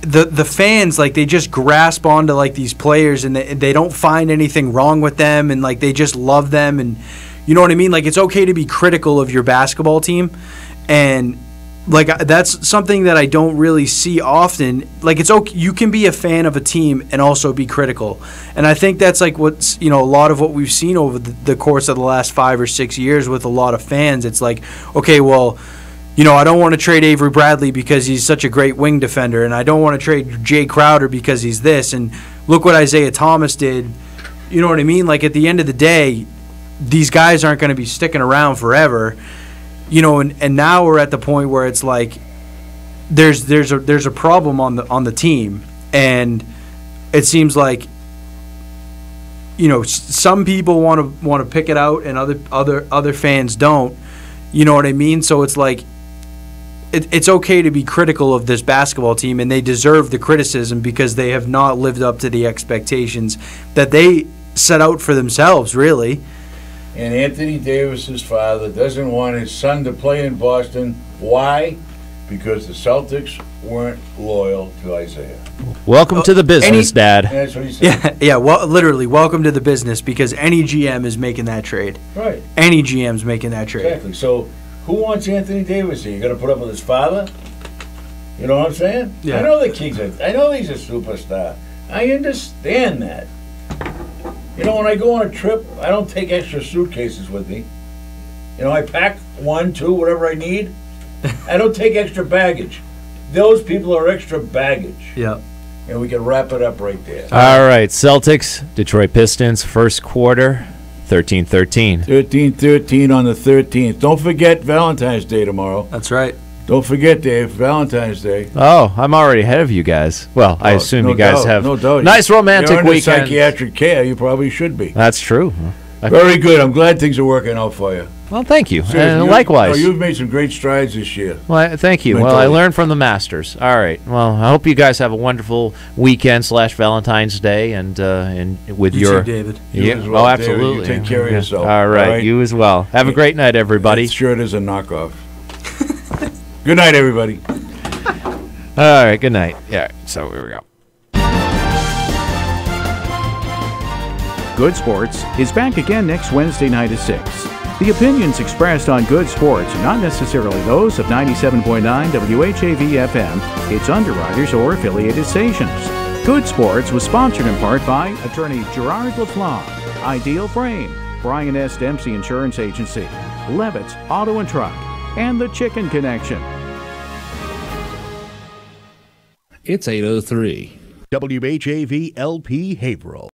the fans, like they just grasp onto like these players and they don't find anything wrong with them, and like they just love them. And you know what I mean? Like it's okay to be critical of your basketball team, and like that's something that I don't really see often. Like it's okay, you can be a fan of a team and also be critical, and I think that's like what's a lot of what we've seen over the course of the last 5 or 6 years with a lot of fans. It's like, okay, well, I don't want to trade Avery Bradley because he's such a great wing defender, and I don't want to trade Jay Crowder because he's this, and look what Isaiah Thomas did. You know what I mean? Like at the end of the day, these guys aren't going to be sticking around forever. And now we're at the point where it's like there's a problem on the team, and it seems like some people want to pick it out and other fans don't. You know what I mean? So it's like it's okay to be critical of this basketball team, and they deserve the criticism because they have not lived up to the expectations that they set out for themselves, really. And Anthony Davis's father doesn't want his son to play in Boston. Why? Because the Celtics weren't loyal to Isaiah. Welcome to the business, Dad. That's what he said. Yeah. Well, literally, welcome to the business, because any GM is making that trade. Right. Any GM's making that trade. Exactly. So, who wants Anthony Davis here? You going to put up with his father? You know what I'm saying? Yeah. I know I know he's a superstar. I understand that. When I go on a trip, I don't take extra suitcases with me. I pack 1, 2, whatever I need. I don't take extra baggage. Those people are extra baggage. Yeah. And we can wrap it up right there. All right, Celtics, Detroit Pistons, first quarter, 13-13. 13-13 on the 13th. Don't forget Valentine's Day tomorrow. That's right. Don't forget, Dave, Valentine's Day. Oh, I'm already ahead of you guys. Well, I assume you guys have nice romantic You're in weekend. Psychiatric care. You probably should be. That's true. Very good. I'm glad things are working out for you. Well, thank you. Seriously, And likewise. You've made some great strides this year. Well, thank you. Well, I learned from the Masters. All right. Well, I hope you guys have a wonderful weekend / Valentine's Day, and with you your too, David. You as well, absolutely. David. You take care of yourself. All right. You as well. Have a great night, everybody. That shirt is a knockoff. Good night, everybody. All right. Good night. Yeah. So here we go. Good Sports is back again next Wednesday night at 6. The opinions expressed on Good Sports are not necessarily those of 97.9 WHAV FM, its underwriters, or affiliated stations. Good Sports was sponsored in part by attorney Gerard LaFlamme, Ideal Frame, Brian S. Dempsey Insurance Agency, Levitt's Auto and Truck, and The Chicken Connection. It's 8:03. WHAV LP Haverhill.